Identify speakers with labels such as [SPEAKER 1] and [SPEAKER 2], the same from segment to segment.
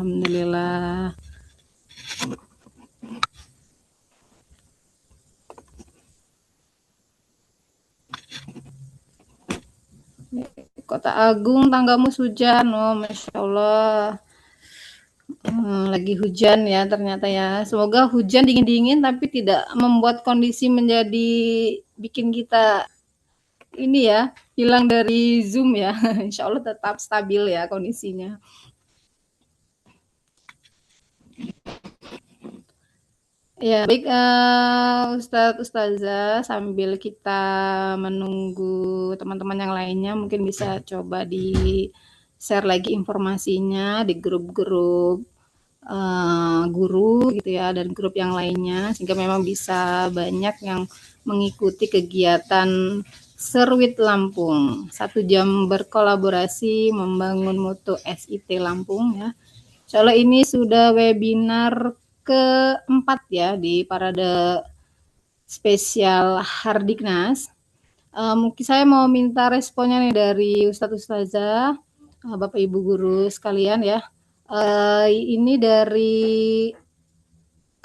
[SPEAKER 1] Alhamdulillah. Kota Agung, Tanggamus hujan. Oh, Masya Allah. Lagi hujan ya ternyata ya. Semoga hujan dingin-dingin tapi tidak membuat kondisi menjadi bikin kita ini ya hilang dari Zoom ya. Insya Allah tetap stabil ya kondisinya. Ya, baik Ustadz Ustazah, sambil kita menunggu teman-teman yang lainnya mungkin bisa coba di share lagi informasinya di grup-grup guru gitu ya dan grup yang lainnya sehingga memang bisa banyak yang mengikuti kegiatan Serwit Lampung. 1 jam berkolaborasi membangun mutu SIT Lampung ya. Insya Allah ini sudah webinar keempat ya di parade spesial Hardiknas. Mungkin saya mau minta responnya nih dari Ustadz Ustazah, Bapak Ibu guru sekalian ya. Ini dari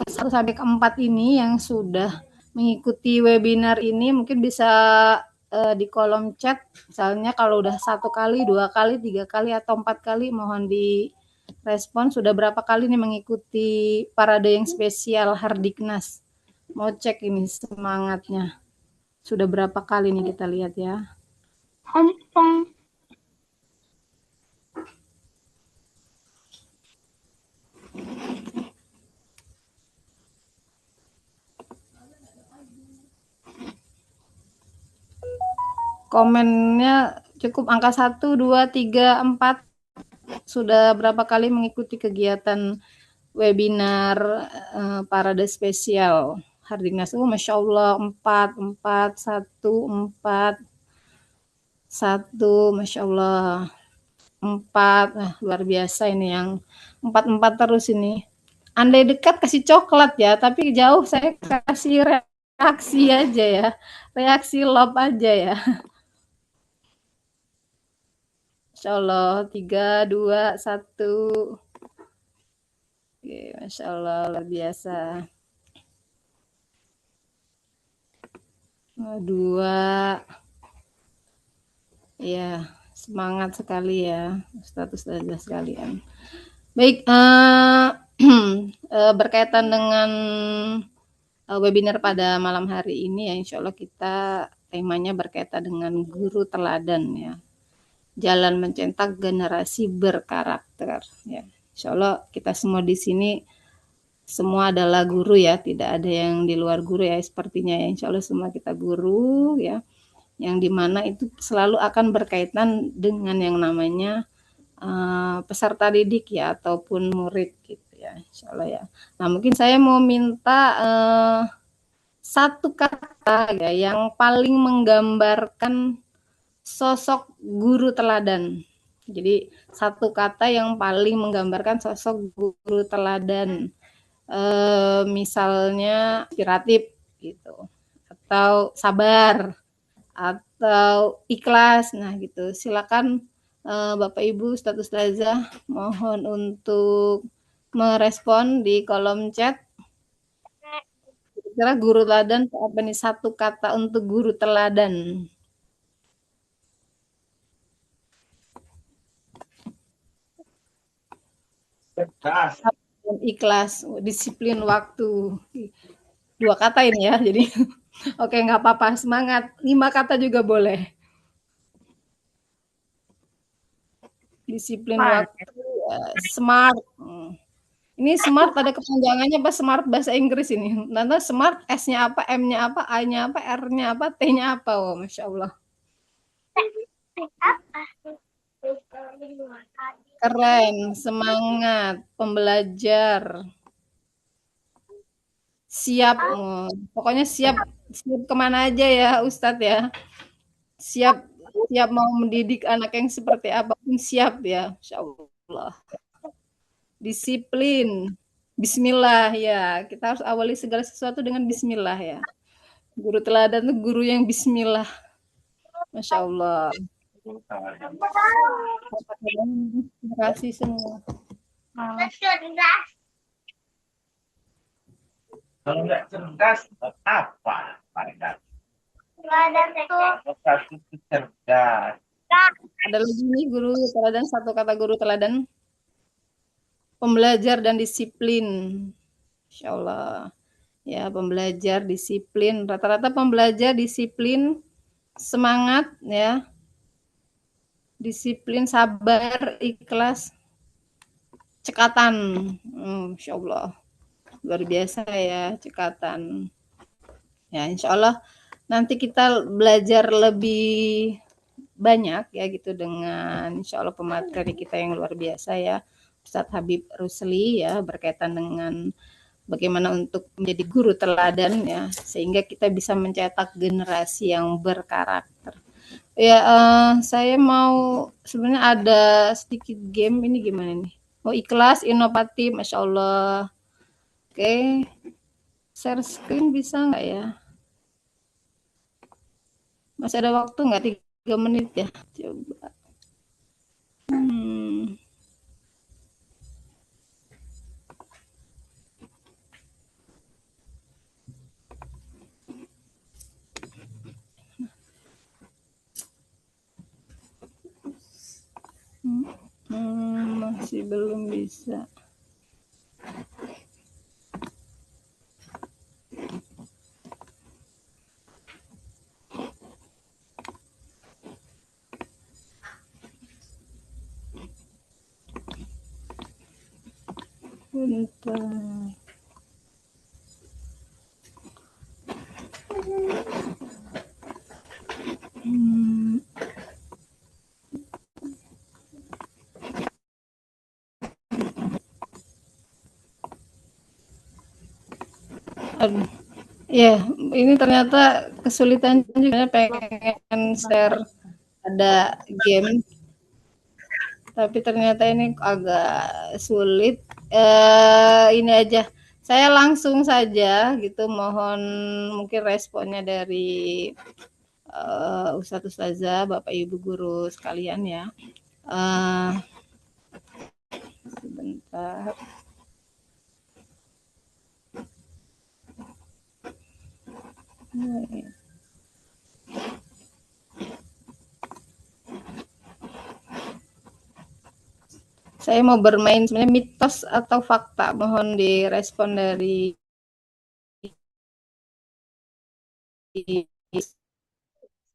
[SPEAKER 1] ke-1 sampai ke-4 ini yang sudah mengikuti webinar ini mungkin bisa di kolom chat, misalnya kalau udah 1 kali, 2 kali, 3 kali, atau 4 kali mohon di respon sudah berapa kali nih mengikuti parade yang spesial Hardiknas. Mau cek ini semangatnya. Sudah berapa kali nih kita lihat ya. Komennya cukup angka 1, 2, 3, 4. Sudah berapa kali mengikuti kegiatan webinar parade spesial Hardiknas. Masya Allah 4, 1, 1, Masya Allah 4. Luar biasa ini yang 4 terus ini. Andai dekat kasih coklat ya, tapi jauh saya kasih reaksi aja ya, reaksi love aja ya. Masya Allah 3, 2, 1. Oke, Masya Allah luar biasa. 2. Ya, semangat sekali ya Ustadz Ustazah sekalian. Baik, berkaitan dengan webinar pada malam hari ini ya, insya Allah kita temanya berkaitan dengan guru teladan ya. Jalan mencetak generasi berkarakter ya. Insya Allah kita semua di sini semua adalah guru ya, tidak ada yang di luar guru ya sepertinya ya. Insya Allah semua kita guru ya, yang dimana itu selalu akan berkaitan dengan yang namanya peserta didik ya ataupun murid gitu ya, insya Allah ya. Nah mungkin saya mau minta 1 kata ya yang paling menggambarkan sosok guru teladan. Jadi 1 kata yang paling menggambarkan sosok guru teladan. Misalnya inspiratif gitu, atau sabar, atau ikhlas. Nah gitu. Silakan Bapak Ibu Ustadz Ustazah mohon untuk merespon di kolom chat. Kira guru teladan apa nih 1 kata untuk guru teladan? Ikhlas, disiplin waktu. 2 kata ini ya. Jadi oke nggak apa-apa, semangat. 5 kata juga boleh. Disiplin waktu, smart. Ini smart ada kepanjangannya apa smart bahasa Inggris ini? Nanti smart S-nya apa, M-nya apa, A-nya apa, R-nya apa, T-nya apa? Oh, Masya Allah. Keren, semangat, pembelajar. Siap, pokoknya siap kemana aja ya Ustadz ya. Siap mau mendidik anak yang seperti apapun siap ya, Masya Allah. Disiplin, bismillah ya. Kita harus awali segala sesuatu dengan bismillah ya. Guru teladan itu guru yang bismillah. Masya Allah. Terima kasih semua.
[SPEAKER 2] Kalau nggak cerdas, apa? Satu itu cerdas.
[SPEAKER 1] Ada lagi nih guru teladan, satu kata guru teladan, pembelajar dan disiplin. Insya Allah. Ya, pembelajar disiplin. Rata-rata pembelajar disiplin, semangat ya, disiplin, sabar, ikhlas, cekatan. Insya Allah. Luar biasa ya, cekatan. Ya, insya Allah nanti kita belajar lebih banyak ya gitu dengan insya Allah pemateri kita yang luar biasa ya, Ustadz Habib Rusli ya, berkaitan dengan bagaimana untuk menjadi guru teladan ya, sehingga kita bisa mencetak generasi yang berkarakter. Ya, saya mau sebenarnya ada sedikit game ini gimana nih? Oh, ikhlas, inovatif, Masya Allah. Oke, share screen bisa nggak ya? Masih ada waktu nggak? 3 menit ya? Coba. Hmm, masih belum bisa. Bentar. Hmm, aduh. Ya, ini ternyata kesulitan juga pengen share ada game, tapi ternyata ini agak sulit. Ini aja, saya langsung saja gitu. Mohon mungkin responnya dari Ustadz Ustazah, Bapak Ibu guru sekalian ya. Uh, Sebentar. Saya mau bermain sebenarnya mitos atau fakta. Mohon direspon dari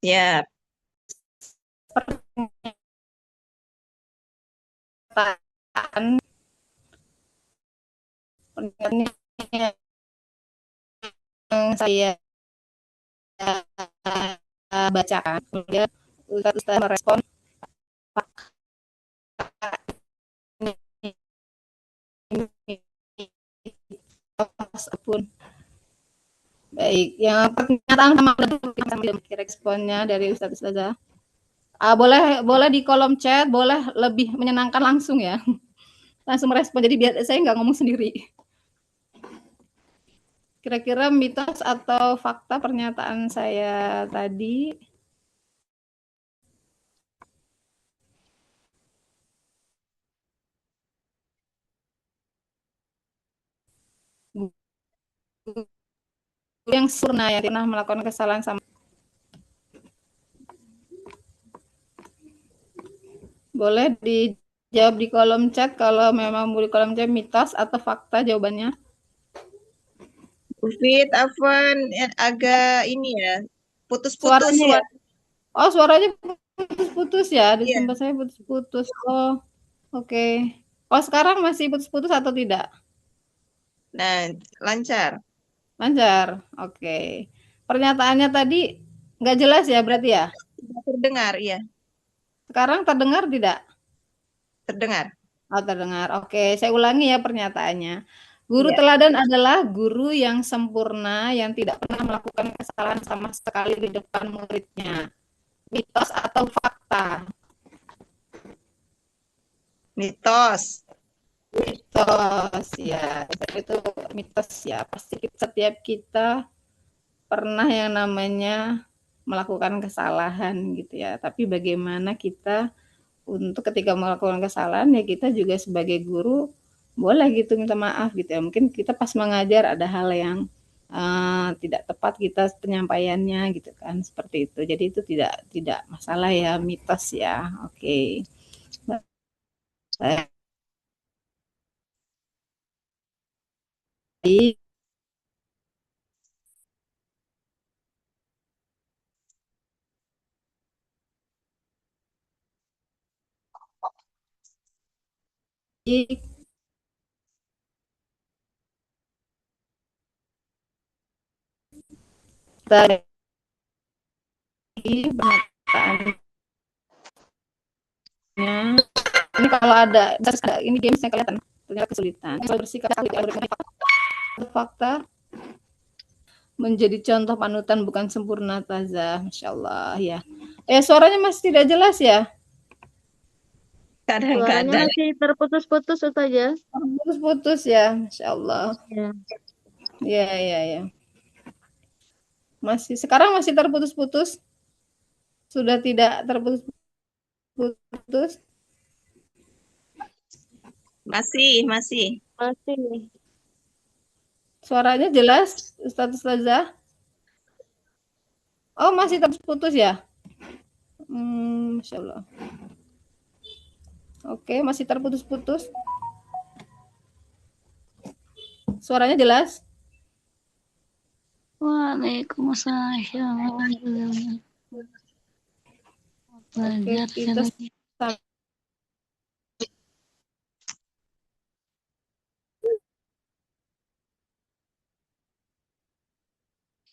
[SPEAKER 3] Siap.
[SPEAKER 1] pernyataan yang saya bacakan. Kemudian Ustaz merespon pun. Baik, yang pernyataan sama responnya dari Ustaz Ustazah. Boleh boleh di kolom chat, boleh lebih menyenangkan langsung ya. Langsung merespon, jadi biar saya nggak ngomong sendiri. Kira-kira mitos atau fakta pernyataan saya tadi? Yang sempurna yang pernah melakukan kesalahan sama. Boleh dijawab di kolom chat kalau memang di kolom chat mitos atau fakta jawabannya.
[SPEAKER 3] Fit, Afwan, agak ini ya, putus-putus
[SPEAKER 1] Suaranya
[SPEAKER 3] ya.
[SPEAKER 1] ya. Oh, suaranya putus-putus ya. Di
[SPEAKER 3] Iya.
[SPEAKER 1] tempat saya putus-putus. Oh, oke. Okay. Oh, sekarang masih putus-putus atau tidak?
[SPEAKER 3] Nah, lancar.
[SPEAKER 1] Lancar. Oke. Okay. Pernyataannya tadi nggak jelas ya berarti ya?
[SPEAKER 3] Tidak terdengar, iya.
[SPEAKER 1] Sekarang terdengar tidak?
[SPEAKER 3] Terdengar.
[SPEAKER 1] Oh, terdengar. Oke, saya ulangi ya pernyataannya. Guru
[SPEAKER 3] Iya.
[SPEAKER 1] teladan adalah guru yang sempurna, yang tidak pernah melakukan kesalahan sama sekali di depan muridnya. Mitos atau fakta?
[SPEAKER 3] Mitos.
[SPEAKER 1] Mitos, ya. Itu mitos ya. Pasti setiap kita pernah yang namanya melakukan kesalahan gitu ya. Tapi bagaimana kita untuk ketika melakukan kesalahan ya kita juga sebagai guru boleh gitu minta maaf gitu ya. Mungkin kita pas mengajar ada hal yang tidak tepat kita penyampaiannya gitu kan seperti itu. Jadi itu tidak tidak masalah ya, mitos ya. Oke. Baik. Dari pernyataan ini kalau ada ini games yang kelihatan ternyata kesulitan kalau bersikap fakta menjadi contoh panutan bukan sempurna taza, masya Allah ya. Suaranya masih tidak jelas ya,
[SPEAKER 4] Suaranya
[SPEAKER 3] Kadang-kadang.
[SPEAKER 4] masih terputus-putus Ustazah.
[SPEAKER 1] putus-putus ya, masya Allah.
[SPEAKER 4] Ya.
[SPEAKER 1] Ya ya ya, masih sekarang masih terputus-putus, sudah tidak terputus-putus,
[SPEAKER 3] Masih.
[SPEAKER 4] Masih.
[SPEAKER 1] suaranya jelas Ustaz Ustazah. Oh masih terputus ya, masya Allah. Oke, masih terputus-putus. Suaranya jelas?
[SPEAKER 4] Waalaikumsalam.
[SPEAKER 1] Oke, kita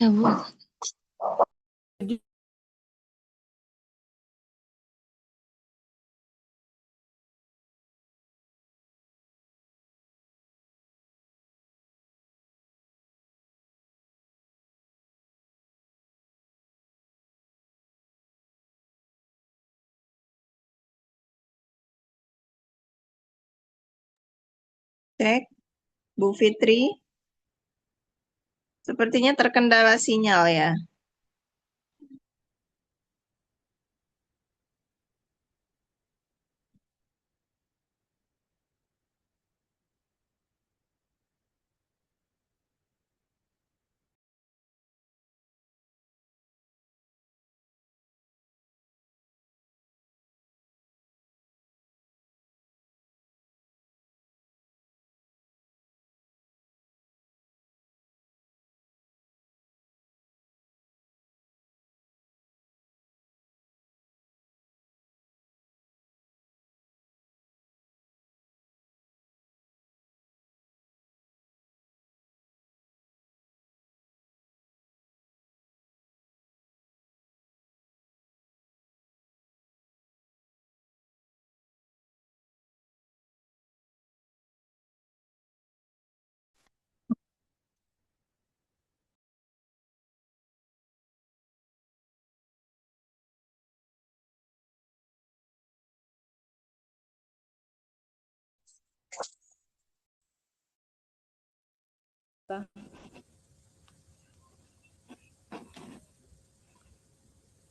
[SPEAKER 4] ya Bu.
[SPEAKER 3] Cek, Bu Fitri. Sepertinya terkendala sinyal ya.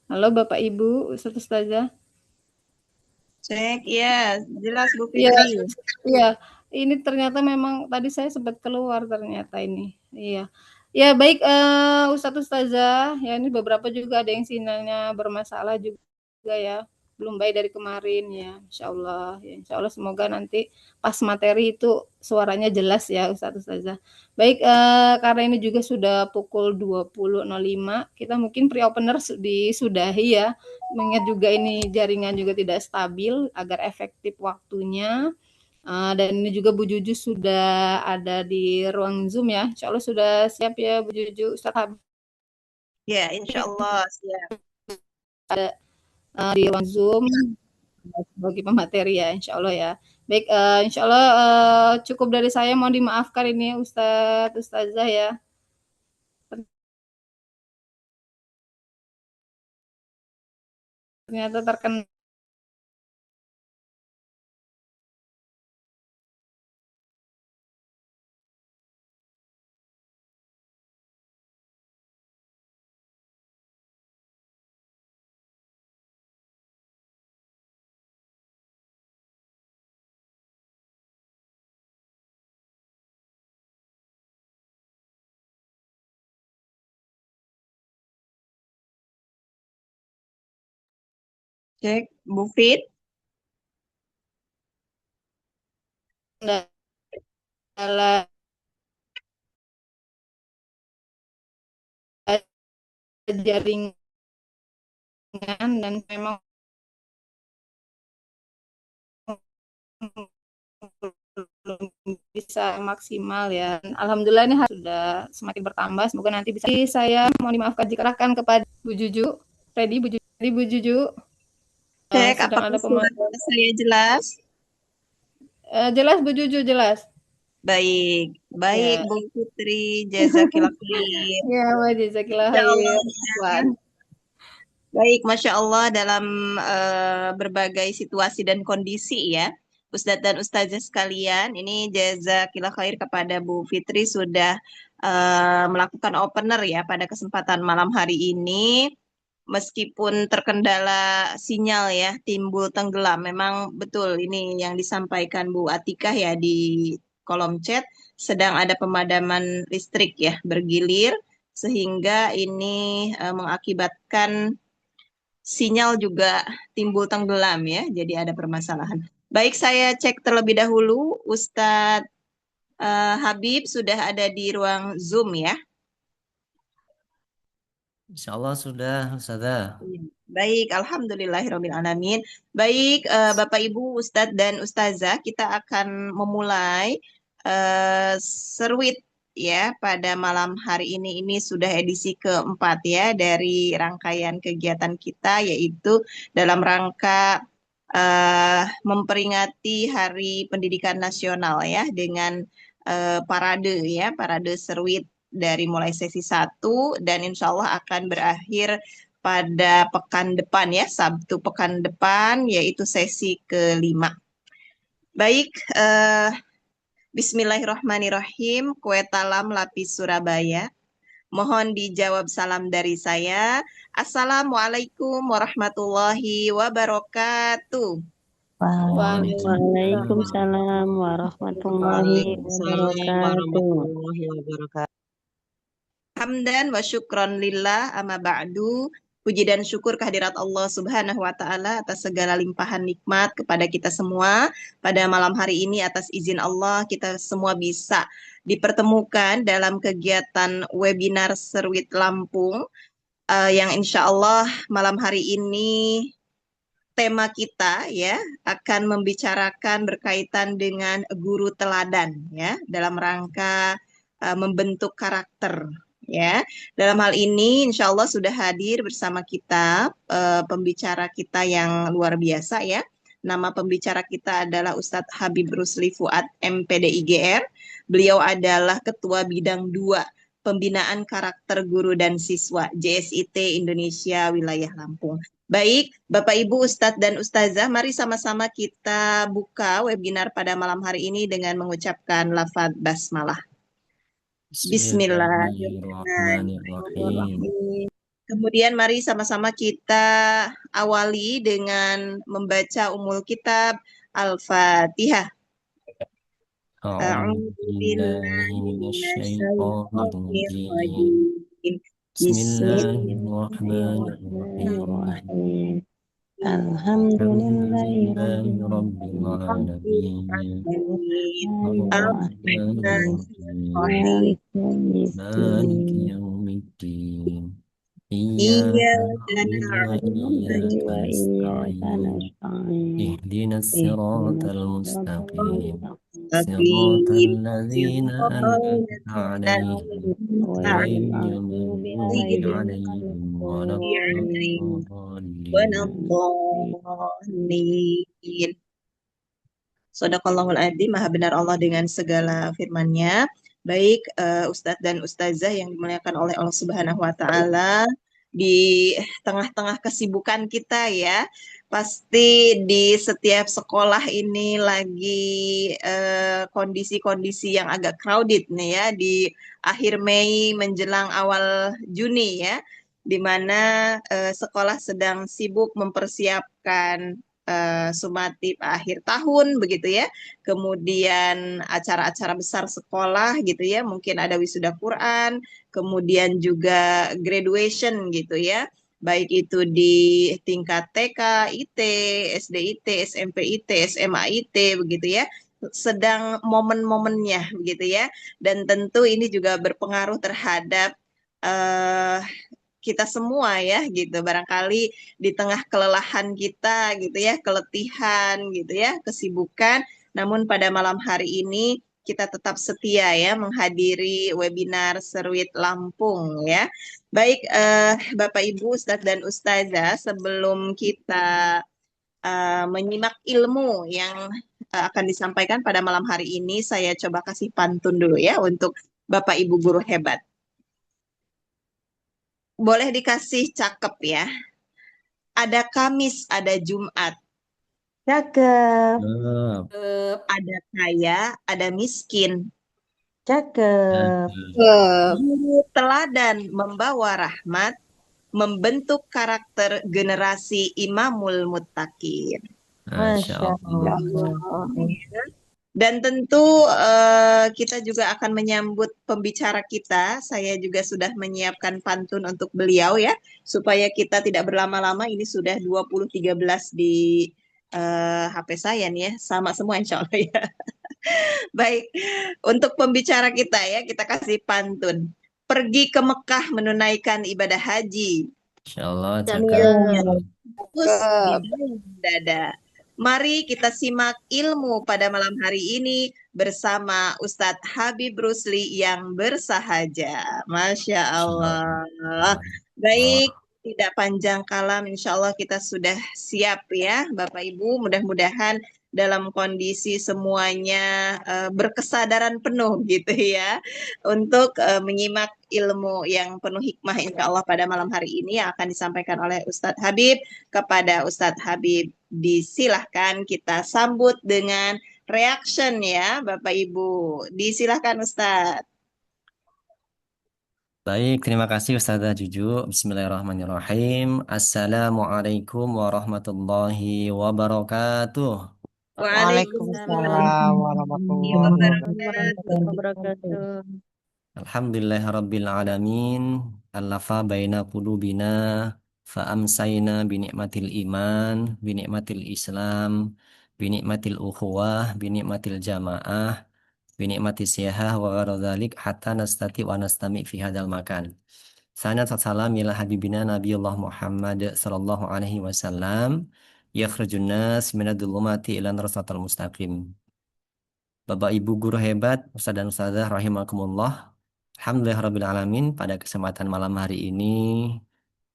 [SPEAKER 1] Halo Bapak Ibu, Ustaz Ustazah.
[SPEAKER 3] Cek, ya. Jelas Bu
[SPEAKER 1] Iya,
[SPEAKER 3] Fitri.
[SPEAKER 1] iya. Ini ternyata memang tadi saya sempat keluar ternyata ini. Iya. Ya baik Ustaz Ustazah, ya ini beberapa juga ada yang sinyalnya bermasalah juga ya. Belum baik dari kemarin ya, insya Allah. Ya, insya Allah semoga nanti pas materi itu suaranya jelas ya Ustaz Ustazah. Baik, karena ini juga sudah pukul 20.05, kita mungkin pre-opener disudahi ya. Mengingat juga ini jaringan juga tidak stabil agar efektif waktunya. Dan ini juga Bu Juju sudah ada di ruang Zoom ya. Insya Allah sudah siap ya Bu Juju. Ustaz Habib
[SPEAKER 3] Ya, insya Allah siap.
[SPEAKER 1] di ruang Zoom bagi pemateri ya, insya Allah ya. Baik, insya Allah cukup dari saya. Mohon dimaafkan ini Ustadz Ustazah ya. Ternyata terkena
[SPEAKER 3] Cek, Bu Fit.
[SPEAKER 1] Kendala jaringan dan memang belum bisa maksimal ya. Alhamdulillah ini sudah semakin bertambah. Semoga nanti bisa. Saya mohon dimaafkan jika akan kepada Bu Juju. Ready Bu Juju.
[SPEAKER 3] Cek,
[SPEAKER 1] Sedang
[SPEAKER 3] apakah
[SPEAKER 1] ada
[SPEAKER 3] suara
[SPEAKER 1] pemadaman.
[SPEAKER 3] saya jelas?
[SPEAKER 1] Jelas Bu Juju, jelas.
[SPEAKER 3] Baik, baik
[SPEAKER 1] Ya.
[SPEAKER 3] Bu Fitri, jazakillah khair.
[SPEAKER 1] Ya, Mbak Jazakillah
[SPEAKER 3] Insya Allah
[SPEAKER 1] khair.
[SPEAKER 3] ya.
[SPEAKER 1] Wan.
[SPEAKER 3] Baik, Masya Allah dalam berbagai situasi dan kondisi ya. Ustadz dan Ustazah sekalian, ini jazakillah khair kepada Bu Fitri sudah melakukan opener ya pada kesempatan malam hari ini. Meskipun terkendala sinyal ya, timbul tenggelam. Memang betul ini yang disampaikan Bu Atikah ya di kolom chat, sedang ada pemadaman listrik ya, bergilir, sehingga ini mengakibatkan sinyal juga timbul tenggelam ya, jadi ada permasalahan. Baik, saya cek terlebih dahulu, Ustadz Habib sudah ada di ruang Zoom ya.
[SPEAKER 5] Insya Allah sudah, Ustazah.
[SPEAKER 3] Baik, alhamdulillahirrahmanirrahim. Baik, Bapak Ibu, Ustadz dan Ustazah, kita akan memulai serwit ya pada malam hari ini. Ini sudah edisi keempat ya dari rangkaian kegiatan kita, yaitu dalam rangka memperingati Hari Pendidikan Nasional ya dengan parade ya, parade serwit dari mulai sesi 1 dan insya Allah akan berakhir pada pekan depan ya, Sabtu pekan depan, yaitu sesi kelima. Baik, bismillahirrahmanirrahim, kue talam lapis Surabaya. Mohon dijawab salam dari saya. Assalamualaikum warahmatullahi wabarakatuh.
[SPEAKER 4] Waalaikumsalam warahmatullahi wabarakatuh.
[SPEAKER 3] Hamdan wa syukron lillah amma ba'du. Puji dan syukur kehadirat Allah Subhanahu wa Ta'ala atas segala limpahan nikmat kepada kita semua. Pada malam hari ini, atas izin Allah, kita semua bisa dipertemukan dalam kegiatan webinar Serwit Lampung, yang insya Allah malam hari ini tema kita ya akan membicarakan berkaitan dengan guru teladan ya dalam rangka membentuk karakter ya. Dalam hal ini insya Allah sudah hadir bersama kita pembicara kita yang luar biasa ya. Nama pembicara kita adalah Ustadz Habib Rusli Fuad MPD IGR. Beliau adalah Ketua Bidang 2 Pembinaan Karakter Guru dan Siswa JSIT Indonesia Wilayah Lampung. Baik, Bapak Ibu Ustadz dan Ustazah, mari sama-sama kita buka webinar pada malam hari ini dengan mengucapkan lafaz basmalah. Bismillahirrahmanirrahim. Kemudian mari sama-sama kita awali dengan membaca umul kitab Al-Fatihah.
[SPEAKER 4] Bismillahirrahmanirrahim.
[SPEAKER 5] Maliki yaumiddin.
[SPEAKER 4] Iyyaka na'budu wa iyyaka nasta'in.
[SPEAKER 5] Ihdinas siratal mustaqim. Siratal ladzina an'amta 'alaihim ghairil maghdubi 'alaihim
[SPEAKER 3] waladdallin. Shadaqallahul adzim, maha benar Allah dengan segala firman-Nya. Baik, Ustadz dan Ustazah yang dimuliakan oleh Allah Subhanahu wa Ta'ala, di tengah-tengah kesibukan kita ya, pasti di setiap sekolah ini lagi kondisi-kondisi yang agak crowded nih ya, di akhir Mei menjelang awal Juni ya, di mana sekolah sedang sibuk mempersiapkan sumatif akhir tahun begitu ya, kemudian acara-acara besar sekolah gitu ya, mungkin ada wisuda Quran, kemudian juga graduation gitu ya, baik itu di tingkat TK, IT, SD IT, SMP IT, SMA IT begitu ya, sedang momen-momennya begitu ya. Dan tentu ini juga berpengaruh terhadap eh, kita semua ya gitu. Barangkali di tengah kelelahan kita gitu ya, keletihan gitu ya, kesibukan, namun pada malam hari ini kita tetap setia ya menghadiri webinar Seruit Lampung ya. Baik Bapak Ibu Ustadz dan Ustazah, sebelum kita menyimak ilmu yang akan disampaikan pada malam hari ini, saya coba kasih pantun dulu ya untuk Bapak Ibu guru hebat. Boleh dikasih cakep ya. Ada Kamis, ada Jumat,
[SPEAKER 4] Cakep,
[SPEAKER 3] ada kaya, ada miskin.
[SPEAKER 4] cakep.
[SPEAKER 3] Guru teladan membawa rahmat, membentuk karakter generasi imamul muttaqin.
[SPEAKER 5] Masya
[SPEAKER 4] Masya
[SPEAKER 5] Allah.
[SPEAKER 4] Allah.
[SPEAKER 3] Dan tentu kita juga akan menyambut pembicara kita. Saya juga sudah menyiapkan pantun untuk beliau ya, supaya kita tidak berlama-lama. Ini sudah 2013 di HP saya nih ya, sama semua insya Allah ya. Baik, untuk pembicara kita ya, kita kasih pantun. Pergi ke Mekah menunaikan ibadah haji.
[SPEAKER 5] Masya Allah,
[SPEAKER 3] Niatnya
[SPEAKER 5] cakep.
[SPEAKER 3] fokus di dalam dada. Mari kita simak ilmu pada malam hari ini bersama Ustadz Habib Rusli yang bersahaja. Masya Allah. Baik, tidak panjang kalam, insya Allah kita sudah siap ya Bapak Ibu. Mudah-mudahan dalam kondisi semuanya berkesadaran penuh gitu ya untuk menyimak ilmu yang penuh hikmah insya Allah pada malam hari ini yang akan disampaikan oleh Ustadz Habib kepada Ustadz Habib. Disilahkan kita sambut dengan reaction ya Bapak Ibu. Disilahkan Ustadz.
[SPEAKER 5] Baik, terima kasih Ustazah Juju. Bismillahirrahmanirrahim. Assalamualaikum warahmatullahi wabarakatuh.
[SPEAKER 3] Waalaikumsalam
[SPEAKER 2] warahmatullahi
[SPEAKER 3] wabarakatuh.
[SPEAKER 4] Wabarakatuh.
[SPEAKER 5] Alhamdulillahirabbil alamin. Allafa baina qulubina fa amsayna bi ni'matil iman, bi ni'matil islam, bi ni'matil ukhuwah, bi ni'matil jamaah, bi ni'matis sihah wa gharadhalik hatta nastati wa nastami fi hadzal makan. Sanad salam ila habibina Nabiullah Muhammad sallallahu alaihi wasallam yakhrujun nas minadh-dhulumati ila nursatal mustaqim. Bapak Ibu guru hebat, Ustaz dan Ustazah rahimakumullah. Alhamdulillahirabbil alamin, pada kesempatan malam hari ini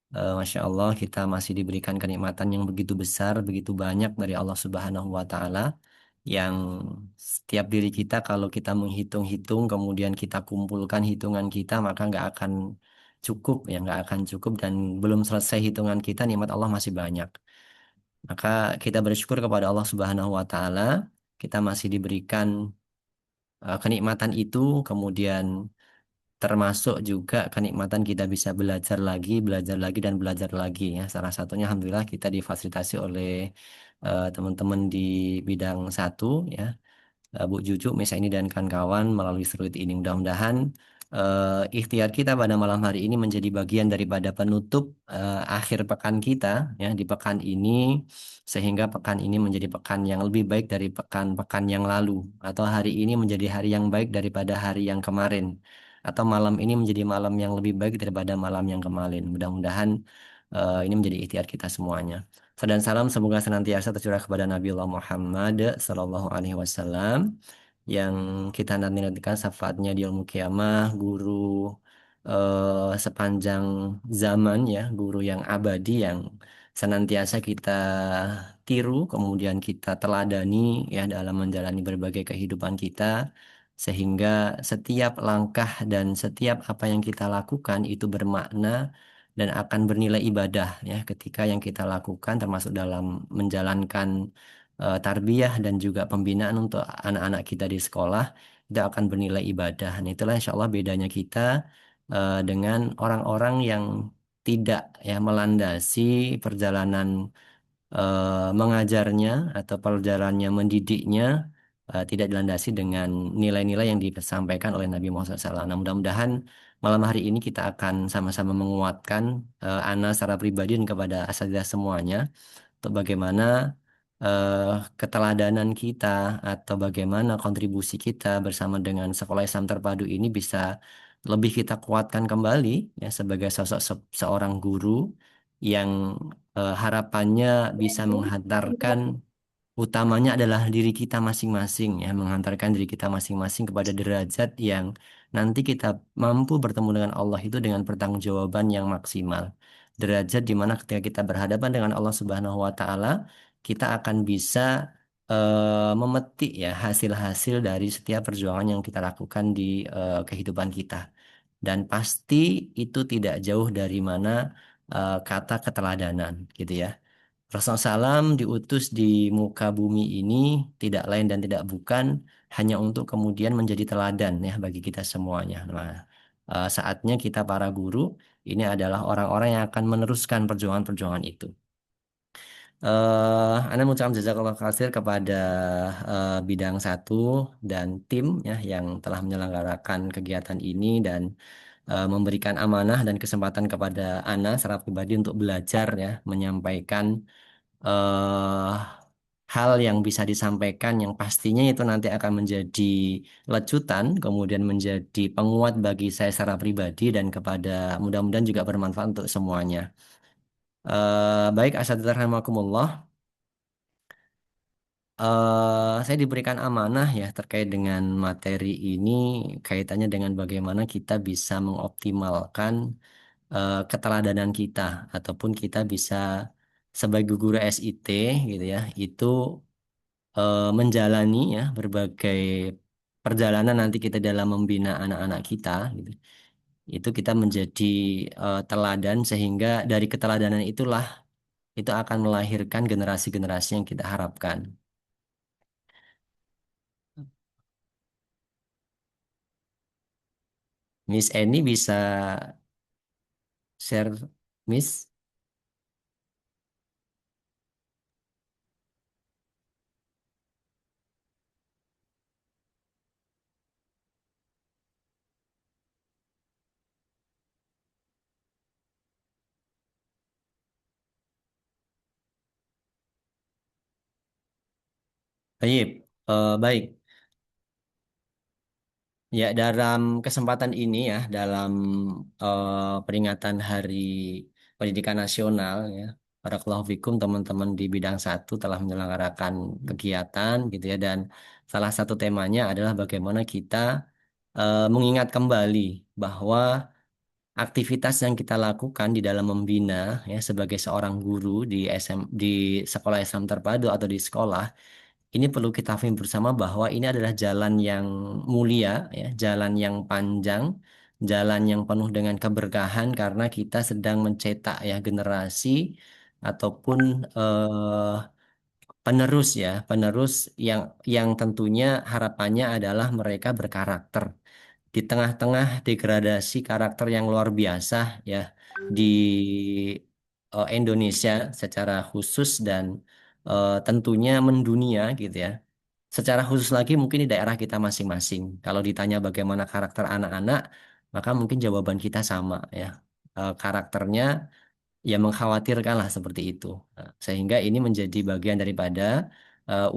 [SPEAKER 5] Masya Allah kita masih diberikan kenikmatan yang begitu besar, begitu banyak dari Allah Subhanahu wa Ta'ala, yang setiap diri kita kalau kita menghitung-hitung kemudian kita kumpulkan hitungan kita maka nggak akan cukup, ya nggak akan cukup, dan belum selesai hitungan kita nikmat Allah masih banyak. Maka kita bersyukur kepada Allah Subhanahu wa Ta'ala, kita masih diberikan kenikmatan itu, kemudian termasuk juga kenikmatan kita bisa belajar lagi dan belajar lagi ya. Salah satunya alhamdulillah kita difasilitasi oleh teman-teman di bidang satu ya, Bu Juju, Mesa ini dan kawan-kawan melalui Seruit ini. Mudah-mudahan ikhtiar kita pada malam hari ini menjadi bagian daripada penutup akhir pekan kita ya di pekan ini, sehingga pekan ini menjadi pekan yang lebih baik dari pekan-pekan yang lalu, atau hari ini menjadi hari yang baik daripada hari yang kemarin, atau malam ini menjadi malam yang lebih baik daripada malam yang kemarin. Mudah-mudahan ini menjadi ikhtiar kita semuanya. Dan salam semoga senantiasa tercurah kepada Nabiullah Muhammad Sallallahu Alaihi Wasallam, yang kita nanti-nantikan syafaatnya di yaumul kiamah, guru sepanjang zaman ya, guru yang abadi yang senantiasa kita tiru, kemudian kita teladani ya dalam menjalani berbagai kehidupan kita, sehingga setiap langkah dan setiap apa yang kita lakukan itu bermakna dan akan bernilai ibadah ya ketika yang kita lakukan termasuk dalam menjalankan tarbiyah dan juga pembinaan untuk anak-anak kita di sekolah, itu akan bernilai ibadah. Nah, itulah insya Allah bedanya kita dengan orang-orang yang tidak ya melandasi perjalanan mengajarnya atau perjalanannya mendidiknya tidak dilandasi dengan nilai-nilai yang disampaikan oleh Nabi Muhammad SAW. Nah, mudah-mudahan malam hari ini kita akan sama-sama menguatkan Ana secara pribadi dan kepada asatidzah semuanya untuk bagaimana eh, keteladanan kita atau bagaimana kontribusi kita bersama dengan Sekolah Islam Terpadu ini bisa lebih kita kuatkan kembali ya sebagai sosok seorang guru yang harapannya bisa menghantarkan utamanya adalah diri kita masing-masing ya, menghantarkan diri kita masing-masing kepada derajat yang nanti kita mampu bertemu dengan Allah itu dengan pertanggungjawaban yang maksimal. Derajat di mana ketika kita berhadapan dengan Allah Subhanahu wa taala, kita akan bisa memetik ya hasil-hasil dari setiap perjuangan yang kita lakukan di kehidupan kita. Dan pasti itu tidak jauh dari mana kata keteladanan gitu ya. Rasulullah SAW diutus di muka bumi ini tidak lain dan tidak bukan hanya untuk kemudian menjadi teladan ya bagi kita semuanya. Nah, saatnya kita para guru ini adalah orang-orang yang akan meneruskan perjuangan-perjuangan itu. Anda mengucapkan jazakallah khair kepada bidang satu dan tim ya yang telah menyelenggarakan kegiatan ini dan memberikan amanah dan kesempatan kepada Ana secara pribadi untuk belajar ya menyampaikan eh, hal yang bisa disampaikan yang pastinya itu nanti akan menjadi lecutan, kemudian menjadi penguat bagi saya secara pribadi dan kepada mudah-mudahan juga bermanfaat untuk semuanya. Baik, asatidzah rahimakumullah. Saya diberikan amanah ya terkait dengan materi ini kaitannya dengan bagaimana kita bisa mengoptimalkan keteladanan kita ataupun kita bisa sebagai guru SIT gitu ya itu menjalani ya berbagai perjalanan nanti kita dalam membina anak-anak kita gitu. Itu kita menjadi teladan sehingga dari keteladanan itulah itu akan melahirkan generasi-generasi yang kita harapkan. Miss Eni bisa share, Miss? Baik, baik. Ya, dalam kesempatan ini ya, dalam peringatan Hari Pendidikan Nasional ya, Barakallahu fikum teman-teman di bidang satu telah menyelenggarakan kegiatan gitu ya, dan salah satu temanya adalah bagaimana kita mengingat kembali bahwa aktivitas yang kita lakukan di dalam membina ya sebagai seorang guru di sekolah Islam terpadu atau di sekolah ini perlu kita pahami bersama bahwa ini adalah jalan yang mulia, ya, jalan yang panjang, jalan yang penuh dengan keberkahan karena kita sedang mencetak ya generasi ataupun penerus ya, penerus yang tentunya harapannya adalah mereka berkarakter di tengah-tengah degradasi karakter yang luar biasa ya di Indonesia secara khusus dan tentunya mendunia gitu ya. Secara khusus lagi mungkin di daerah kita masing-masing. Kalau ditanya bagaimana karakter anak-anak, maka mungkin jawaban kita sama ya. Karakternya ya mengkhawatirkan lah seperti itu. Nah, sehingga ini menjadi bagian daripada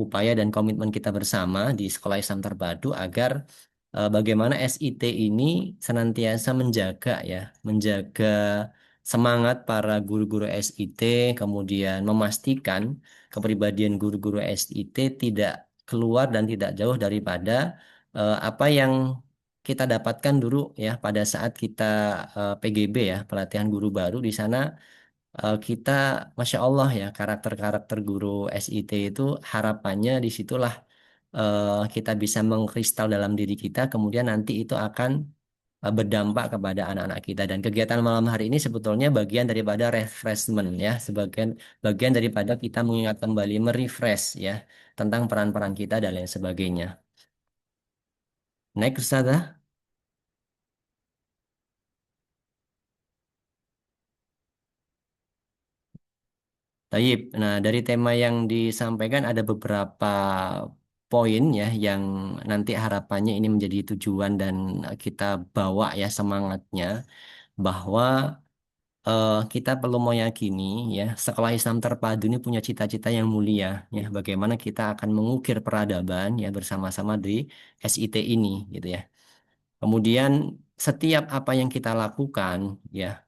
[SPEAKER 5] upaya dan komitmen kita bersama di Sekolah Islam Terpadu agar bagaimana SIT ini senantiasa menjaga ya, menjaga semangat para guru-guru SIT, kemudian memastikan kepribadian guru-guru SIT tidak keluar dan tidak jauh daripada apa yang kita dapatkan dulu ya pada saat kita PGB ya, pelatihan guru baru di sana kita Masya Allah ya karakter-karakter guru SIT itu harapannya disitulah kita bisa mengkristal dalam diri kita kemudian nanti itu akan berdampak kepada anak-anak kita dan kegiatan malam hari ini sebetulnya bagian daripada refreshment ya sebagian bagian daripada kita mengingat kembali merefresh ya tentang peran-peran kita dan lain sebagainya. Next Ustazah. Taib. Nah, dari tema yang disampaikan ada beberapa poin ya yang nanti harapannya ini menjadi tujuan dan kita bawa ya semangatnya bahwa kita perlu meyakini ya sekolah Islam terpadu ini punya cita-cita yang mulia ya bagaimana kita akan mengukir peradaban ya bersama-sama di SIT ini gitu ya. Kemudian setiap apa yang kita lakukan ya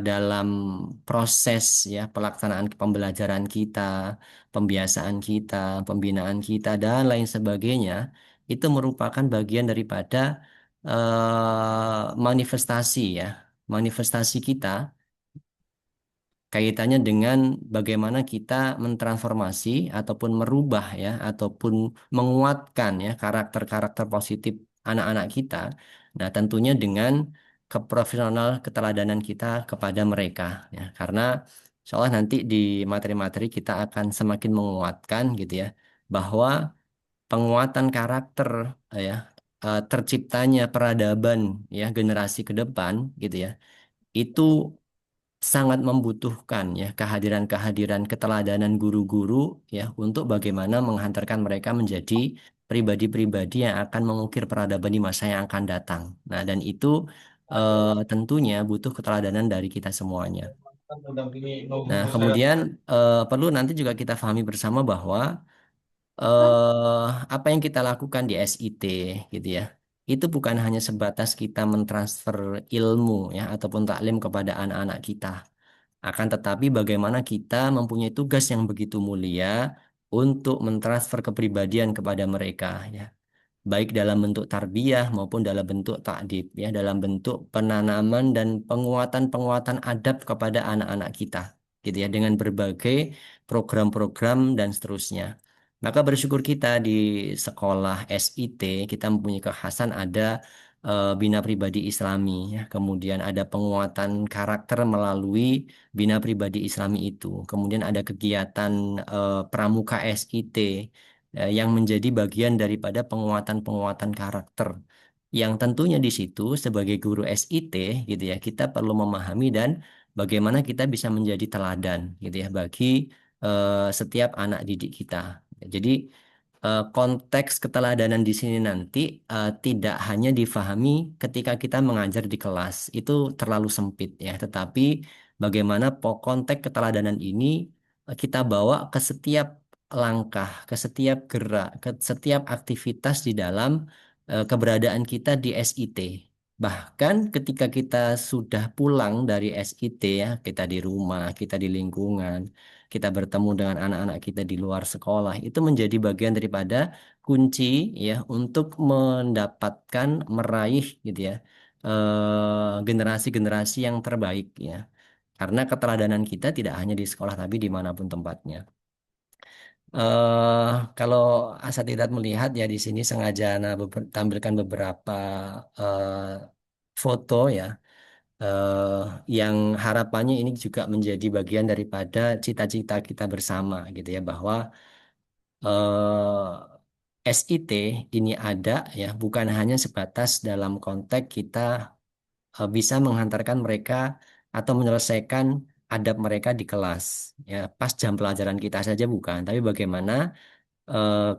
[SPEAKER 5] dalam proses ya pelaksanaan pembelajaran kita, pembiasaan kita, pembinaan kita dan lain sebagainya itu merupakan bagian daripada manifestasi ya, manifestasi kita kaitannya dengan bagaimana kita mentransformasi ataupun merubah ya ataupun menguatkan ya karakter-karakter positif anak-anak kita. Nah, tentunya dengan keprofesional keteladanan kita kepada mereka ya. Karena soalnya nanti di materi-materi kita akan semakin menguatkan gitu ya bahwa penguatan karakter ya terciptanya peradaban ya generasi ke depan gitu ya. Itu sangat membutuhkan ya kehadiran-kehadiran keteladanan guru-guru ya untuk bagaimana menghantarkan mereka menjadi pribadi-pribadi yang akan mengukir peradaban di masa yang akan datang. Nah, dan itu tentunya butuh keteladanan dari kita semuanya. Nah, kemudian perlu nanti juga kita pahami bersama bahwa apa yang kita lakukan di SIT gitu ya. Itu bukan hanya sebatas kita mentransfer ilmu ya ataupun taklim kepada anak-anak kita. Akan tetapi bagaimana kita mempunyai tugas yang begitu mulia untuk mentransfer kepribadian kepada mereka ya. Baik dalam bentuk tarbiyah maupun dalam bentuk takdib ya, dalam bentuk penanaman dan penguatan-penguatan adab kepada anak-anak kita gitu ya dengan berbagai program-program dan seterusnya. Maka bersyukur kita di sekolah SIT kita mempunyai kekhasan ada bina pribadi Islami ya. Kemudian ada penguatan karakter melalui bina pribadi Islami itu. Kemudian ada kegiatan pramuka SIT yang menjadi bagian daripada penguatan-penguatan karakter. Yang tentunya di situ sebagai guru SIT gitu ya, kita perlu memahami dan bagaimana kita bisa menjadi teladan gitu ya bagi setiap anak didik kita. Jadi konteks keteladanan di sini nanti tidak hanya difahami ketika kita mengajar di kelas, itu terlalu sempit ya, tetapi bagaimana konteks keteladanan ini kita bawa ke setiap langkah, ke setiap gerak, ke setiap aktivitas di dalam keberadaan kita di SIT. Bahkan ketika kita sudah pulang dari SIT ya, kita di rumah, kita di lingkungan, kita bertemu dengan anak-anak kita di luar sekolah, itu menjadi bagian daripada kunci ya untuk mendapatkan, meraih gitu ya generasi-generasi yang terbaik ya. Karena keteladanan kita tidak hanya di sekolah tapi dimanapun tempatnya. Kalau Asatidat melihat ya di sini sengaja tampilkan beberapa eh, foto ya eh, yang harapannya ini juga menjadi bagian daripada cita-cita kita bersama gitu ya bahwa SIT ini ada ya bukan hanya sebatas dalam konteks kita bisa menghantarkan mereka atau menyelesaikan adab mereka di kelas ya pas jam pelajaran kita saja bukan tapi bagaimana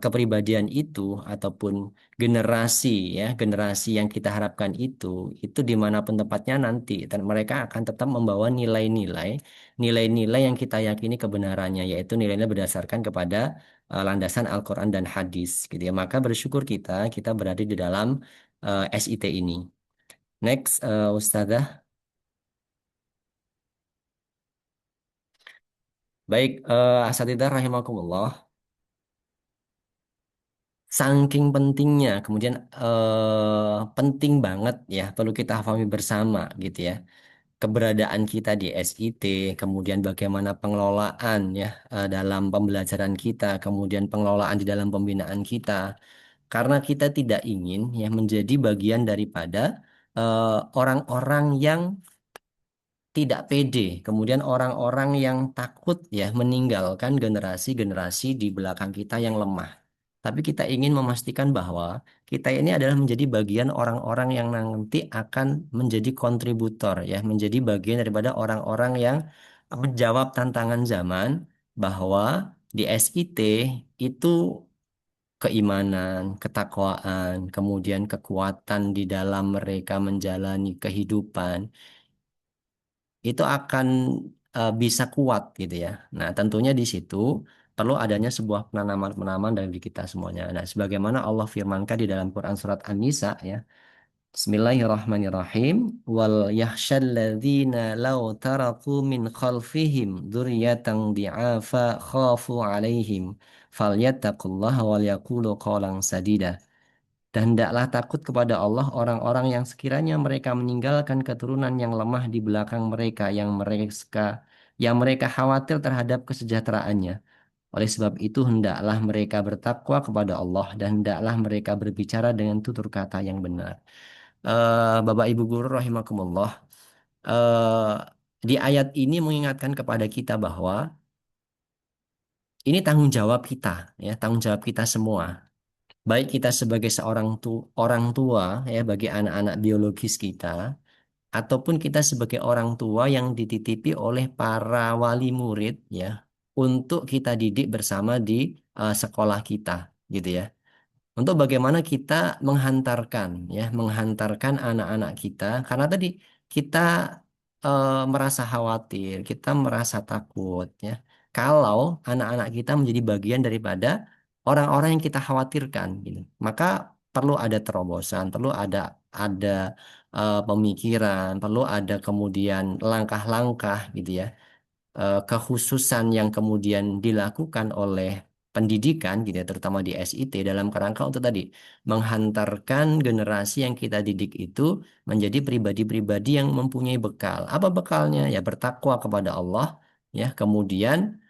[SPEAKER 5] kepribadian itu ataupun generasi ya generasi yang kita harapkan itu dimanapun tempatnya nanti dan mereka akan tetap membawa nilai-nilai yang kita yakini kebenarannya yaitu nilainya berdasarkan kepada landasan Al-Quran dan hadis gitu ya maka bersyukur kita berada di dalam SIT ini. Next, Ustazah. Baik, Asatidah rahimakumullah. Saking pentingnya, kemudian penting banget ya, perlu kita pahami bersama gitu ya. Keberadaan kita di SIT, kemudian bagaimana pengelolaan ya dalam pembelajaran kita, kemudian pengelolaan di dalam pembinaan kita. Karena kita tidak ingin ya menjadi bagian daripada orang-orang yang tidak pede, kemudian orang-orang yang takut ya meninggalkan generasi-generasi di belakang kita yang lemah. Tapi kita ingin memastikan bahwa kita ini adalah menjadi bagian orang-orang yang nanti akan menjadi kontributor ya, menjadi bagian daripada orang-orang yang menjawab tantangan zaman bahwa di SIT itu keimanan, ketakwaan, kemudian kekuatan di dalam mereka menjalani kehidupan, itu akan bisa kuat gitu ya. Nah, tentunya di situ perlu adanya sebuah penanaman-penanaman dari diri kita semuanya. Nah, sebagaimana Allah firmankan di dalam Quran surat An-Nisa ya. Bismillahirrahmanirrahim. Wal yakhshalladzina law taraku min khalfihim dzurriyyatan di'afa khafu 'alaihim falyattaqullaha wal yaqulu qawlan sadida. Dan hendaklah takut kepada Allah orang-orang yang sekiranya mereka meninggalkan keturunan yang lemah di belakang mereka yang mereka khawatir terhadap kesejahteraannya. Oleh sebab itu hendaklah mereka bertakwa kepada Allah dan hendaklah mereka berbicara dengan tutur kata yang benar. Bapak Ibu guru rahimakumullah, eh, di ayat ini mengingatkan kepada kita bahwa ini tanggung jawab kita, ya, tanggung jawab kita semua. Baik kita sebagai orang tua ya bagi anak-anak biologis kita, ataupun kita sebagai orang tua yang dititipi oleh para wali murid ya untuk kita didik bersama di sekolah kita gitu ya. Untuk bagaimana kita menghantarkan anak-anak kita karena tadi kita merasa khawatir, kita merasa takut ya. Kalau anak-anak kita menjadi bagian daripada orang-orang yang kita khawatirkan gitu. Maka perlu ada terobosan, perlu ada pemikiran, perlu ada kemudian langkah-langkah gitu ya, kekhususan yang kemudian dilakukan oleh pendidikan gitu ya, terutama di SIT dalam kerangka untuk tadi menghantarkan generasi yang kita didik itu menjadi pribadi-pribadi yang mempunyai bekal. Apa bekalnya? Ya bertakwa kepada Allah ya. Kemudian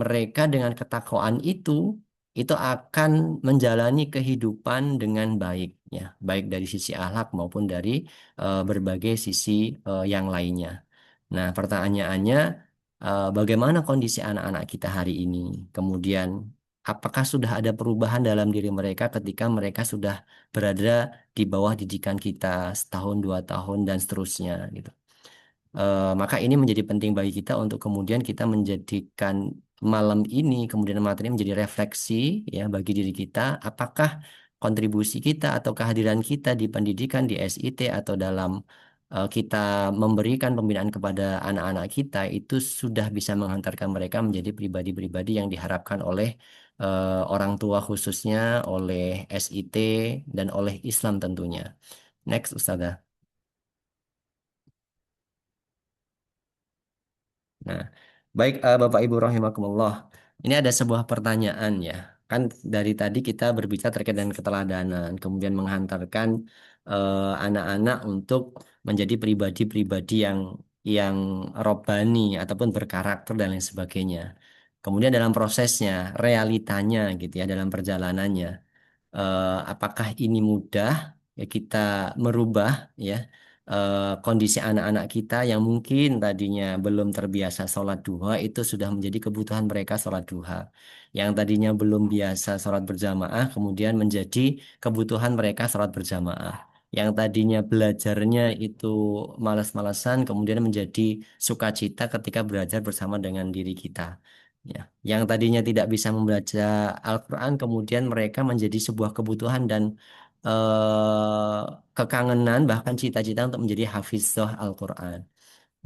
[SPEAKER 5] mereka dengan ketakwaan itu akan menjalani kehidupan dengan baik ya, baik dari sisi akhlak maupun dari berbagai sisi yang lainnya. Nah, pertanyaannya, bagaimana kondisi anak-anak kita hari ini? Kemudian, apakah sudah ada perubahan dalam diri mereka ketika mereka sudah berada di bawah didikan kita setahun, 2 tahun, dan seterusnya, gitu. Maka ini menjadi penting bagi kita untuk kemudian kita menjadikan malam ini, kemudian materi ini menjadi refleksi ya bagi diri kita, apakah kontribusi kita atau kehadiran kita di pendidikan di SIT atau dalam kita memberikan pembinaan kepada anak-anak kita itu sudah bisa menghantarkan mereka menjadi pribadi-pribadi yang diharapkan oleh orang tua khususnya, oleh SIT dan oleh Islam tentunya. Next, Ustazah. Nah, baik Bapak Ibu rahimakumullah. Ini ada sebuah pertanyaan ya. Kan dari tadi kita berbicara terkait dengan keteladanan, kemudian menghantarkan anak-anak untuk menjadi pribadi-pribadi yang robbani ataupun berkarakter dan lain sebagainya. Kemudian dalam prosesnya, realitanya gitu ya, dalam perjalanannya, apakah ini mudah ya kita merubah ya kondisi anak-anak kita yang mungkin tadinya belum terbiasa sholat duha itu sudah menjadi kebutuhan mereka sholat duha. Yang tadinya belum biasa sholat berjamaah kemudian menjadi kebutuhan mereka sholat berjamaah. Yang tadinya belajarnya itu malas-malasan kemudian menjadi sukacita ketika belajar bersama dengan diri kita. Ya, yang tadinya tidak bisa membaca Al-Quran, kemudian mereka menjadi sebuah kebutuhan dan eh, kekangenan, bahkan cita-cita untuk menjadi hafizah Al-Quran.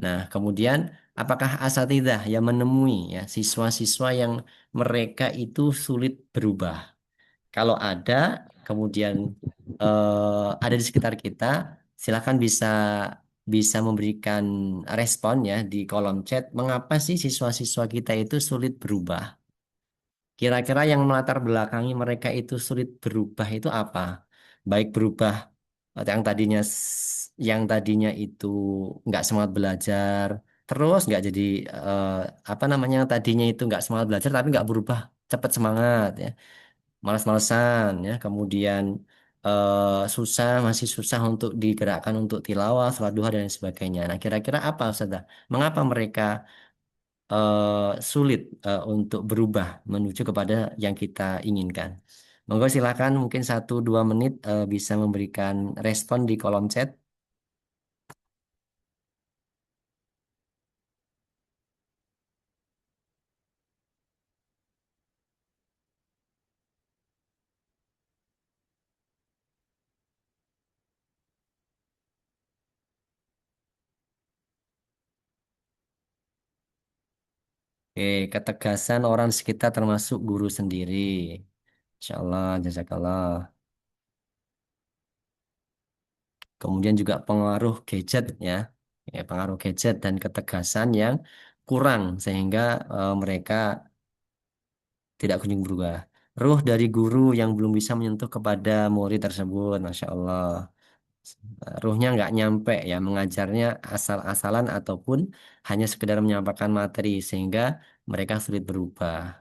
[SPEAKER 5] Nah, kemudian apakah asatidzah yang menemui ya siswa-siswa yang mereka itu sulit berubah? Kalau ada, kemudian ada di sekitar kita, silakan bisa bisa memberikan respon ya di kolom chat. Mengapa sih siswa-siswa kita itu sulit berubah? Kira-kira yang melatar belakangi mereka itu sulit berubah itu apa? Baik berubah yang tadinya itu nggak semangat belajar, terus nggak jadi eh, apa namanya yang tadinya itu nggak semangat belajar tapi nggak berubah cepat semangat ya, malas-malasan ya, kemudian masih susah untuk digerakkan untuk tilawah, sholat duha dan lain sebagainya. Nah, kira-kira apa Ustaz? Mengapa mereka sulit untuk berubah menuju kepada yang kita inginkan. Monggo silakan mungkin 1-2 menit bisa memberikan respon di kolom chat. Oke, ketegasan orang sekitar termasuk guru sendiri. Insya Allah, jazakallah. Kemudian juga pengaruh gadget ya. Ya, pengaruh gadget dan ketegasan yang kurang sehingga mereka tidak kunjung berubah. Ruh dari guru yang belum bisa menyentuh kepada murid tersebut, Masya Allah. Ruhnya nggak nyampe ya, mengajarnya asal-asalan ataupun hanya sekedar menyampaikan materi sehingga mereka sulit berubah.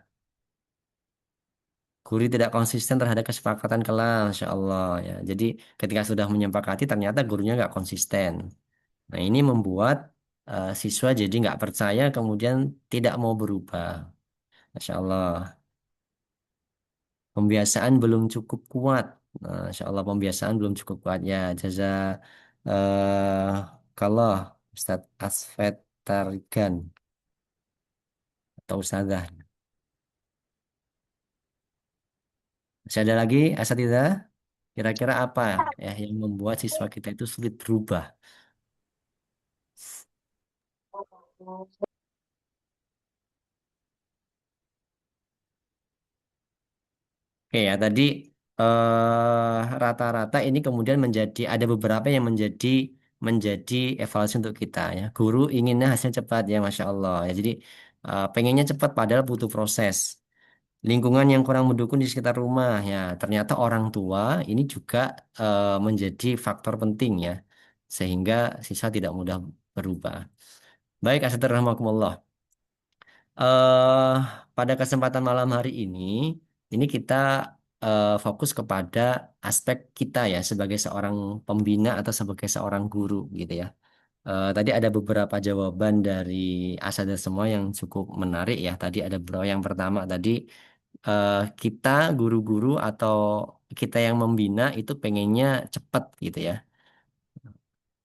[SPEAKER 5] Guru tidak konsisten terhadap kesepakatan kelas, Masya Allah ya. Jadi ketika sudah menyepakati ternyata gurunya nggak konsisten. Nah ini membuat siswa jadi nggak percaya kemudian tidak mau berubah, Masya Allah. Pembiasaan belum cukup kuat. Nah, Insya Allah pembiasaan belum cukup kuat ya. Eh kalau Ustadz Asfet Tarigan atau Ustazah. Masih ada lagi Asatidzah? Kira-kira apa ya yang membuat siswa kita itu sulit berubah? Oke ya, tadi rata-rata ini kemudian menjadi ada beberapa yang menjadi evaluasi untuk kita ya. Guru inginnya hasilnya cepat ya, Masya Allah ya. Jadi pengennya cepat padahal butuh proses. Lingkungan yang kurang mendukung di sekitar rumah ya. Ternyata orang tua ini juga menjadi faktor penting ya, sehingga siswa tidak mudah berubah. Baik, Asatidz eh pada kesempatan malam hari ini kita fokus kepada aspek kita ya sebagai seorang pembina atau sebagai seorang guru gitu ya. Tadi ada beberapa jawaban dari Asada semua yang cukup menarik ya. Tadi ada beberapa yang pertama tadi kita guru-guru atau kita yang membina itu pengennya cepat gitu ya,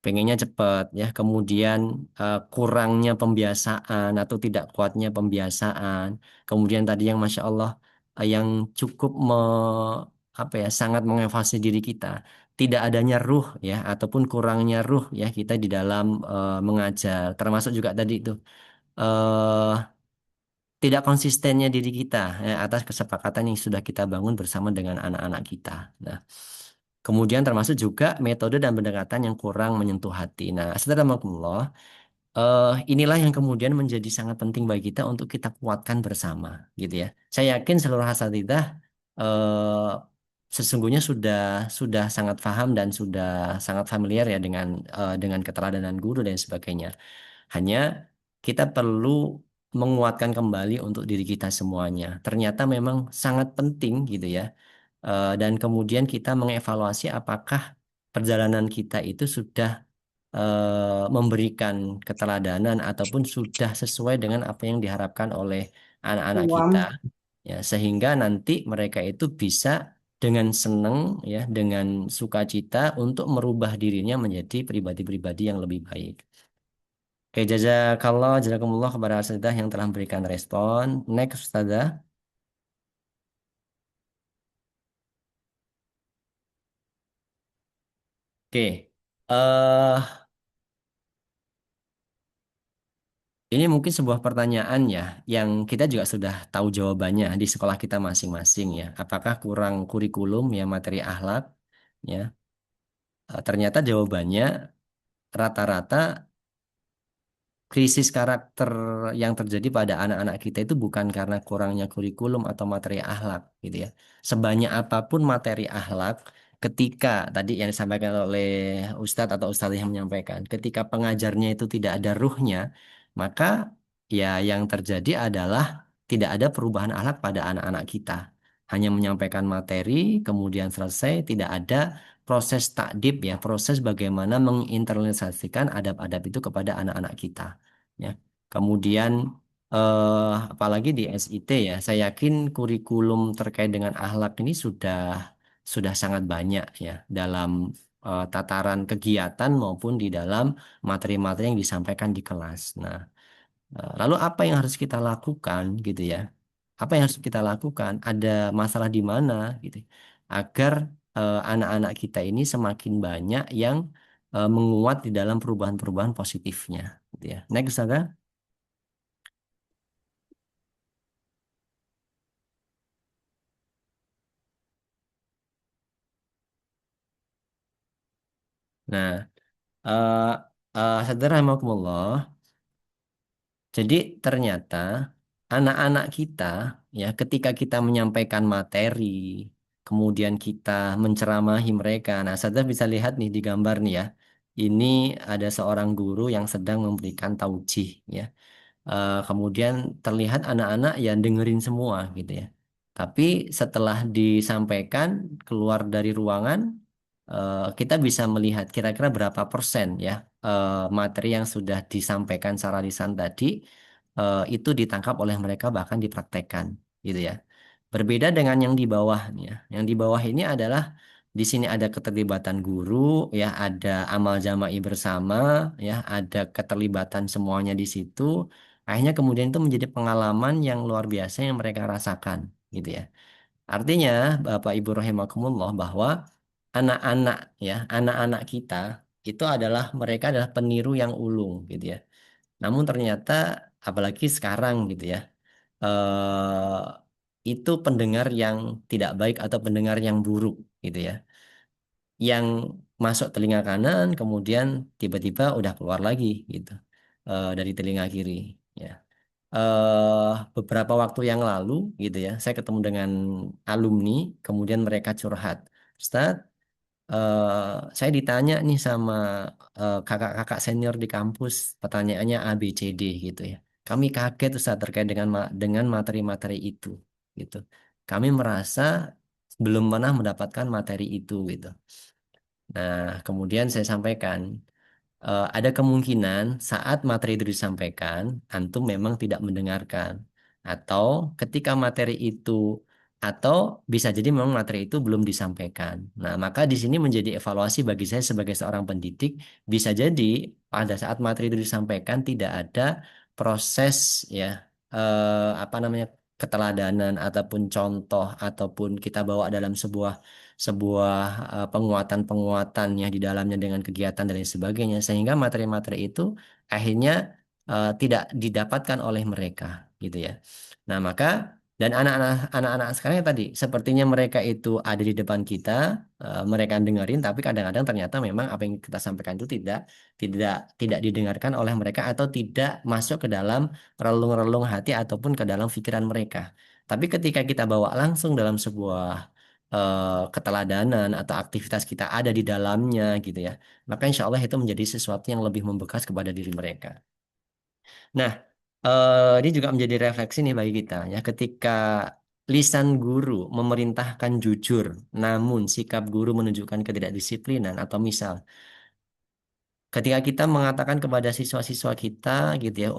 [SPEAKER 5] pengennya cepat ya, kemudian kurangnya pembiasaan atau tidak kuatnya pembiasaan, kemudian tadi yang Masya Allah yang cukup apa ya sangat mengevaluasi diri kita, tidak adanya ruh ya ataupun kurangnya ruh ya kita di dalam mengajar, termasuk juga tadi itu eh, tidak konsistennya diri kita ya, atas kesepakatan yang sudah kita bangun bersama dengan anak-anak kita. Nah, kemudian termasuk juga metode dan pendekatan yang kurang menyentuh hati. Nah, astagfirullah, inilah yang kemudian menjadi sangat penting bagi kita untuk kita kuatkan bersama, gitu ya. Saya yakin seluruh asatidzah eh, sesungguhnya sudah sangat paham dan sudah sangat familiar ya dengan keteladanan guru dan sebagainya. Hanya kita perlu menguatkan kembali untuk diri kita semuanya. Ternyata memang sangat penting gitu ya. Dan kemudian kita mengevaluasi apakah perjalanan kita itu sudah memberikan keteladanan ataupun sudah sesuai dengan apa yang diharapkan oleh anak-anak kita ya sehingga nanti mereka itu bisa dengan senang ya dengan sukacita untuk merubah dirinya menjadi pribadi-pribadi yang lebih baik. Oke, jazakumullah kepada Ustazah yang telah memberikan respon. Next, Ustazah. Oke, ini mungkin sebuah pertanyaan ya, yang kita juga sudah tahu jawabannya di sekolah kita masing-masing ya. Apakah kurang kurikulum ya materi akhlak? Ya, ternyata jawabannya rata-rata krisis karakter yang terjadi pada anak-anak kita itu bukan karena kurangnya kurikulum atau materi akhlak gitu ya. Sebanyak apapun materi akhlak, ketika tadi yang disampaikan oleh Ustadz atau Ustadz yang menyampaikan, ketika pengajarnya itu tidak ada ruhnya, maka ya yang terjadi adalah tidak ada perubahan akhlak pada anak-anak kita. Hanya menyampaikan materi, kemudian selesai, tidak ada proses takdib ya, proses bagaimana menginternalisasikan adab-adab itu kepada anak-anak kita. Ya. Kemudian apalagi di SIT ya, saya yakin kurikulum terkait dengan akhlak ini sudah sangat banyak ya dalam tataran kegiatan maupun di dalam materi-materi yang disampaikan di kelas. Nah, lalu apa yang harus kita lakukan gitu ya? Apa yang harus kita lakukan? Ada masalah di mana gitu agar anak-anak kita ini semakin banyak yang menguat di dalam perubahan-perubahan positifnya gitu ya. Next, Ustazah. Nah, eh saudara rahimakumullah, jadi ternyata anak-anak kita ya ketika kita menyampaikan materi, kemudian kita menceramahi mereka. Nah, saudara bisa lihat nih di gambar nih ya. Ini ada seorang guru yang sedang memberikan taujih ya. Kemudian terlihat anak-anak yang dengerin semua gitu ya. Tapi setelah disampaikan keluar dari ruangan, kita bisa melihat kira-kira berapa persen ya materi yang sudah disampaikan secara lisan tadi itu ditangkap oleh mereka bahkan dipraktekkan gitu ya. Berbeda dengan yang di bawah nih ya. Yang di bawah ini adalah di sini ada keterlibatan guru ya, ada amal jama'i bersama ya, ada keterlibatan semuanya di situ. Akhirnya kemudian itu menjadi pengalaman yang luar biasa yang mereka rasakan gitu ya. Artinya Bapak Ibu rahimakumullah bahwa anak-anak ya, anak-anak kita itu adalah mereka adalah peniru yang ulung gitu ya. Namun ternyata apalagi sekarang gitu ya. Itu pendengar yang tidak baik atau pendengar yang buruk gitu ya. Yang masuk telinga kanan kemudian tiba-tiba udah keluar lagi gitu dari telinga kiri ya. Beberapa waktu yang lalu gitu ya, saya ketemu dengan alumni, kemudian mereka curhat, Ustaz, saya ditanya nih sama kakak-kakak senior di kampus, pertanyaannya A, B, C, D gitu ya. Kami kaget Ustaz terkait dengan dengan materi-materi itu gitu. Kami merasa belum pernah mendapatkan materi itu gitu. Nah, kemudian saya sampaikan, ada kemungkinan saat materi itu disampaikan, antum memang tidak mendengarkan. Atau ketika materi itu, atau bisa jadi memang materi itu belum disampaikan. Nah, maka di sini menjadi evaluasi bagi saya sebagai seorang pendidik, bisa jadi pada saat materi itu disampaikan tidak ada proses ya, apa namanya, keteladanan ataupun contoh ataupun kita bawa dalam sebuah sebuah penguatan-penguatan yang di dalamnya dengan kegiatan dan lain sebagainya sehingga materi-materi itu akhirnya tidak didapatkan oleh mereka gitu ya. Nah, maka dan anak-anak sekarang yang tadi sepertinya mereka itu ada di depan kita, mereka dengerin tapi kadang-kadang ternyata memang apa yang kita sampaikan itu tidak tidak didengarkan oleh mereka atau tidak masuk ke dalam relung-relung hati ataupun ke dalam pikiran mereka. Tapi ketika kita bawa langsung dalam sebuah keteladanan atau aktivitas kita ada di dalamnya gitu ya, maka insya Allah itu menjadi sesuatu yang lebih membekas kepada diri mereka. Nah, ini juga menjadi refleksi nih bagi kita ya, ketika lisan guru memerintahkan jujur, namun sikap guru menunjukkan ketidakdisiplinan atau misal ketika kita mengatakan kepada siswa-siswa kita gitu ya,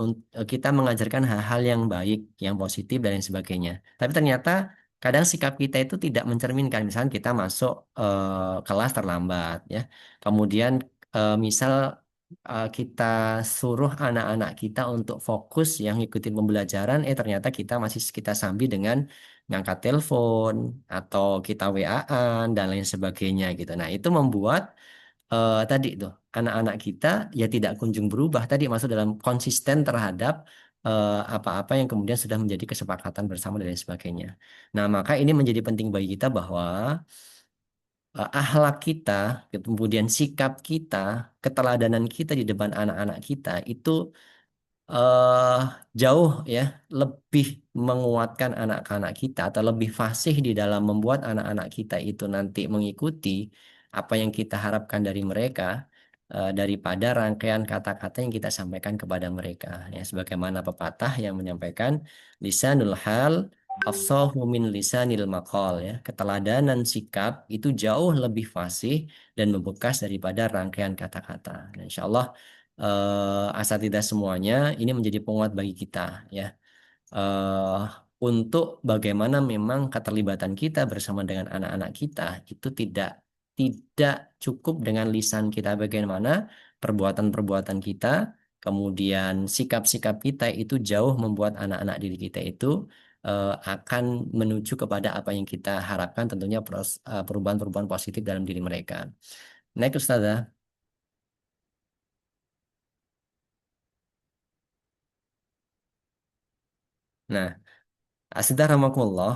[SPEAKER 5] kita mengajarkan hal-hal yang baik, yang positif dan lain sebagainya. Tapi ternyata kadang sikap kita itu tidak mencerminkan. Misalnya kita masuk kelas terlambat ya. Kemudian misal kita suruh anak-anak kita untuk fokus yang ikutin pembelajaran, ternyata kita sambil dengan ngangkat telepon atau kita WA-an dan lain sebagainya gitu. Nah, itu membuat tadi tuh anak-anak kita ya tidak kunjung berubah tadi masuk dalam konsisten terhadap apa-apa yang kemudian sudah menjadi kesepakatan bersama dan lain sebagainya. Nah, maka ini menjadi penting bagi kita bahwa akhlak kita, kemudian sikap kita, keteladanan kita di depan anak-anak kita itu eh jauh ya lebih menguatkan anak-anak kita atau lebih fasih di dalam membuat anak-anak kita itu nanti mengikuti apa yang kita harapkan dari mereka daripada rangkaian kata-kata yang kita sampaikan kepada mereka ya, sebagaimana pepatah yang menyampaikan lisanul hal afsahu min lisanil maqal ya, keteladanan sikap itu jauh lebih fasih dan membekas daripada rangkaian kata-kata. Nah, insya Allah asatidzah semuanya ini menjadi penguat bagi kita ya, eh, untuk bagaimana memang keterlibatan kita bersama dengan anak-anak kita itu tidak cukup dengan lisan kita, bagaimana perbuatan-perbuatan kita kemudian sikap-sikap kita itu jauh membuat anak-anak diri kita itu akan menuju kepada apa yang kita harapkan, tentunya perubahan-perubahan positif dalam diri mereka. Next Ustazah. Nah, Asyidah Rahmatullah,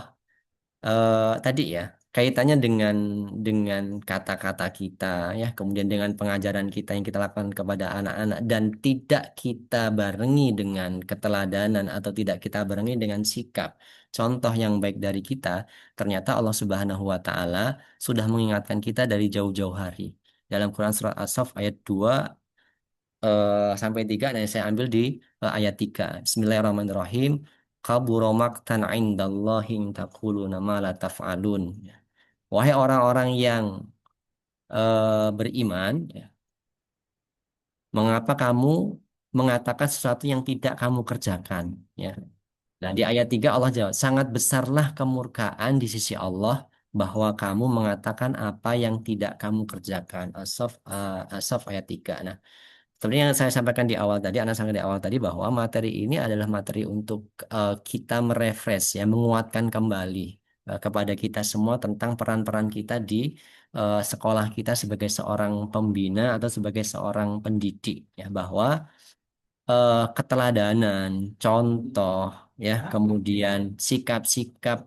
[SPEAKER 5] tadi ya, kaitannya dengan kata-kata kita ya, kemudian dengan pengajaran kita yang kita lakukan kepada anak-anak dan tidak kita barengi dengan keteladanan atau tidak kita barengi dengan sikap contoh yang baik dari kita, ternyata Allah Subhanahu wa taala sudah mengingatkan kita dari jauh-jauh hari. Dalam Quran surat As-Saff ayat 2 sampai 3 dan saya ambil di ayat 3. Bismillahirrahmanirrahim. Kabura maqtan indallahi in taquluna ma la taf'alun. Wahai orang-orang yang beriman, ya, mengapa kamu mengatakan sesuatu yang tidak kamu kerjakan? Ya. Nah, di ayat 3 Allah jawab, sangat besarlah kemurkaan di sisi Allah bahwa kamu mengatakan apa yang tidak kamu kerjakan. As-Saff ayat 3. Nah, seperti yang saya sampaikan di awal tadi, anak sampaikan di awal tadi bahwa materi ini adalah materi untuk kita merefresh, ya, menguatkan kembali kepada kita semua tentang peran-peran kita di sekolah kita sebagai seorang pembina atau sebagai seorang pendidik, ya, bahwa keteladanan, contoh, ya, kemudian sikap-sikap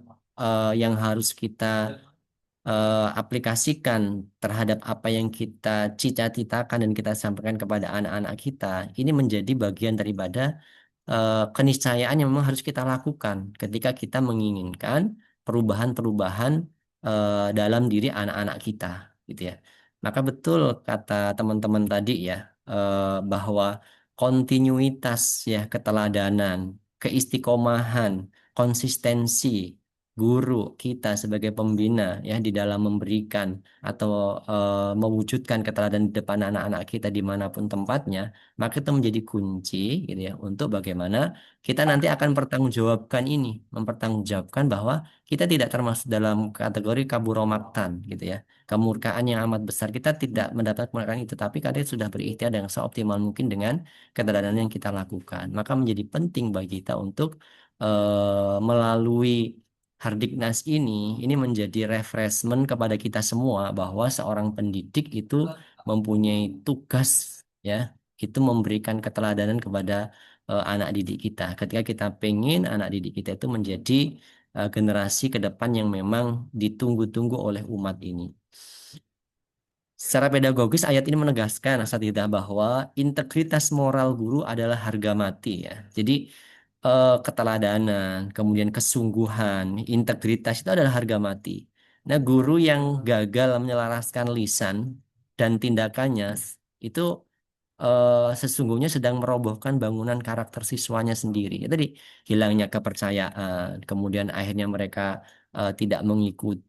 [SPEAKER 5] yang harus kita aplikasikan terhadap apa yang kita cita-citakan dan kita sampaikan kepada anak-anak kita, ini menjadi bagian daripada keniscayaan yang memang harus kita lakukan ketika kita menginginkan perubahan-perubahan dalam diri anak-anak kita, gitu ya. Maka betul kata teman-teman tadi ya, bahwa kontinuitas, ya, keteladanan, keistiqomahan, konsistensi guru kita sebagai pembina, ya, di dalam memberikan atau mewujudkan keteladanan di depan anak-anak kita dimanapun tempatnya, maka itu menjadi kunci, gitu ya, untuk bagaimana kita nanti akan mempertanggungjawabkan ini, mempertanggungjawabkan bahwa kita tidak termasuk dalam kategori kaburomaktan, gitu ya, kemurkaan yang amat besar. Kita tidak mendapat kemurkaan itu, tapi kita sudah berikhtiar dengan seoptimal mungkin dengan keteladanan yang kita lakukan. Maka menjadi penting bagi kita untuk melalui Hardiknas ini menjadi refreshment kepada kita semua bahwa seorang pendidik itu mempunyai tugas, ya, itu memberikan keteladanan kepada anak didik kita. Ketika kita pengen anak didik kita itu menjadi generasi ke depan yang memang ditunggu-tunggu oleh umat ini. Secara pedagogis, ayat ini menegaskan asatidah bahwa integritas moral guru adalah harga mati, ya. Jadi keteladanan, kemudian kesungguhan, integritas itu adalah harga mati. Nah, guru yang gagal menyelaraskan lisan dan tindakannya itu sesungguhnya sedang merobohkan bangunan karakter siswanya sendiri. Ya, tadi hilangnya kepercayaan, kemudian akhirnya mereka tidak mengikut,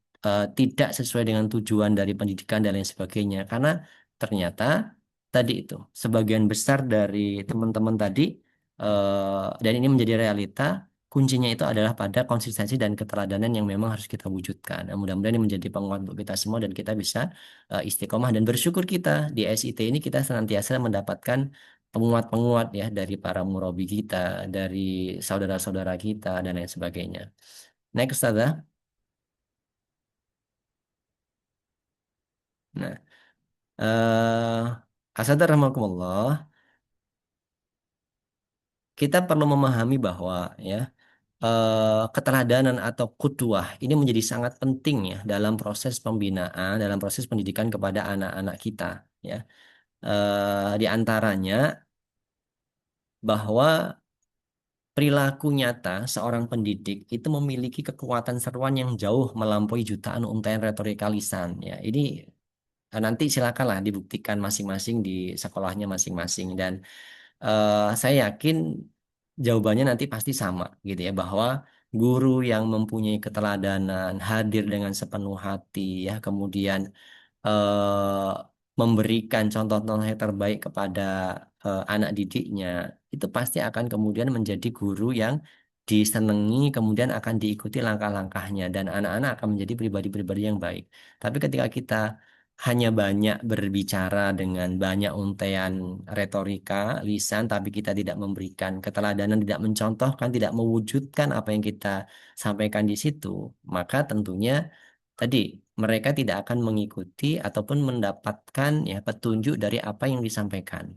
[SPEAKER 5] tidak sesuai dengan tujuan dari pendidikan dan lain sebagainya. Karena ternyata tadi itu sebagian besar dari teman-teman tadi, dan ini menjadi realita. Kuncinya itu adalah pada konsistensi dan keteladanan yang memang harus kita wujudkan. Nah, mudah-mudahan ini menjadi penguat untuk kita semua dan kita bisa istiqomah dan bersyukur kita di SIT ini kita senantiasa mendapatkan penguat-penguat, ya, dari para murabi kita, dari saudara-saudara kita dan lain sebagainya. Next, Ustazah. Nah, Asada rahmatullah, kita perlu memahami bahwa, ya, keteladanan atau kutuah ini menjadi sangat penting, ya, dalam proses pembinaan, dalam proses pendidikan kepada anak-anak kita, ya. Di antaranya bahwa perilaku nyata seorang pendidik itu memiliki kekuatan seruan yang jauh melampaui jutaan untaian retorika lisan. Ya, ini nanti silakanlah dibuktikan masing-masing di sekolahnya masing-masing dan saya yakin jawabannya nanti pasti sama, gitu ya, bahwa guru yang mempunyai keteladanan, hadir dengan sepenuh hati, ya, kemudian eh, memberikan contoh-contoh yang terbaik kepada anak didiknya, itu pasti akan kemudian menjadi guru yang disenangi, kemudian akan diikuti langkah-langkahnya, dan anak-anak akan menjadi pribadi-pribadi yang baik. Tapi ketika kita hanya banyak berbicara dengan banyak untaian retorika, lisan, tapi kita tidak memberikan keteladanan, tidak mencontohkan, tidak mewujudkan apa yang kita sampaikan di situ, maka tentunya tadi mereka tidak akan mengikuti ataupun mendapatkan, ya, petunjuk dari apa yang disampaikan.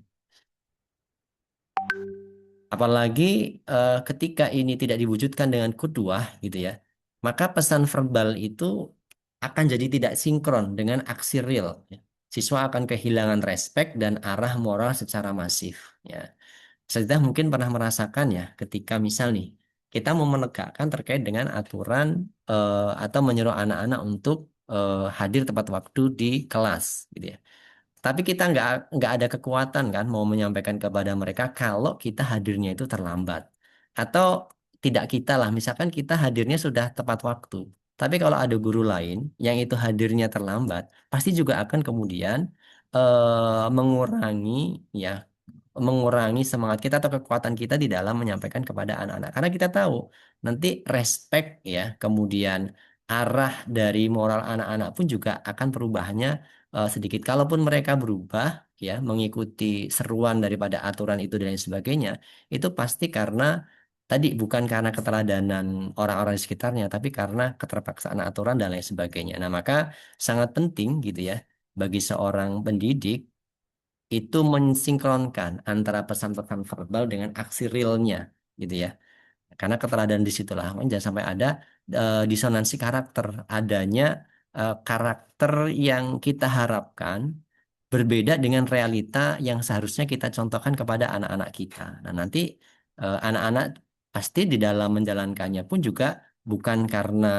[SPEAKER 5] Apalagi ketika ini tidak diwujudkan dengan kuduah, gitu ya, maka pesan verbal itu akan jadi tidak sinkron dengan aksi real. Ya. Siswa akan kehilangan respek dan arah moral secara masif. Ya. Saya mungkin pernah merasakan ya ketika misal nih kita mau menegakkan terkait dengan aturan atau menyuruh anak-anak untuk hadir tepat waktu di kelas, gitu ya. Tapi kita nggak ada kekuatan kan mau menyampaikan kepada mereka kalau kita hadirnya itu terlambat. Atau tidak kita lah, misalkan kita hadirnya sudah tepat waktu. Tapi kalau ada guru lain yang itu hadirnya terlambat, pasti juga akan kemudian mengurangi ya mengurangi semangat kita atau kekuatan kita di dalam menyampaikan kepada anak-anak. Karena kita tahu nanti respect ya, kemudian arah dari moral anak-anak pun juga akan perubahannya sedikit. Kalaupun mereka berubah ya, mengikuti seruan daripada aturan itu dan lain sebagainya, itu pasti karena tadi bukan karena keteladanan orang-orang di sekitarnya, tapi karena keterpaksaan aturan dan lain sebagainya. Nah, maka sangat penting gitu ya bagi seorang pendidik itu mensinkronkan antara pesan-pesan verbal dengan aksi realnya gitu ya. Karena keteladanan disitulah, jangan sampai ada disonansi karakter, adanya karakter yang kita harapkan berbeda dengan realita yang seharusnya kita contohkan kepada anak-anak kita. Nah, nanti anak-anak pasti di dalam menjalankannya pun juga bukan karena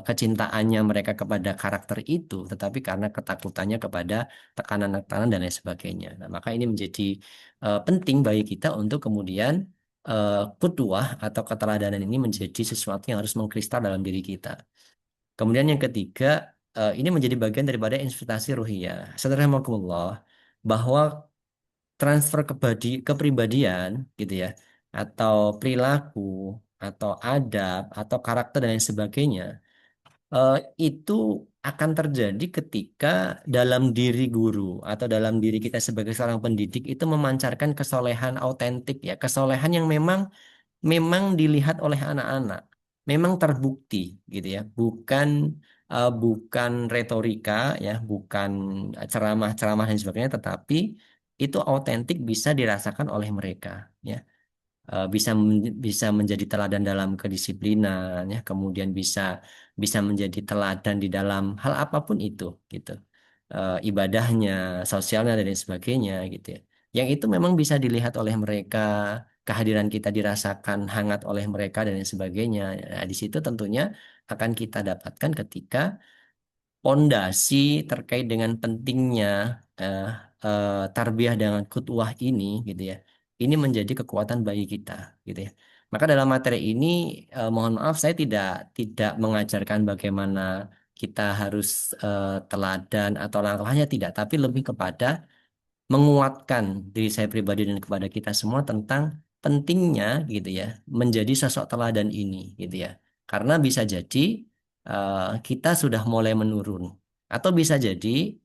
[SPEAKER 5] kecintaannya mereka kepada karakter itu, tetapi karena ketakutannya kepada tekanan-tekanan dan lain sebagainya. Nah, maka ini menjadi penting bagi kita untuk kemudian qudwah atau keteladanan ini menjadi sesuatu yang harus mengkristal dalam diri kita. Kemudian yang ketiga, ini menjadi bagian daripada investasi ruhiyah. Saudara bahwa transfer kepribadian gitu ya, atau perilaku, atau adab, atau karakter dan lain sebagainya, eh, itu akan terjadi ketika dalam diri guru atau dalam diri kita sebagai seorang pendidik itu memancarkan kesolehan autentik ya, kesolehan yang memang dilihat oleh anak-anak, memang terbukti gitu ya, bukan retorika ya, bukan ceramah-ceramah dan sebagainya, tetapi itu autentik bisa dirasakan oleh mereka ya. Bisa menjadi teladan dalam kedisiplinan ya, kemudian bisa menjadi teladan di dalam hal apapun itu gitu. Ibadahnya, sosialnya dan lain sebagainya gitu ya. Yang itu memang bisa dilihat oleh mereka, kehadiran kita dirasakan hangat oleh mereka dan lain sebagainya. Nah, di situ tentunya akan kita dapatkan ketika pondasi terkait dengan pentingnya eh, tarbiyah dengan kutwah ini gitu ya. Ini menjadi kekuatan bagi kita gitu ya. Maka dalam materi ini mohon maaf saya tidak mengajarkan bagaimana kita harus teladan atau langkahnya tidak, tapi lebih kepada menguatkan diri saya pribadi dan kepada kita semua tentang pentingnya gitu ya menjadi sosok teladan ini gitu ya. Karena bisa jadi kita sudah mulai menurun atau bisa jadi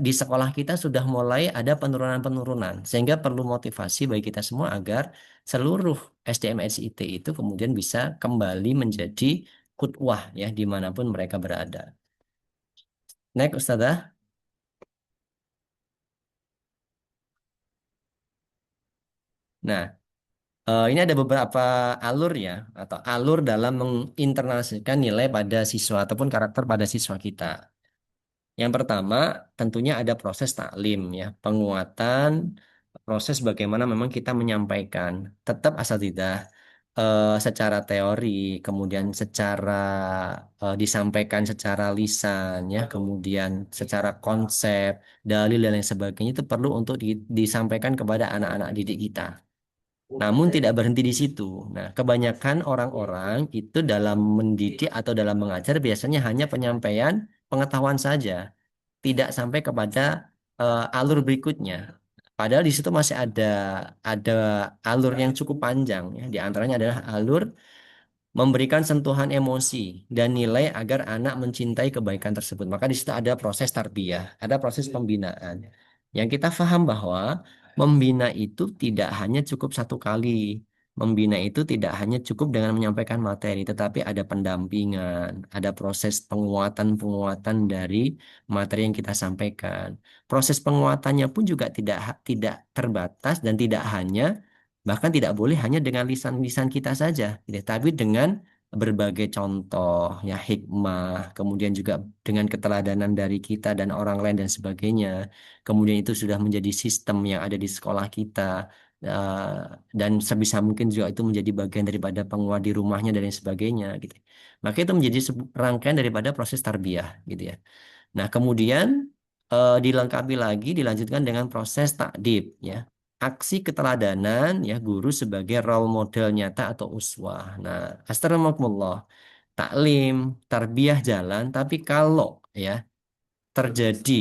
[SPEAKER 5] di sekolah kita sudah mulai ada penurunan-penurunan sehingga perlu motivasi bagi kita semua agar seluruh SDM SIT itu kemudian bisa kembali menjadi qudwah ya dimanapun mereka berada. Next Ustazah. Nah, ini ada beberapa alur ya, atau alur dalam menginternalisasikan nilai pada siswa ataupun karakter pada siswa kita. Yang pertama, tentunya ada proses taklim ya, penguatan, proses bagaimana memang kita menyampaikan. Tetap asatidzah secara teori, kemudian secara disampaikan secara lisan ya, kemudian secara konsep, dalil dan lain sebagainya itu perlu untuk disampaikan kepada anak-anak didik kita. Namun tidak berhenti di situ. Nah, kebanyakan orang-orang itu dalam mendidik atau dalam mengajar biasanya hanya penyampaian pengetahuan saja, tidak sampai kepada alur berikutnya. Padahal di situ masih ada alur yang cukup panjang ya. Di antaranya adalah alur memberikan sentuhan emosi dan nilai agar anak mencintai kebaikan tersebut. Maka di situ ada proses tarbiyah, ada proses pembinaan. Yang kita paham bahwa membina itu tidak hanya cukup satu kali. Membina itu tidak hanya cukup dengan menyampaikan materi, tetapi ada pendampingan, ada proses penguatan-penguatan dari materi yang kita sampaikan. Proses penguatannya pun juga tidak terbatas dan tidak hanya bahkan tidak boleh hanya dengan lisan-lisan kita saja, gitu. Tapi dengan berbagai contoh, ya hikmah, kemudian juga dengan keteladanan dari kita dan orang lain dan sebagainya. Kemudian itu sudah menjadi sistem yang ada di sekolah kita, eh, dan sebisa mungkin juga itu menjadi bagian daripada penguat di rumahnya dan lain sebagainya, gitu. Maka itu menjadi rangkaian daripada proses tarbiyah, gitu ya. Nah, kemudian dilengkapi lagi, dilanjutkan dengan proses takdib, ya. Aksi keteladanan, ya, guru sebagai role model nyata atau uswah. Nah, astagfirullah, taklim, tarbiyah jalan, tapi kalau, ya, terjadi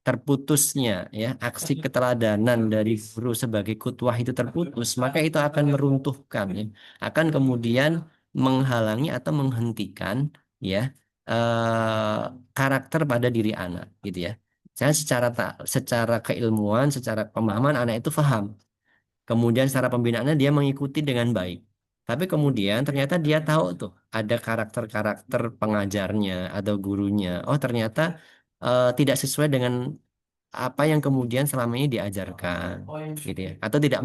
[SPEAKER 5] terputusnya, ya, aksi keteladanan dari guru sebagai kutwah itu terputus, maka itu akan meruntuhkan, ya, akan kemudian menghalangi atau menghentikan, ya, eh, karakter pada diri anak, gitu ya. Saya secara keilmuan, secara pemahaman anak itu paham. Kemudian secara pembinaannya dia mengikuti dengan baik. Tapi kemudian ternyata dia tahu tuh ada karakter-karakter pengajarnya atau gurunya. Oh, ternyata tidak sesuai dengan apa yang kemudian selama ini diajarkan, gitu ya. Atau tidak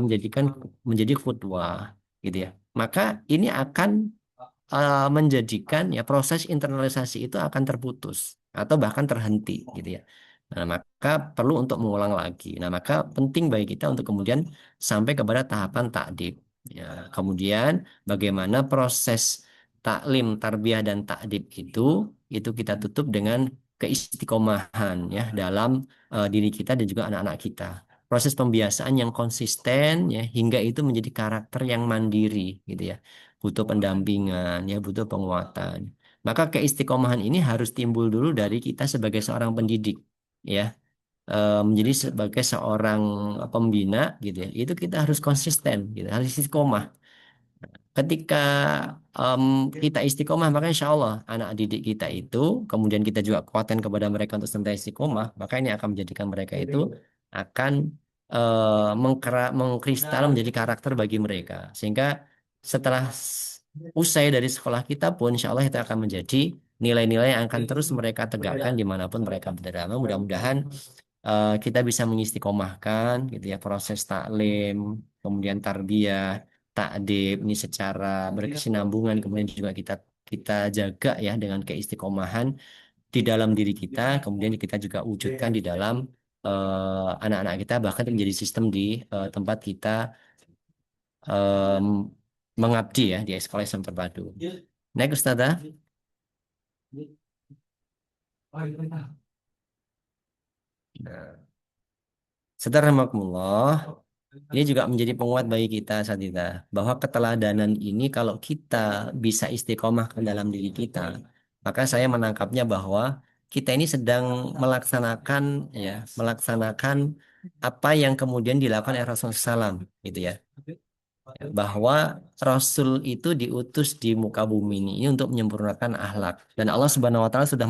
[SPEAKER 5] menjadi khutbah, gitu ya. Maka ini akan menjadikan, ya, proses internalisasi itu akan terputus atau bahkan terhenti, gitu ya. Nah, maka perlu untuk mengulang lagi. Nah, maka penting bagi kita untuk kemudian sampai kepada tahapan takdib. Ya, kemudian bagaimana proses taklim, tarbiyah dan takdib itu kita tutup dengan keistiqomahan, ya, dalam diri kita dan juga anak-anak kita. Proses pembiasaan yang konsisten, ya, hingga itu menjadi karakter yang mandiri, gitu ya, butuh pendampingan, ya, butuh penguatan. Maka keistiqomahan ini harus timbul dulu dari kita sebagai seorang pendidik, ya. Menjadi sebagai seorang pembina, gitu ya. Itu kita harus konsisten, gitu, harus istiqomah. Ketika em, kita istiqomah, maka insya Allah anak didik kita itu, kemudian kita juga kuatkan kepada mereka untuk senantiasa istiqomah, maka ini akan menjadikan mereka itu akan mengkristal menjadi karakter bagi mereka. Sehingga setelah usai dari sekolah kita pun, insya Allah itu akan menjadi nilai-nilai yang akan terus mereka tegakkan dimanapun mereka berada. Mudah-mudahan kita bisa mengistiqomahkan, gitu ya, proses taklim, kemudian tarbiyah, takdib ini secara berkesinambungan, kemudian juga kita kita jaga, ya, dengan keistiqomahan di dalam diri kita, kemudian kita juga wujudkan di dalam anak-anak kita, bahkan menjadi sistem di tempat kita em, mengabdi, ya, di sekolah Islam terpadu. Next, Ustazah. Nah, Saudarakumullah, ini juga menjadi penguat bagi kita, Sadida, bahwa keteladanan ini kalau kita bisa istiqomah ke dalam diri kita, maka saya menangkapnya bahwa kita ini sedang melaksanakan, ya, melaksanakan apa yang kemudian dilakukan oleh Rasulullah SAW, gitu ya. Bahwa Rasul itu diutus di muka bumi ini untuk menyempurnakan akhlak, dan Allah Subhanahu Wa Taala sudah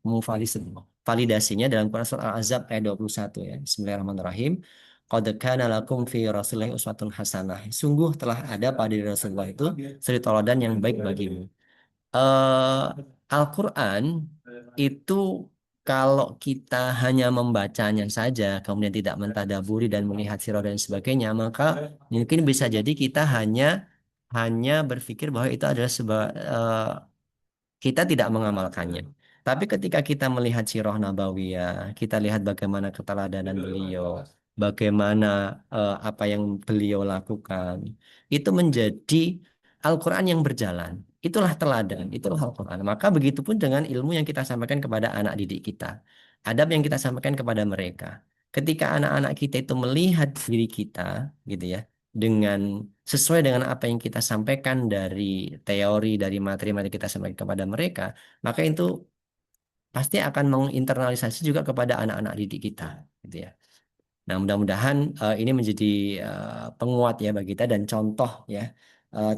[SPEAKER 5] memvalidasinya dalam Quran Surah Al-Ahzab ayat 21, ya. Bismillahirrahmanirrahim. Qad kana lakum fi Rasulillahi uswatun hasanah. Sungguh telah ada pada diri Rasulullah itu suri tauladan yang baik bagimu. eh Al-Quran itu kalau kita hanya membacanya saja, kemudian tidak mentadaburi dan melihat sirah dan sebagainya, maka mungkin bisa jadi kita hanya berpikir bahwa itu adalah kita tidak mengamalkannya. Tapi ketika kita melihat sirah nabawiyah, kita lihat bagaimana keteladanan beliau, bagaimana apa yang beliau lakukan, itu menjadi Al-Quran yang berjalan. Itulah teladan, itulah Al-Quran. Maka begitupun dengan ilmu yang kita sampaikan kepada anak didik kita, adab yang kita sampaikan kepada mereka. Ketika anak-anak kita itu melihat diri kita, gitu ya, dengan sesuai dengan apa yang kita sampaikan dari teori, dari materi-materi kita sampaikan kepada mereka, maka itu pasti akan menginternalisasi juga kepada anak-anak didik kita, gitu ya. Nah, mudah-mudahan ini menjadi penguat, ya, bagi kita dan contoh, ya,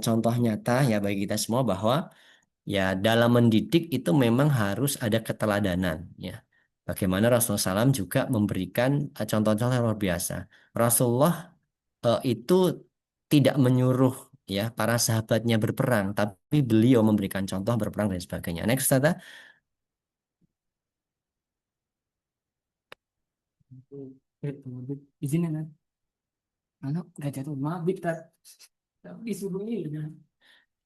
[SPEAKER 5] contoh nyata, ya, bagi kita semua bahwa, ya, dalam mendidik itu memang harus ada keteladanan, ya. Bagaimana Rasulullah SAW juga memberikan contoh-contoh yang luar biasa. Rasulullah itu tidak menyuruh, ya, para sahabatnya berperang, tapi beliau memberikan contoh berperang dan sebagainya. Next, Tata.
[SPEAKER 6] Izin ya, anak nggak jatuh mabik, Tat. Tapi disuruh ini.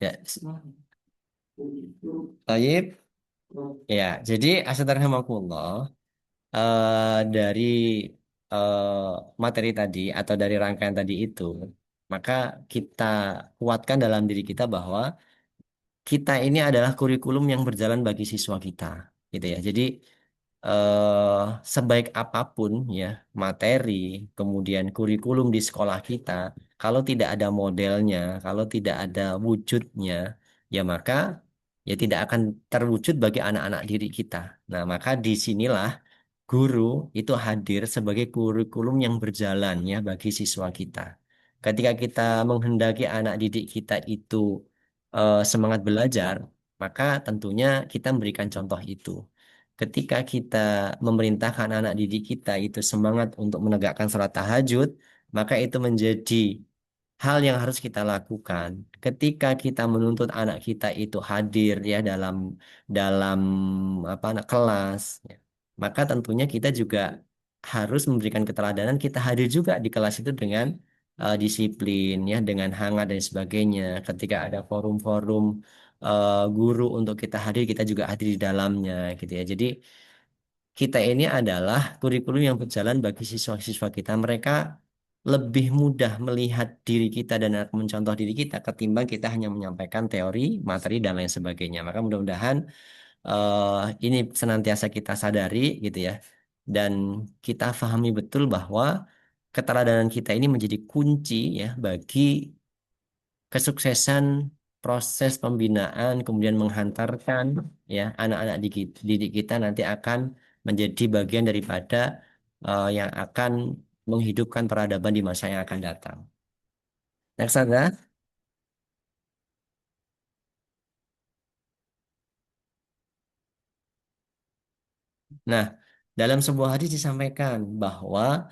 [SPEAKER 5] Ya, Taib. Ya, jadi astagfirullahaladzim, dari materi tadi atau dari rangkaian tadi itu, maka kita kuatkan dalam diri kita bahwa kita ini adalah kurikulum yang berjalan bagi siswa kita, gitu ya. Jadi eh, sebaik apapun ya materi, kemudian kurikulum di sekolah kita, kalau tidak ada modelnya, kalau tidak ada wujudnya, ya maka ya tidak akan terwujud bagi anak-anak didik kita. Nah, maka disinilah guru itu hadir sebagai kurikulum yang berjalan ya bagi siswa kita. Ketika kita menghendaki anak didik kita itu semangat belajar, maka tentunya kita memberikan contoh itu. Ketika kita memerintahkan anak didik kita itu semangat untuk menegakkan sholat tahajud, maka itu menjadi hal yang harus kita lakukan. Ketika kita menuntut anak kita itu hadir ya dalam apa kelas, ya, maka tentunya kita juga harus memberikan keteladanan. Kita hadir juga di kelas itu dengan disiplin ya, dengan hangat dan sebagainya. Ketika ada forum-forum guru untuk kita hadir, kita juga hadir di dalamnya gitu ya. Jadi kita ini adalah kurikulum yang berjalan bagi siswa-siswa kita. Mereka lebih mudah melihat diri kita dan mencontoh diri kita ketimbang kita hanya menyampaikan teori, materi, dan lain sebagainya. Maka mudah-mudahan ini senantiasa kita sadari gitu ya. Dan kita pahami betul bahwa keteladanan kita ini menjadi kunci ya bagi kesuksesan proses pembinaan kemudian menghantarkan ya anak-anak didik kita nanti akan menjadi bagian daripada yang akan menghidupkan peradaban di masa yang akan datang. Next ada. Nah, dalam sebuah hadis disampaikan bahwa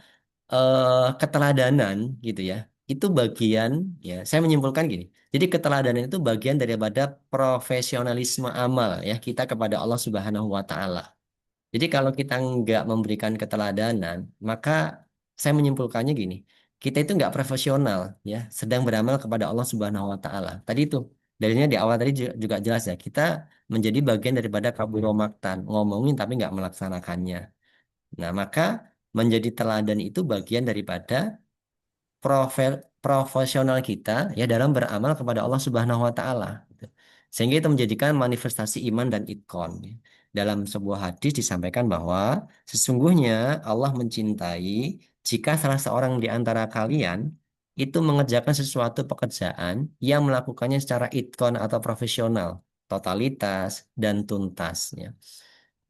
[SPEAKER 5] keteladanan gitu ya, itu bagian ya, saya menyimpulkan gini. Jadi keteladanan itu bagian daripada profesionalisme amal ya kita kepada Allah Subhanahu wa taala. Jadi kalau kita nggak memberikan keteladanan, maka saya menyimpulkannya gini, kita itu nggak profesional ya, sedang beramal kepada Allah Subhanahu wa taala. Tadi itu dalilnya di awal tadi juga jelas ya, kita menjadi bagian daripada kaburomaktan, ngomongin tapi nggak melaksanakannya. Nah, maka menjadi teladan itu bagian daripada profesional kita ya dalam beramal kepada Allah Subhanahu wa taala gitu. Sehingga itu menjadikan manifestasi iman dan itkon. Dalam sebuah hadis disampaikan bahwa sesungguhnya Allah mencintai jika salah seorang di antara kalian itu mengerjakan sesuatu pekerjaan yang melakukannya secara itkon atau profesional, totalitas dan tuntas ya.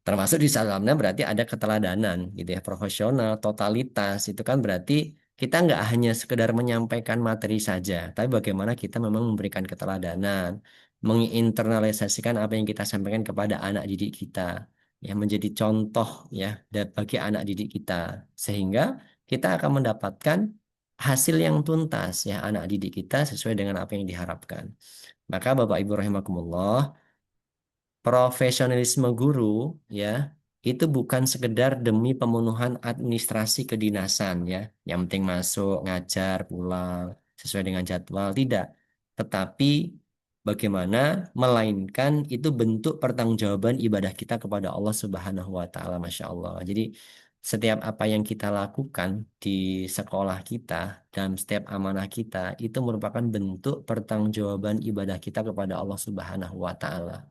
[SPEAKER 5] Termasuk di dalamnya berarti ada keteladanan gitu ya, profesional, totalitas itu kan berarti kita nggak hanya sekedar menyampaikan materi saja, tapi bagaimana kita memang memberikan keteladanan, menginternalisasikan apa yang kita sampaikan kepada anak didik kita, ya menjadi contoh ya bagi anak didik kita, sehingga kita akan mendapatkan hasil yang tuntas ya anak didik kita sesuai dengan apa yang diharapkan. Maka Bapak Ibu rahimakumullah, profesionalisme guru ya itu bukan sekedar demi pemenuhan administrasi kedinasan ya, yang penting masuk ngajar pulang sesuai dengan jadwal tidak, tetapi bagaimana melainkan itu bentuk pertanggungjawaban ibadah kita kepada Allah Subhanahu wa taala. Masya Allah. Jadi setiap apa yang kita lakukan di sekolah kita dan setiap amanah kita itu merupakan bentuk pertanggungjawaban ibadah kita kepada Allah Subhanahu wa taala.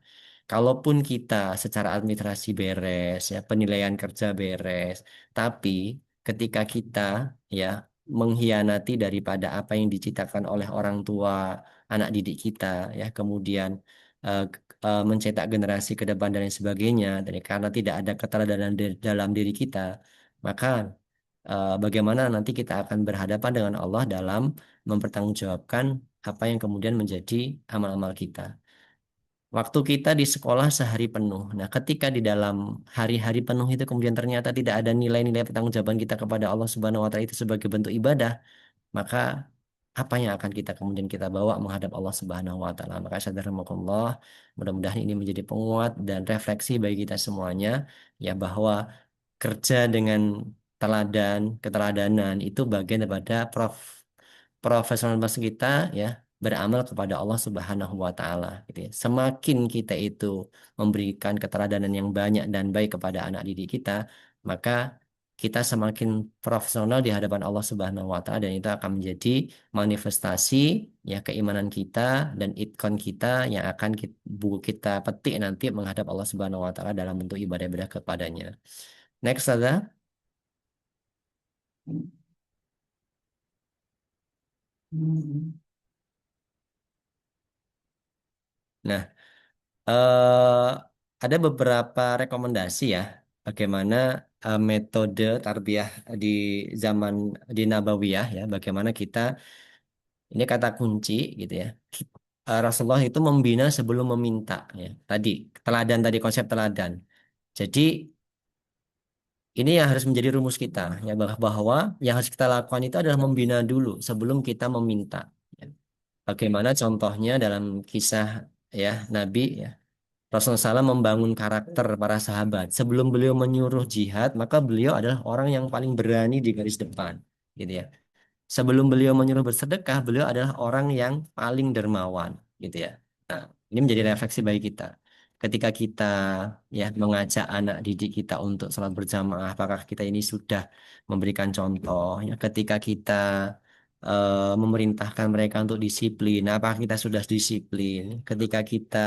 [SPEAKER 5] Kalaupun kita secara administrasi beres, ya penilaian kerja beres, tapi ketika kita ya mengkhianati daripada apa yang diciptakan oleh orang tua anak didik kita, ya kemudian mencetak generasi ke depan dan lain sebagainya, dan karena tidak ada keteladanan dalam diri kita, maka bagaimana nanti kita akan berhadapan dengan Allah dalam mempertanggungjawabkan apa yang kemudian menjadi amal-amal kita. Waktu kita di sekolah sehari penuh. Nah, ketika di dalam hari-hari penuh itu kemudian ternyata tidak ada nilai-nilai pertanggungjawaban kita kepada Allah Subhanahu wa taala itu sebagai bentuk ibadah, maka apa yang akan kita kemudian kita bawa menghadap Allah Subhanahu wa taala? Maka saudarakumullah, mudah-mudahan ini menjadi penguat dan refleksi bagi kita semuanya ya bahwa kerja dengan keteladanan itu bagian daripada profesionalitas kita ya beramal kepada Allah Subhanahu wa taala gitu ya. Semakin kita itu memberikan keteladanan yang banyak dan baik kepada anak didik kita, maka kita semakin profesional di hadapan Allah Subhanahu wa taala dan itu akan menjadi manifestasi ya keimanan kita dan itkon kita yang akan kita petik nanti menghadap Allah Subhanahu wa taala dalam bentuk ibadah-ibadah kepadanya. Next ada. Nah, eh, ada beberapa rekomendasi ya bagaimana metode tarbiyah di zaman di Nabawiyah ya, bagaimana kita ini kata kunci gitu ya. Rasulullah itu membina sebelum meminta ya. Tadi teladan tadi konsep teladan. Jadi ini yang harus menjadi rumus kita ya bahwa yang harus kita lakukan itu adalah membina dulu sebelum kita meminta. Ya. Bagaimana contohnya dalam kisah ya Nabi ya. Rasulullah SAW membangun karakter para sahabat. Sebelum beliau menyuruh jihad, maka beliau adalah orang yang paling berani di garis depan, gitu ya. Sebelum beliau menyuruh bersedekah, beliau adalah orang yang paling dermawan, gitu ya. Nah, ini menjadi refleksi bagi kita. Ketika kita ya mengajak anak didik kita untuk sholat berjamaah, apakah kita ini sudah memberikan contoh? Ya, ketika kita memerintahkan mereka untuk disiplin, apakah kita sudah disiplin? Ketika kita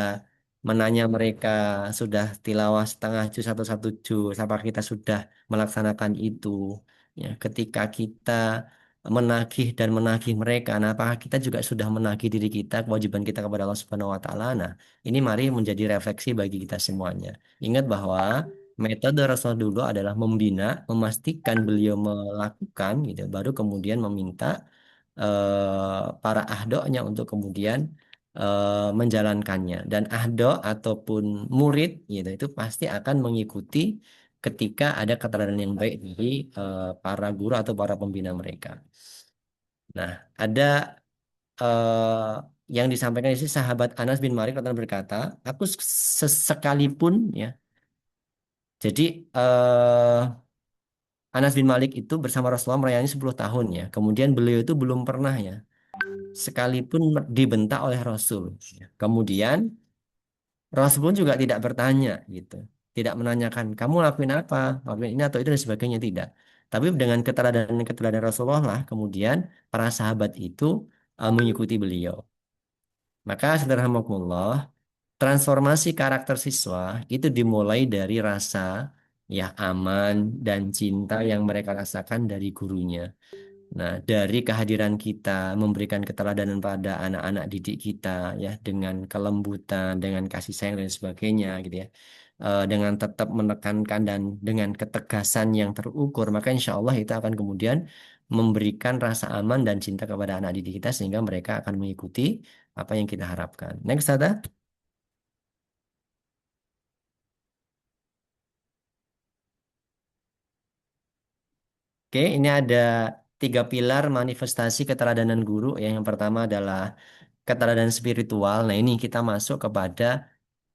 [SPEAKER 5] menanya mereka sudah tilawah setengah juz atau satu juz, apakah kita sudah melaksanakan itu? Ya, ketika kita menagih dan menagih mereka. Nah, apakah kita juga sudah menagih diri kita, kewajiban kita kepada Allah Subhanahu wa taala? Nah, ini mari menjadi refleksi bagi kita semuanya. Ingat bahwa metode Rasul dulu adalah membina, memastikan beliau melakukan gitu, baru kemudian meminta para ahdoknya untuk kemudian menjalankannya. Dan ahdok ataupun murid gitu itu pasti akan mengikuti ketika ada keteladanan yang baik dari para guru atau para pembina mereka. Nah, ada yang disampaikan di sini sahabat Anas bin Malik radhiyallahu berkata, aku sekalipun ya. Jadi Anas bin Malik itu bersama Rasulullah melayani 10 tahun ya. Kemudian beliau itu belum pernah ya sekalipun dibentak oleh Rasul. Kemudian Rasul pun juga tidak bertanya gitu. Tidak menanyakan kamu lakuin apa, lakuin ini atau itu dan sebagainya tidak. Tapi dengan keteladanan Rasulullah lah kemudian para sahabat itu mengikuti beliau. Maka sederhanakumullah, transformasi karakter siswa itu dimulai dari rasa ya aman dan cinta yang mereka rasakan dari gurunya. Nah, dari kehadiran kita memberikan keteladanan pada anak-anak didik kita ya dengan kelembutan, dengan kasih sayang dan sebagainya gitu ya. Dengan tetap menekankan dan dengan ketegasan yang terukur, maka insya Allah itu akan kemudian memberikan rasa aman dan cinta kepada anak didik kita sehingga mereka akan mengikuti apa yang kita harapkan. Next, ada. Oke, ini ada 3 pilar manifestasi keteladanan guru. Yang pertama adalah keteladanan spiritual. Nah, ini kita masuk kepada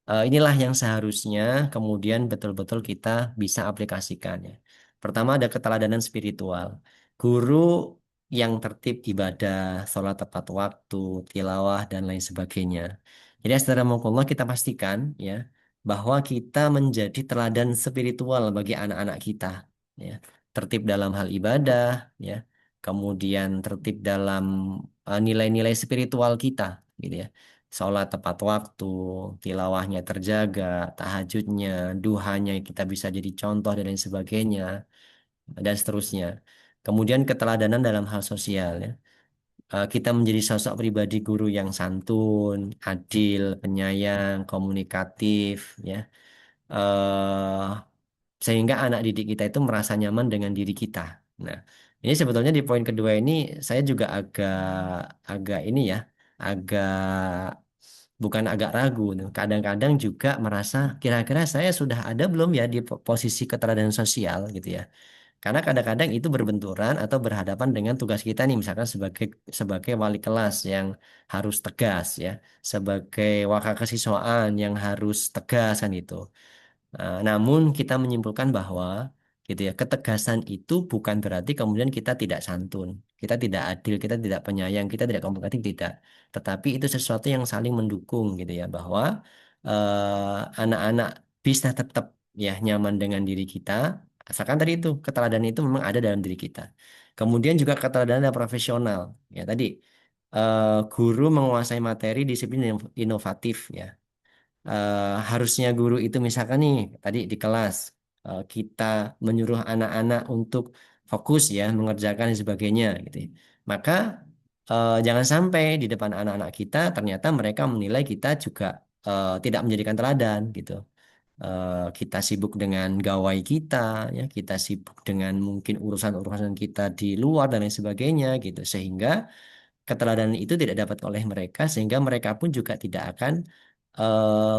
[SPEAKER 5] inilah yang seharusnya kemudian betul-betul kita bisa aplikasikan ya. Pertama ada keteladanan spiritual. Guru yang tertib ibadah, sholat tepat waktu, tilawah dan lain sebagainya. Jadi astagfirullah kita pastikan ya bahwa kita menjadi teladan spiritual bagi anak-anak kita ya. Tertib dalam hal ibadah ya. Kemudian tertib dalam nilai-nilai spiritual kita gitu ya. Sholat tepat waktu, tilawahnya terjaga, tahajudnya, duhanya kita bisa jadi contoh dan lain sebagainya, dan seterusnya. Kemudian keteladanan dalam hal sosial ya. Kita menjadi sosok pribadi guru yang santun, adil, penyayang, komunikatif, ya. Eh, Sehingga anak didik kita itu merasa nyaman dengan diri kita. Nah, ini sebetulnya di poin kedua ini saya juga agak agak ini ya, agak bukan agak ragu. Nah, kadang-kadang juga merasa kira-kira saya sudah ada belum ya di posisi keteladanan sosial gitu ya. Karena kadang-kadang itu berbenturan atau berhadapan dengan tugas kita nih, misalkan sebagai sebagai wali kelas yang harus tegas ya, sebagai wakil yang harus tegas kan itu. Namun kita menyimpulkan bahwa gitu ya. Ketegasan itu bukan berarti kemudian kita tidak santun, kita tidak adil, kita tidak penyayang, kita tidak komunikatif, tidak. Tetapi itu sesuatu yang saling mendukung gitu ya, bahwa anak-anak bisa tetap ya nyaman dengan diri kita, asalkan tadi itu keteladanan itu memang ada dalam diri kita. Kemudian juga keteladanan yang profesional, ya tadi guru menguasai materi disiplin inovatif ya. Harusnya guru itu misalkan nih tadi di kelas kita menyuruh anak-anak untuk fokus ya mengerjakan dan sebagainya gitu ya. Maka jangan sampai di depan anak-anak kita ternyata mereka menilai kita juga tidak menjadikan teladan gitu. Kita sibuk dengan gawai kita ya, kita sibuk dengan mungkin urusan-urusan kita di luar dan lain sebagainya gitu, sehingga keteladanan itu tidak dapat oleh mereka, sehingga mereka pun juga tidak akan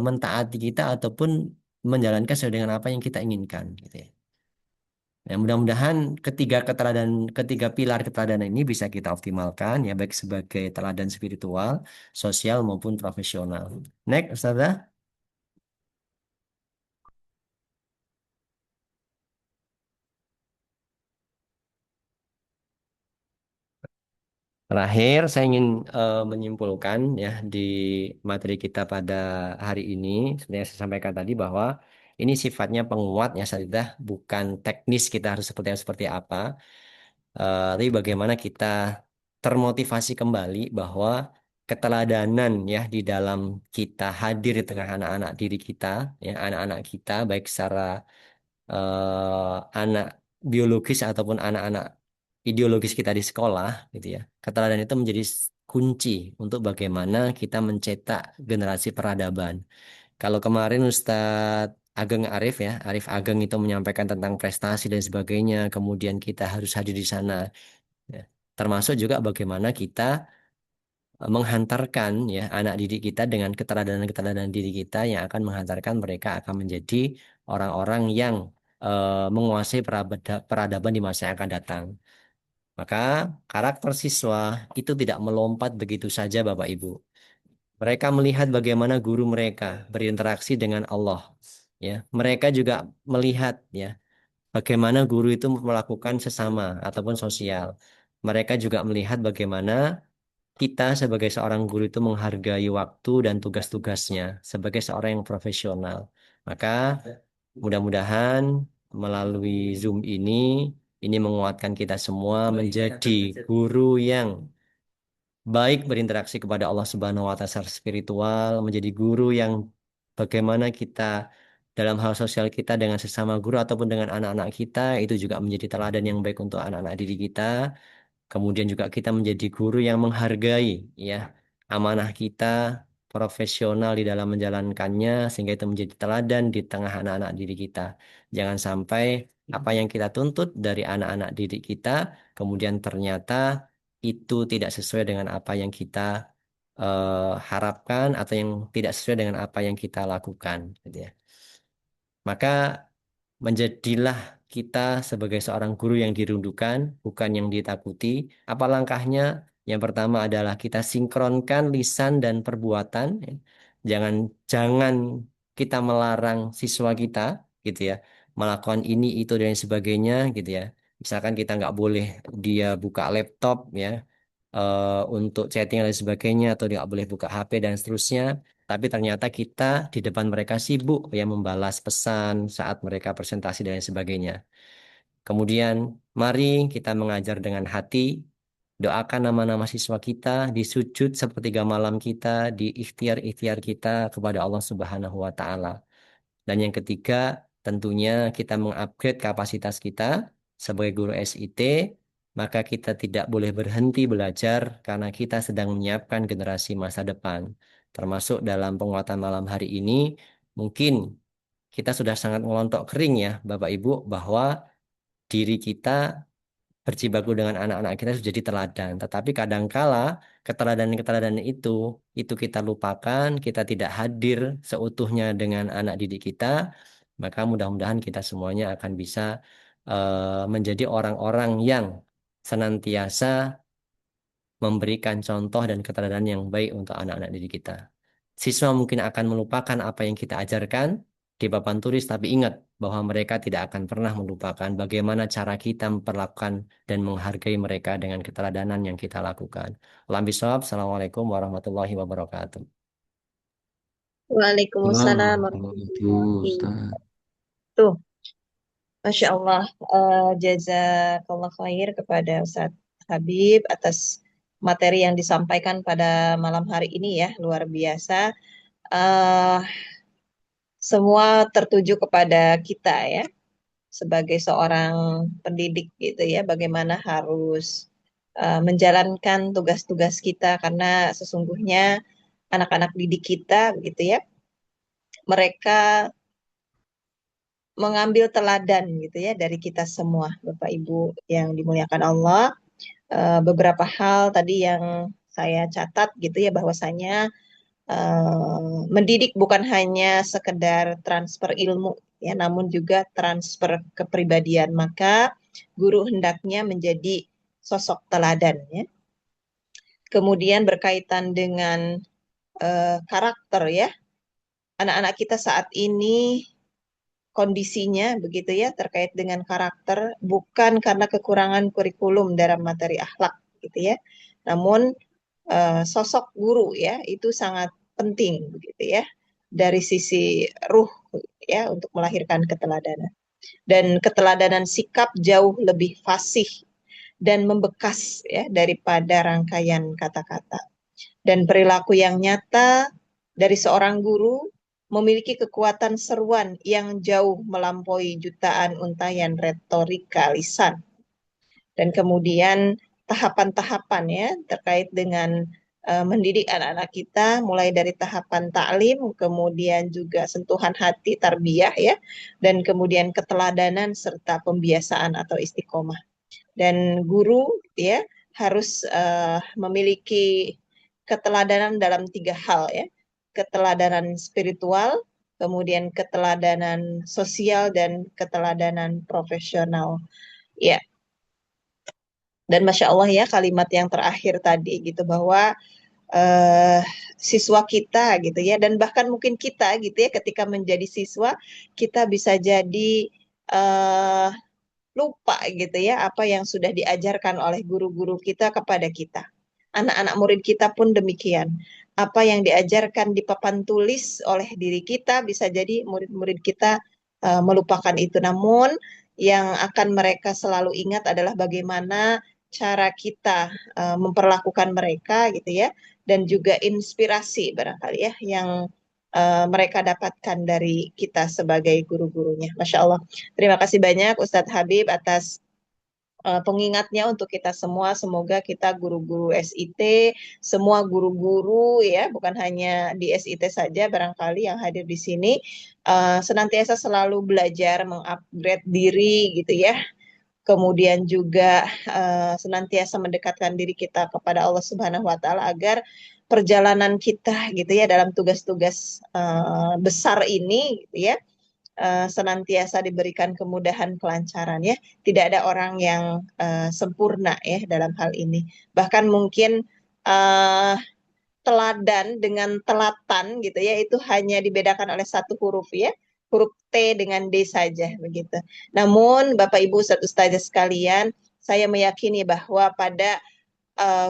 [SPEAKER 5] mentaati kita ataupun menjalankan sesuai dengan apa yang kita inginkan gitu ya. Ya, mudah-mudahan ketiga pilar keteladanan ini bisa kita optimalkan ya, baik sebagai teladan spiritual, sosial maupun profesional. Next, Ustazah. Terakhir, saya ingin menyimpulkan ya di materi kita pada hari ini, seperti yang saya sampaikan tadi bahwa ini sifatnya penguat ya, Saidah, bukan teknis kita harus seperti apa, tapi bagaimana kita termotivasi kembali bahwa keteladanan ya di dalam kita hadir di tengah anak-anak diri kita, ya anak-anak kita baik secara anak biologis ataupun anak-anak ideologis kita di sekolah gitu ya. Keteladanan itu menjadi kunci untuk bagaimana kita mencetak generasi peradaban. Kalau kemarin Ustadz Ageng Arif ya, Arif Ageng itu menyampaikan tentang prestasi dan sebagainya, kemudian kita harus hadir di sana. Ya. Termasuk juga bagaimana kita menghantarkan ya anak didik kita dengan keteladanan-keteladanan diri kita yang akan menghantarkan mereka akan menjadi orang-orang yang menguasai peradaban di masa yang akan datang. Maka karakter siswa itu tidak melompat begitu saja Bapak Ibu. Mereka melihat bagaimana guru mereka berinteraksi dengan Allah. Ya, mereka juga melihat ya bagaimana guru itu melakukan sesama ataupun sosial. Mereka juga melihat bagaimana kita sebagai seorang guru itu menghargai waktu dan tugas-tugasnya sebagai seorang yang profesional. Maka mudah-mudahan melalui Zoom ini menguatkan kita semua menjadi guru yang baik berinteraksi kepada Allah Subhanahu wa taala secara spiritual, menjadi guru yang bagaimana kita dalam hal sosial kita dengan sesama guru ataupun dengan anak-anak kita itu juga menjadi teladan yang baik untuk anak-anak didik kita. Kemudian juga kita menjadi guru yang menghargai ya amanah kita, profesional di dalam menjalankannya sehingga itu menjadi teladan di tengah anak-anak didik kita. Jangan sampai apa yang kita tuntut dari anak-anak didik kita kemudian ternyata itu tidak sesuai dengan apa yang kita harapkan atau yang tidak sesuai dengan apa yang kita lakukan gitu ya. Maka menjadilah kita sebagai seorang guru yang dirindukan, bukan yang ditakuti. Apa langkahnya? Yang pertama adalah kita sinkronkan lisan dan perbuatan. Ya. Jangan jangan kita melarang siswa kita, gitu ya, melakukan ini, itu dan sebagainya, gitu ya. Misalkan kita nggak boleh dia buka laptop, ya, untuk chatting dan sebagainya, atau dia nggak boleh buka HP dan seterusnya. Tapi ternyata kita di depan mereka sibuk ya membalas pesan saat mereka presentasi dan lain sebagainya. Kemudian mari kita mengajar dengan hati, doakan nama-nama siswa kita di sujud sepertiga malam kita, di ikhtiar-ikhtiar kita kepada Allah Subhanahu wa taala. Dan yang ketiga, tentunya kita mengupgrade kapasitas kita sebagai guru SIT, maka kita tidak boleh berhenti belajar karena kita sedang menyiapkan generasi masa depan. Termasuk dalam penguatan malam hari ini, mungkin kita sudah sangat ngelontok kering ya, Bapak Ibu, bahwa diri kita berjibaku dengan anak-anak kita sudah jadi teladan. Tetapi kadangkala keteladanan-keteladanan itu kita lupakan, kita tidak hadir seutuhnya dengan anak didik kita, maka mudah-mudahan kita semuanya akan bisa menjadi orang-orang yang senantiasa memberikan contoh dan keteladanan yang baik untuk anak-anak didik kita. Siswa mungkin akan melupakan apa yang kita ajarkan, di papan tulis, tapi ingat bahwa mereka tidak akan pernah melupakan bagaimana cara kita memperlakukan dan menghargai mereka dengan keteladanan yang kita lakukan. Alam bisawab. Assalamualaikum warahmatullahi wabarakatuh.
[SPEAKER 3] Waalaikumsalam
[SPEAKER 6] Itu
[SPEAKER 3] warahmatullahi
[SPEAKER 6] Ustaz.
[SPEAKER 3] wabarakatuh. Masya Allah, jazakallah khair kepada Ustadz Habib atas materi yang disampaikan pada malam hari ini ya, luar biasa. Eh, Semua tertuju kepada kita ya, sebagai seorang pendidik gitu ya, bagaimana harus menjalankan tugas-tugas kita, karena sesungguhnya anak-anak didik kita gitu ya, mereka mengambil teladan gitu ya dari kita semua, Bapak Ibu yang dimuliakan Allah. Beberapa hal tadi yang saya catat gitu ya, bahwasanya mendidik bukan hanya sekedar transfer ilmu ya, namun juga transfer kepribadian. Maka guru hendaknya menjadi sosok teladan ya. Kemudian berkaitan dengan karakter ya, anak-anak kita saat ini kondisinya begitu ya, terkait dengan karakter bukan karena kekurangan kurikulum dalam materi akhlak gitu ya, namun sosok guru ya itu sangat penting begitu ya, dari sisi ruh ya, untuk melahirkan keteladanan. Dan keteladanan sikap jauh lebih fasih dan membekas ya daripada rangkaian kata-kata. Dan perilaku yang nyata dari seorang guru memiliki kekuatan seruan yang jauh melampaui jutaan untayan retorika lisan. Dan kemudian tahapan-tahapan ya terkait dengan mendidik anak-anak kita, mulai dari tahapan taklim, kemudian juga sentuhan hati, tarbiyah ya, dan kemudian keteladanan serta pembiasaan atau istiqomah. Dan guru ya harus memiliki keteladanan dalam 3 hal ya, keteladanan spiritual, kemudian keteladanan sosial, dan keteladanan profesional ya. Dan Masya Allah ya, kalimat yang terakhir tadi gitu, bahwa siswa kita gitu ya, dan bahkan mungkin kita gitu ya, ketika menjadi siswa kita bisa jadi lupa gitu ya apa yang sudah diajarkan oleh guru-guru kita kepada kita. Anak-anak murid kita pun demikian. Apa yang diajarkan di papan tulis oleh diri kita, bisa jadi murid-murid kita melupakan itu. Namun yang akan mereka selalu ingat adalah bagaimana cara kita memperlakukan mereka gitu ya, dan juga inspirasi barangkali ya yang mereka dapatkan dari kita sebagai guru-gurunya. Masya Allah. Terima kasih banyak Ustadz Habib atas pengingatnya untuk kita semua. Semoga kita guru-guru SIT, semua guru-guru ya, bukan hanya di SIT saja barangkali yang hadir di sini, senantiasa selalu belajar mengupgrade diri gitu ya. Kemudian juga senantiasa mendekatkan diri kita kepada Allah Subhanahu wa Ta'ala, agar perjalanan kita gitu ya dalam tugas-tugas besar ini gitu ya, senantiasa diberikan kemudahan, kelancaran ya. Tidak ada orang yang sempurna ya dalam hal ini. Bahkan mungkin teladan dengan telatan gitu ya, itu hanya dibedakan oleh satu huruf ya, huruf T dengan D saja begitu. Namun Bapak Ibu Ustazah sekalian, saya meyakini bahwa pada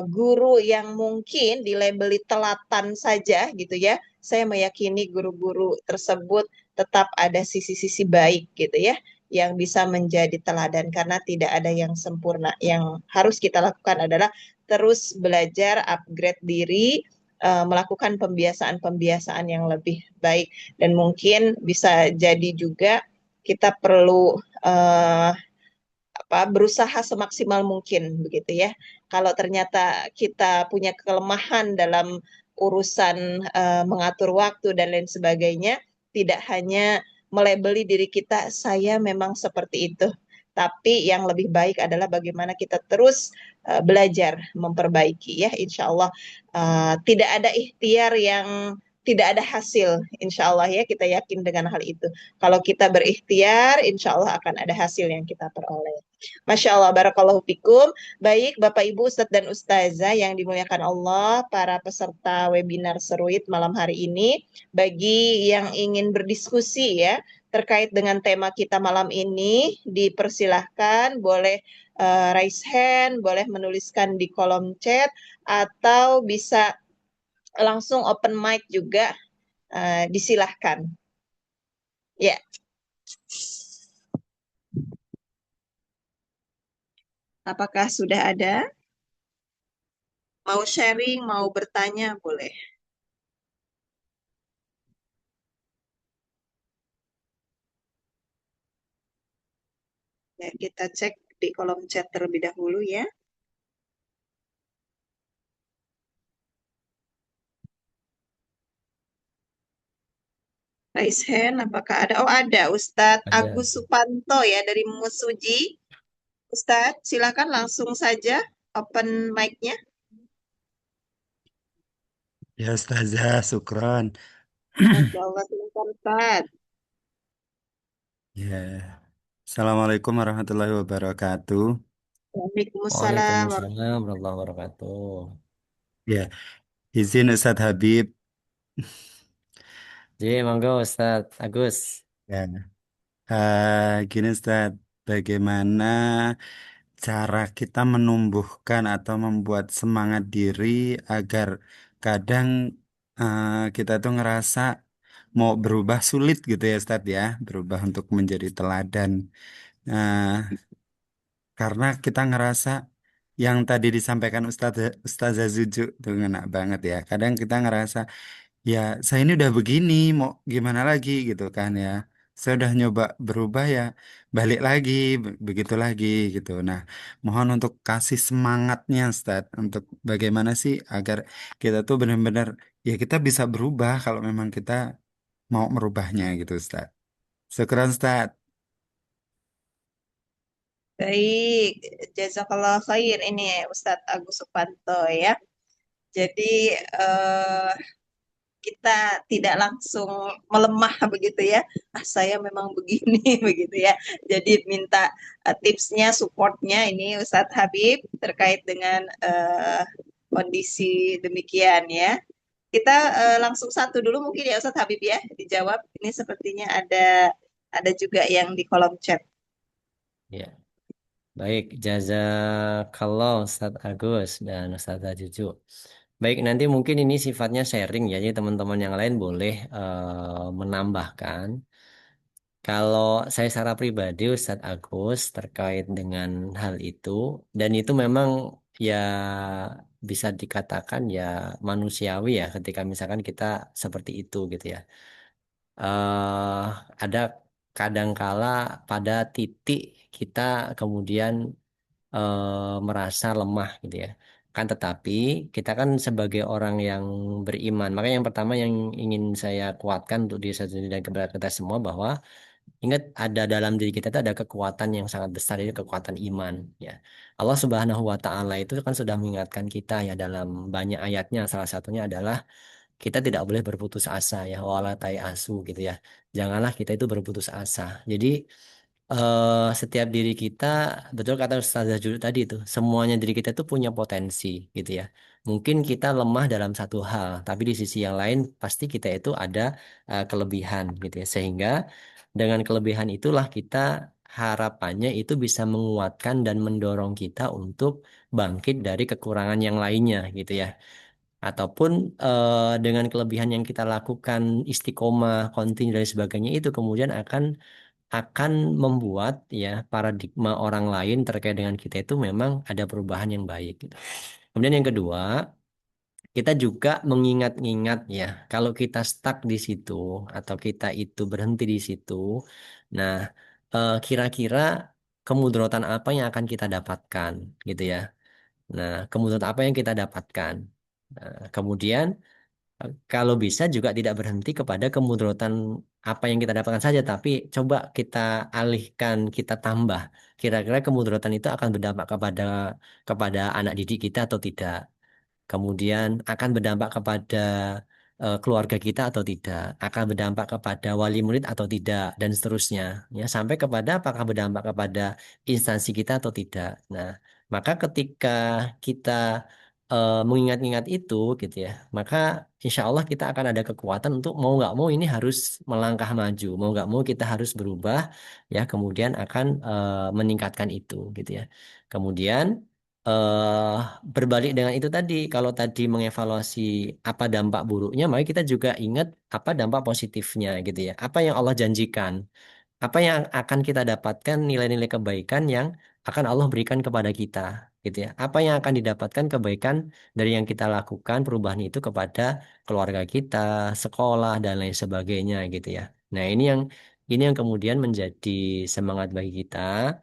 [SPEAKER 3] guru yang mungkin dilabeli telatan saja gitu ya, saya meyakini guru-guru tersebut tetap ada sisi-sisi baik gitu ya, yang bisa menjadi teladan, karena tidak ada yang sempurna. Yang harus kita lakukan adalah terus belajar, upgrade diri, melakukan pembiasaan-pembiasaan yang lebih baik. Dan mungkin bisa jadi juga kita perlu berusaha semaksimal mungkin begitu ya. Kalau ternyata kita punya kelemahan dalam urusan mengatur waktu dan lain sebagainya, tidak hanya melabeli diri kita saya memang seperti itu, tapi yang lebih baik adalah bagaimana kita terus belajar memperbaiki ya. Insya Allah tidak ada ikhtiar yang tidak ada hasil, insya Allah ya, kita yakin dengan hal itu. Kalau kita berikhtiar, insya Allah akan ada hasil yang kita peroleh. Masya Allah, barakallahu fikum. Baik, Bapak Ibu, Ustadz dan Ustazah yang dimuliakan Allah, para peserta webinar Seruit malam hari ini, bagi yang ingin berdiskusi ya terkait dengan tema kita malam ini, dipersilahkan boleh raise hand, boleh menuliskan di kolom chat, atau bisa langsung open mic juga, disilahkan. Ya, apakah sudah ada? Mau sharing, mau bertanya, boleh. Ya, kita cek di kolom chat terlebih dahulu ya. Raise hand, apakah ada? Oh, ada. Ustadz
[SPEAKER 5] Ada.
[SPEAKER 3] Agus Supanto ya dari Musuji. Ustadz, silakan langsung saja open mic-nya.
[SPEAKER 7] Ya Ustazah, syukron.
[SPEAKER 3] Masya Allah, silakan Ustadz.
[SPEAKER 7] Ya. Assalamualaikum warahmatullahi wabarakatuh.
[SPEAKER 3] Waalaikumsalam.
[SPEAKER 5] Waalaikumsalam warahmatullahi wabarakatuh.
[SPEAKER 7] Ya, izin Ustadz Habib.
[SPEAKER 5] Jadi, monggo Ustadz Agus.
[SPEAKER 7] Ya. Gini Ustadz, bagaimana cara kita menumbuhkan atau membuat semangat diri agar kadang kita tuh ngerasa mau berubah sulit gitu ya Ustadz ya, berubah untuk menjadi teladan. Nah, karena kita ngerasa yang tadi disampaikan Ustazah Zuju tuh ngena banget ya. Kadang kita ngerasa ya saya ini udah begini mau gimana lagi gitu kan ya. Saya udah nyoba berubah ya balik lagi begitu lagi gitu. Nah, mohon untuk kasih semangatnya Ustaz untuk bagaimana sih agar kita tuh benar-benar ya kita bisa berubah kalau memang kita mau merubahnya gitu Ustaz. Syukran Ustaz.
[SPEAKER 3] Baik, jazakallah khair ini Ustadz Agus Supanto ya. Jadi kita tidak langsung melemah begitu ya. Ah, saya memang begini begitu ya. Jadi minta tipsnya, supportnya ini Ustadz Habib terkait dengan kondisi demikian ya. Kita langsung satu dulu mungkin ya Ustadz Habib ya dijawab. Ini sepertinya ada juga yang di kolom chat.
[SPEAKER 5] Ya. Baik, jazakallah Ustadz Agus dan Ustazah Juju. Baik, nanti mungkin ini sifatnya sharing ya, jadi teman-teman yang lain boleh menambahkan. Kalau saya secara pribadi Ustadz Agus terkait dengan hal itu, dan itu memang ya bisa dikatakan ya manusiawi ya ketika misalkan kita seperti itu gitu ya. eh ada kadangkala pada titik kita kemudian merasa lemah gitu ya. Kan tetapi kita kan sebagai orang yang beriman, makanya yang pertama yang ingin saya kuatkan untuk diri saya sendiri dan kepada kita semua bahwa ingat ada dalam diri kita itu ada kekuatan yang sangat besar itu kekuatan iman ya. Allah Subhanahu wa taala itu kan sudah mengingatkan kita ya dalam banyak ayatnya salah satunya adalah kita tidak boleh berputus asa ya wala asu gitu ya. Janganlah kita itu berputus asa. Jadi setiap diri kita betul kata Ustazah Julu tadi itu semuanya diri kita itu punya potensi gitu ya. Mungkin kita lemah dalam satu hal, tapi di sisi yang lain pasti kita itu ada kelebihan gitu ya. Sehingga dengan kelebihan itulah kita harapannya itu bisa menguatkan dan mendorong kita untuk bangkit dari kekurangan yang lainnya gitu ya. Ataupun dengan kelebihan yang kita lakukan istiqomah, kontinu dan sebagainya itu kemudian akan membuat ya paradigma orang lain terkait dengan kita itu memang ada perubahan yang baik gitu. Kemudian yang kedua, kita juga mengingat-ingat ya, kalau kita stuck di situ atau kita itu berhenti di situ, nah kira-kira kemudaratan apa yang akan kita dapatkan gitu ya. Nah, kemudaratan apa yang kita dapatkan? Nah, kemudian kalau bisa juga tidak berhenti kepada kemudaratan apa yang kita dapatkan saja, tapi coba kita alihkan, kita tambah. Kira-kira kemudaratan itu akan berdampak kepada anak didik kita atau tidak. Kemudian akan berdampak kepada keluarga kita atau tidak, akan berdampak kepada wali murid atau tidak, dan seterusnya, ya sampai kepada apakah berdampak kepada instansi kita atau tidak. Nah, maka ketika kita mengingat-ingat itu, gitu ya, maka insya Allah kita akan ada kekuatan untuk mau nggak mau ini harus melangkah maju, mau nggak mau kita harus berubah, ya kemudian akan meningkatkan itu, gitu ya. Kemudian eh berbalik dengan itu tadi, kalau tadi mengevaluasi apa dampak buruknya, maka kita juga ingat apa dampak positifnya, gitu ya. Apa yang Allah janjikan, apa yang akan kita dapatkan, nilai-nilai kebaikan yang akan Allah berikan kepada kita, gitu ya. Apa yang akan didapatkan kebaikan dari yang kita lakukan, perubahan itu kepada keluarga kita, sekolah dan lain sebagainya, gitu ya. Nah, ini yang kemudian menjadi semangat bagi kita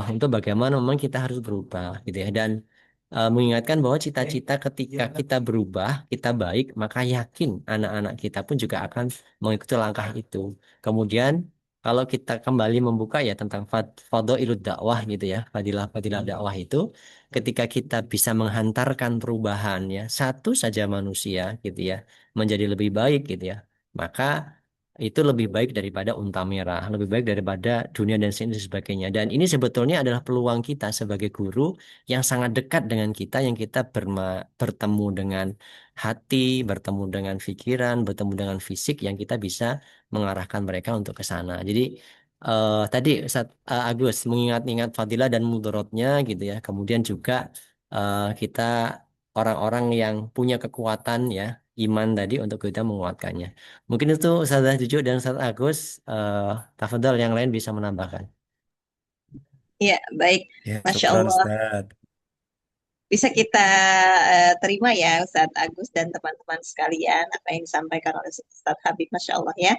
[SPEAKER 5] untuk bagaimana memang kita harus berubah, gitu ya. Dan mengingatkan bahwa cita-cita ketika kita berubah, kita baik, maka yakin anak-anak kita pun juga akan mengikuti langkah itu. Kemudian kalau kita kembali membuka ya tentang fadhailud dakwah, gitu ya, fadilah-fadilah dakwah itu, ketika kita bisa menghantarkan perubahan ya satu saja manusia, gitu ya, menjadi lebih baik, gitu ya, maka itu lebih baik daripada unta merah, lebih baik daripada dunia dan sebagainya. Dan ini sebetulnya adalah peluang kita sebagai guru yang sangat dekat dengan kita, yang kita bertemu dengan hati, bertemu dengan pikiran, bertemu dengan fisik, yang kita bisa mengarahkan mereka untuk ke sana. Jadi tadi Ustaz Agus mengingat-ingat fadilah dan mudorotnya, gitu ya. Kemudian juga kita orang-orang yang punya kekuatan ya iman tadi untuk kita menguatkannya. Mungkin itu Ustazah Juju dan Ustaz Agus, tafadhol yang lain bisa menambahkan.
[SPEAKER 3] Ya, baik.
[SPEAKER 7] Ya,
[SPEAKER 3] Masya
[SPEAKER 7] syukran
[SPEAKER 3] Allah.
[SPEAKER 7] Ustaz.
[SPEAKER 3] Bisa kita terima ya Ustadz Agus dan teman-teman sekalian apa yang disampaikan oleh Ustadz Habib, Masya Allah ya.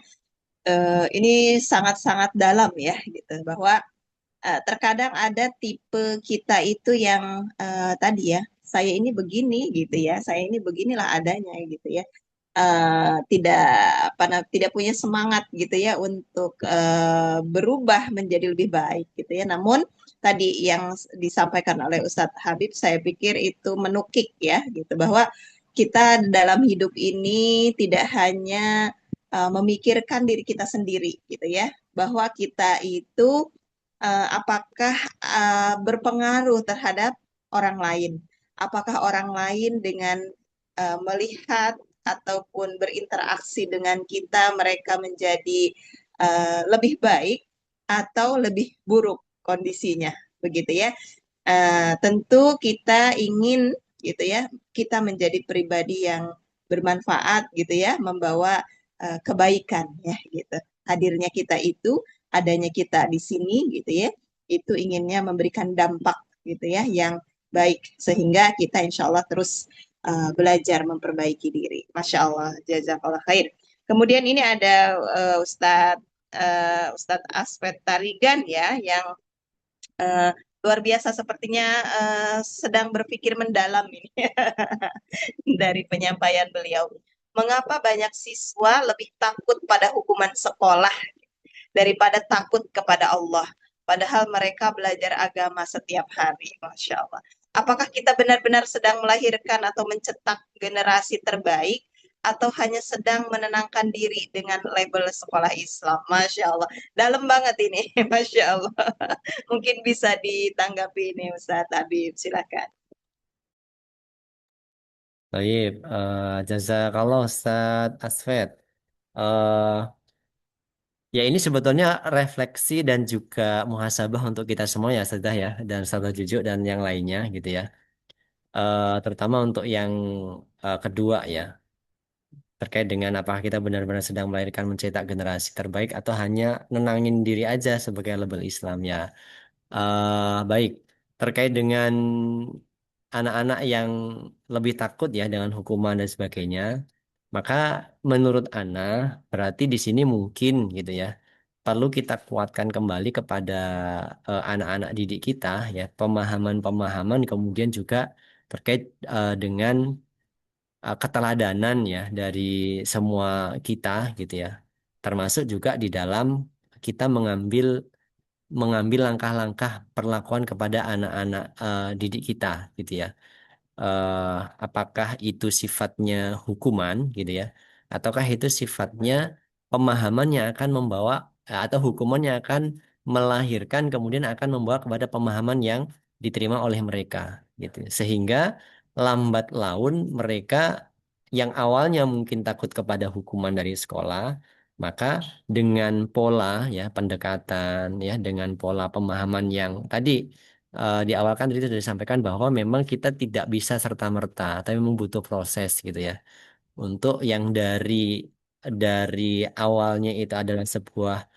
[SPEAKER 3] Ini sangat-sangat dalam ya gitu bahwa terkadang ada tipe kita itu yang tadi ya, saya ini begini gitu ya, saya ini beginilah adanya gitu ya. Tidak tidak punya semangat gitu ya untuk berubah menjadi lebih baik gitu ya. Namun tadi yang disampaikan oleh Ustadz Habib, saya pikir itu menukik ya gitu bahwa kita dalam hidup ini tidak hanya memikirkan diri kita sendiri gitu ya, bahwa kita itu apakah berpengaruh terhadap orang lain, apakah orang lain dengan melihat ataupun berinteraksi dengan kita mereka menjadi lebih baik atau lebih buruk kondisinya begitu ya. Tentu kita ingin gitu ya kita menjadi pribadi yang bermanfaat gitu ya, membawa kebaikan ya gitu. Hadirnya kita itu, adanya kita di sini gitu ya, itu inginnya memberikan dampak gitu ya yang baik sehingga kita insya Allah terus belajar memperbaiki diri. Masya Allah, jazakallah khair. Kemudian ini ada Ustadz Aswet Tarigan ya yang uh, luar biasa sepertinya sedang berpikir mendalam ini dari penyampaian beliau. Mengapa banyak siswa lebih takut pada hukuman sekolah daripada takut kepada Allah? Padahal mereka belajar agama setiap hari, Masya Allah. Apakah kita benar-benar sedang melahirkan atau mencetak generasi terbaik, atau hanya sedang menenangkan diri dengan label sekolah Islam? Masya Allah. Dalam banget ini, Masya Allah. Mungkin bisa ditanggapi ini Ustaz Habib, silakan.
[SPEAKER 5] Baik, jazakallah Ustaz Asfed. Eh, Ya, ini sebetulnya refleksi dan juga muhasabah untuk kita semua ya, Ustazah ya, dan Ustazah Jujuk dan yang lainnya, gitu ya. Terutama untuk yang kedua ya, terkait dengan apakah kita benar-benar sedang melahirkan mencetak generasi terbaik atau hanya nenangin diri aja sebagai label Islam ya. Baik, terkait dengan anak-anak yang lebih takut ya dengan hukuman dan sebagainya, maka menurut Ana berarti di sini mungkin gitu ya perlu kita kuatkan kembali kepada anak-anak didik kita ya pemahaman-pemahaman, kemudian juga terkait dengan keteladanan ya dari semua kita, gitu ya, termasuk juga di dalam kita mengambil mengambil langkah-langkah perlakuan kepada anak-anak didik kita, gitu ya. apakah itu sifatnya hukuman gitu ya, ataukah itu sifatnya pemahaman yang akan membawa atau hukuman yang akan melahirkan kemudian akan membawa kepada pemahaman yang diterima oleh mereka gitu. Sehingga lambat laun mereka yang awalnya mungkin takut kepada hukuman dari sekolah, maka dengan pola ya pendekatan ya dengan pola pemahaman yang tadi di awal kan tadi sudah disampaikan bahwa memang kita tidak bisa serta-merta, tapi memang butuh proses gitu ya. Untuk yang dari awalnya itu adalah sebuah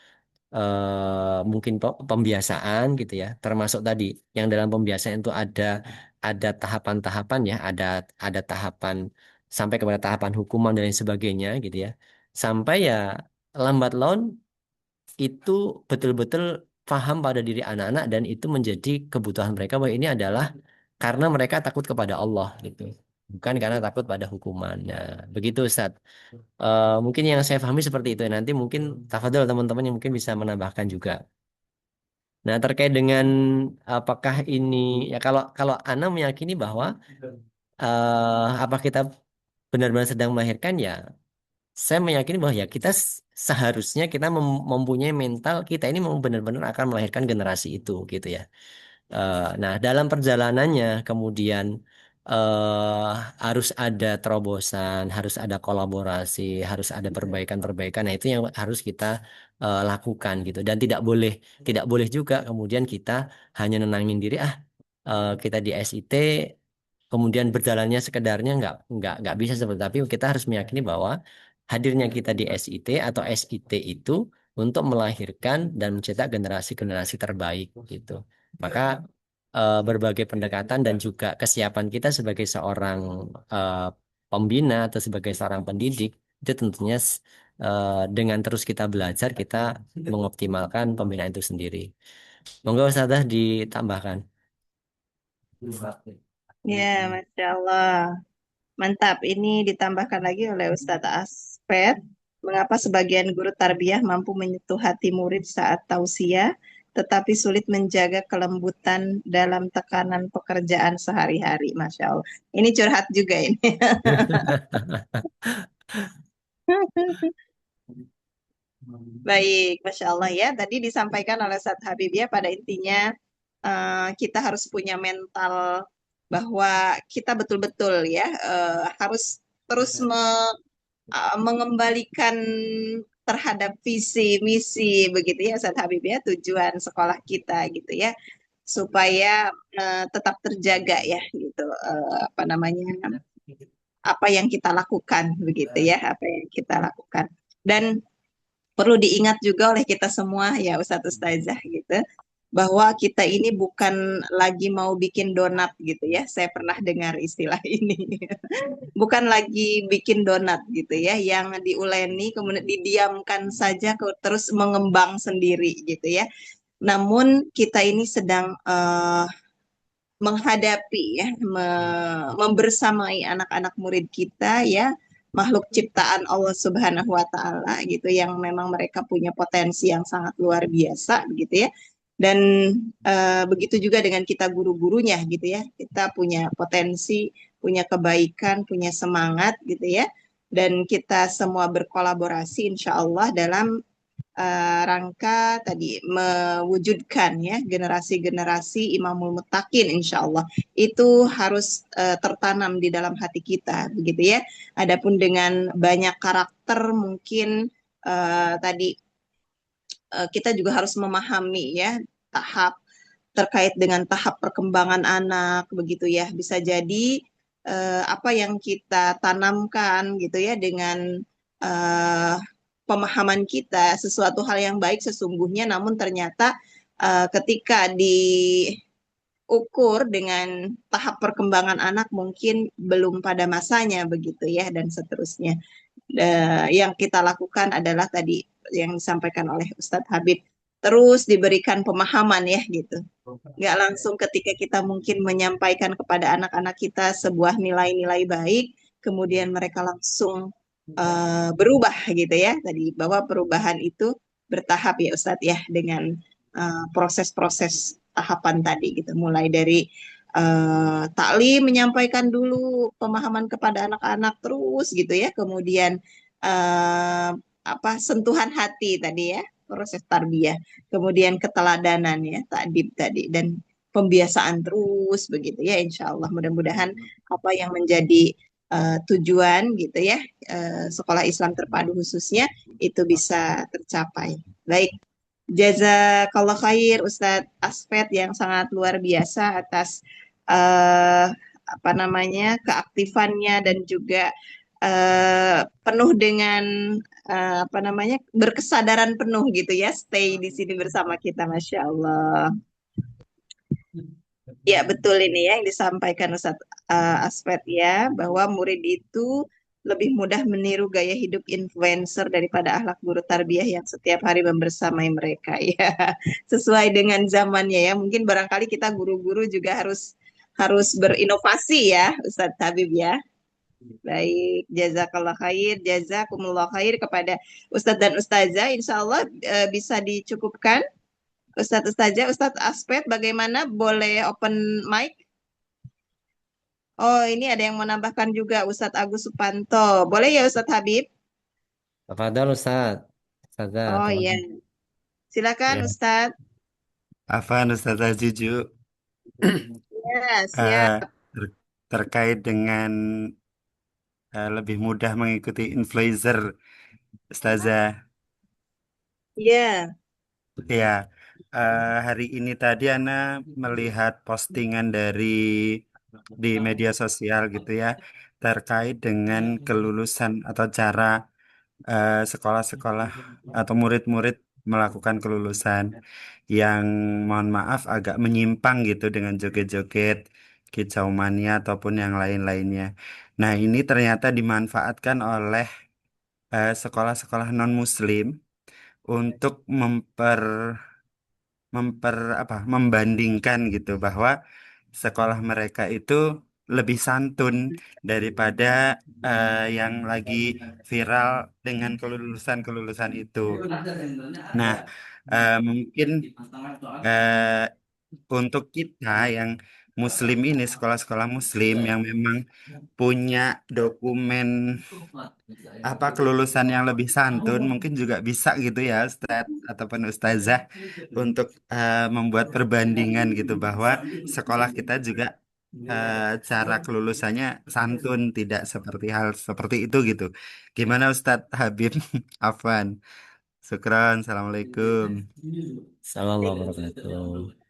[SPEAKER 5] mungkin pembiasaan gitu ya, termasuk tadi yang dalam pembiasaan itu ada tahapan-tahapan ya, ada tahapan sampai kepada tahapan hukuman dan lain sebagainya gitu ya, sampai ya lambat laun itu betul-betul paham pada diri anak-anak dan itu menjadi kebutuhan mereka bahwa ini adalah karena mereka takut kepada Allah gitu. Bukan karena takut pada hukuman. Nah, begitu Ustaz. Mungkin yang saya pahami seperti itu. Nanti mungkin tafadhol teman-teman yang mungkin bisa menambahkan juga. Nah, terkait dengan apakah ini ya kalau kalau Ana meyakini bahwa apa kita benar-benar sedang melahirkan ya saya meyakini bahwa ya kita seharusnya kita mempunyai mental kita ini mau benar-benar akan melahirkan generasi itu gitu ya. Nah, dalam perjalanannya kemudian eh, harus ada terobosan, harus ada kolaborasi, harus ada perbaikan-perbaikan. Nah, itu yang harus kita lakukan gitu. Dan tidak boleh juga kemudian kita hanya nenangin diri kita di SIT kemudian berjalannya sekedarnya nggak bisa seperti tapi kita harus meyakini bahwa hadirnya kita di SIT atau SIT itu untuk melahirkan dan mencetak generasi-generasi terbaik gitu. Maka berbagai pendekatan dan juga kesiapan kita sebagai seorang eh, pembina atau sebagai seorang pendidik itu tentunya dengan terus kita belajar kita mengoptimalkan pembinaan itu sendiri. Monggo Ustazah ditambahkan.
[SPEAKER 3] Ya, Masya Allah. Mantap. Ini ditambahkan lagi oleh Ustadz Aspet. Mengapa sebagian guru tarbiyah mampu menyentuh hati murid saat tausiah, tetapi sulit menjaga kelembutan dalam tekanan pekerjaan sehari-hari. Masya Allah. Ini curhat juga ini. Baik, Masya Allah ya. Tadi disampaikan oleh Ustadz Habib ya, pada intinya kita harus punya mental bahwa kita betul-betul ya harus terus mengembalikan terhadap visi misi begitu ya Ustadz Habib ya, tujuan sekolah kita gitu ya, supaya tetap terjaga ya gitu, apa namanya, apa yang kita lakukan begitu ya, apa yang kita lakukan. Dan perlu diingat juga oleh kita semua ya Ustadz Ustazah gitu, bahwa kita ini bukan lagi mau bikin donat gitu ya. Saya pernah dengar istilah ini. Bukan lagi bikin donat gitu ya, yang diuleni kemudian didiamkan saja terus mengembang sendiri gitu ya. Namun kita ini sedang menghadapi ya, membersamai anak-anak murid kita ya, makhluk ciptaan Allah Subhanahu wa taala gitu, yang memang mereka punya potensi yang sangat luar biasa gitu ya. Dan begitu juga dengan kita guru-gurunya gitu ya. Kita punya potensi, punya kebaikan, punya semangat gitu ya. Dan kita semua berkolaborasi insya Allah dalam rangka tadi mewujudkan ya generasi-generasi imamul muttaqin insya Allah. Itu harus tertanam di dalam hati kita begitu ya. Adapun dengan banyak karakter mungkin tadi kita juga harus memahami ya tahap terkait dengan tahap perkembangan anak begitu ya. Bisa jadi apa yang kita tanamkan gitu ya dengan pemahaman kita sesuatu hal yang baik sesungguhnya, namun ternyata ketika diukur dengan tahap perkembangan anak mungkin belum pada masanya begitu ya, dan seterusnya. Yang kita lakukan adalah tadi yang disampaikan oleh Ustadz Habib, terus diberikan pemahaman ya gitu. Nggak langsung ketika kita mungkin menyampaikan kepada anak-anak kita sebuah nilai-nilai baik, kemudian mereka langsung berubah gitu ya. Tadi bahwa perubahan itu bertahap ya Ustadz ya, dengan proses-proses tahapan tadi gitu. Mulai dari taklim, menyampaikan dulu pemahaman kepada anak-anak terus gitu ya. Kemudian sentuhan hati tadi ya, proses tarbiyah. Kemudian keteladanan ya, takdib tadi dan pembiasaan terus begitu ya. Insya Allah mudah-mudahan apa yang menjadi tujuan gitu ya, sekolah Islam terpadu khususnya itu bisa tercapai. Baik. Jazakallah khair Ustadz Asfed yang sangat luar biasa atas keaktifannya dan juga penuh dengan berkesadaran penuh gitu ya, stay di sini bersama kita, Masya Allah. Ya betul ini ya yang disampaikan Ustadz Asfed ya, bahwa murid itu lebih mudah meniru gaya hidup influencer daripada akhlak guru tarbiyah yang setiap hari membersamai mereka ya. Sesuai dengan zamannya ya. Mungkin barangkali kita guru-guru juga harus berinovasi ya, Ustadz Habib ya. Baik, jazakallah khair, jazakumullah khair kepada Ustadz dan Ustazah. Insya Allah bisa dicukupkan. Ustadz Ustazah, Ustadz Asfed bagaimana? Boleh open mic? Oh, ini ada yang menambahkan juga Ustadz Agus Supanto. Boleh ya Ustadz Habib?
[SPEAKER 5] Tafadhol Ustaz. Ustazah,
[SPEAKER 3] Oh iya.
[SPEAKER 5] tafadhol.
[SPEAKER 3] Silakan
[SPEAKER 5] Ya.
[SPEAKER 3] Ustadz.
[SPEAKER 7] Afan Ustazah Juju,
[SPEAKER 3] Ya,
[SPEAKER 7] eh,
[SPEAKER 3] siap.
[SPEAKER 7] terkait dengan lebih mudah mengikuti influencer, Ustazah.
[SPEAKER 3] Ya,
[SPEAKER 7] Ya, hari ini tadi Ana melihat postingan di media sosial gitu ya, terkait dengan kelulusan atau cara sekolah-sekolah atau murid-murid melakukan kelulusan yang mohon maaf agak menyimpang gitu dengan joget-joget, kicau mania ataupun yang lain-lainnya. Nah, ini ternyata dimanfaatkan oleh sekolah-sekolah non-Muslim untuk membandingkan gitu bahwa sekolah mereka itu lebih santun daripada yang lagi viral dengan kelulusan-kelulusan itu. Nah, mungkin eh, untuk kita yang Muslim ini, sekolah-sekolah Muslim yang memang punya dokumen kelulusan yang lebih santun, mungkin juga bisa gitu ya, Ustadz ataupun Ustazah, untuk membuat perbandingan gitu bahwa sekolah kita juga cara kelulusannya santun, tidak seperti hal seperti itu gitu. Gimana Ustadz Habib? Afwan. Syukran. Assalamualaikum.
[SPEAKER 5] Assalamualaikum warahmatullahi wabarakatuh.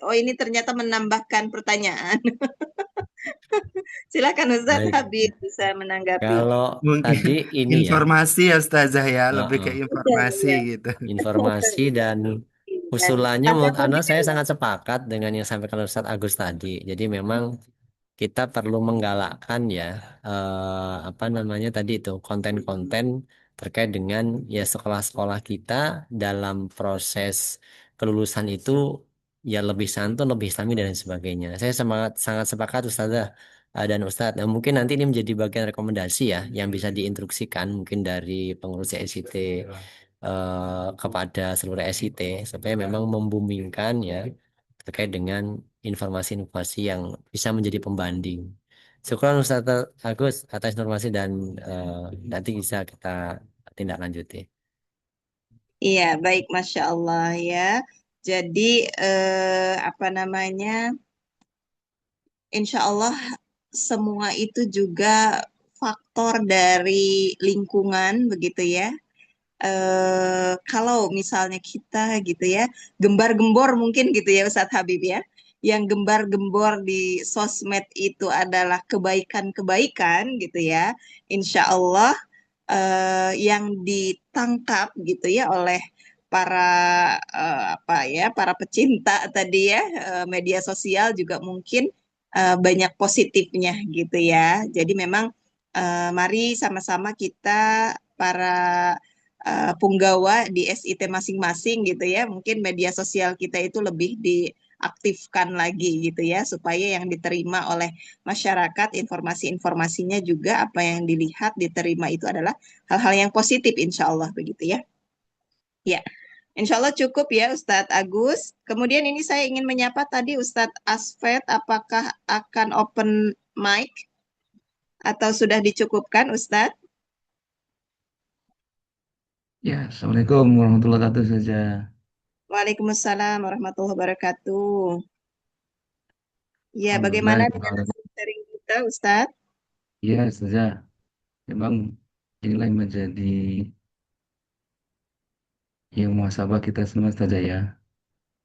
[SPEAKER 3] oh ini ternyata menambahkan pertanyaan. Silakan Ustadz
[SPEAKER 5] Baik.
[SPEAKER 3] Habib bisa menanggapi.
[SPEAKER 5] Kalau
[SPEAKER 7] Mungkin
[SPEAKER 5] tadi ini ya,
[SPEAKER 7] informasi ya Ustazah ya, lebih ke
[SPEAKER 5] uh-uh,
[SPEAKER 7] informasi
[SPEAKER 3] Iya,
[SPEAKER 7] gitu.
[SPEAKER 5] informasi dan
[SPEAKER 3] iya.
[SPEAKER 5] usulannya
[SPEAKER 3] Ada
[SPEAKER 5] menurut Ana saya
[SPEAKER 3] kemudian
[SPEAKER 5] sangat sepakat dengan yang sampaikan Ustadz Agus tadi. Jadi memang kita perlu menggalakkan ya tadi itu konten-konten terkait dengan ya sekolah-sekolah kita dalam proses kelulusan itu ya lebih santun, lebih islami dan sebagainya. Saya sangat sepakat Ustazah dan Ustadz. Nah, mungkin nanti ini menjadi bagian rekomendasi ya yang bisa diinstruksikan mungkin dari pengurus SIT kepada seluruh SIT supaya memang membumingkan ya terkait dengan informasi-informasi yang bisa menjadi pembanding. Syukur Ustaz Agus atas informasi dan nanti bisa kita tindak lanjuti.
[SPEAKER 3] Iya, baik, Masya Allah ya. Jadi, insya Allah semua itu juga faktor dari lingkungan, begitu ya. Kalau misalnya kita gitu ya, gembar-gembor mungkin gitu ya Ustadz Habib ya, yang gembar-gembor di sosmed itu adalah kebaikan-kebaikan gitu ya, insya Allah yang ditangkap gitu ya oleh para para pecinta tadi ya, media sosial juga mungkin banyak positifnya gitu ya. Jadi memang mari sama-sama kita para punggawa di SIT masing-masing gitu ya, mungkin media sosial kita itu lebih diaktifkan lagi gitu ya, supaya yang diterima oleh masyarakat informasi-informasinya juga apa yang dilihat diterima itu adalah hal-hal yang positif insya Allah begitu ya. Ya, Insya Allah cukup ya Ustadz Agus. Kemudian ini saya ingin menyapa tadi Ustadz Asfet, apakah akan open mic atau sudah dicukupkan Ustadz?
[SPEAKER 6] Ya, Assalamualaikum warahmatullahi wabarakatuh saja.
[SPEAKER 3] Waalaikumsalam warahmatullahi wabarakatuh. Ya,
[SPEAKER 6] Alhamdulillah,
[SPEAKER 3] bagaimana dengan hasil sharing kita Ustadz?
[SPEAKER 6] ya saja. Memang inilah yang menjadi yang muhasabah kita semua saja ya.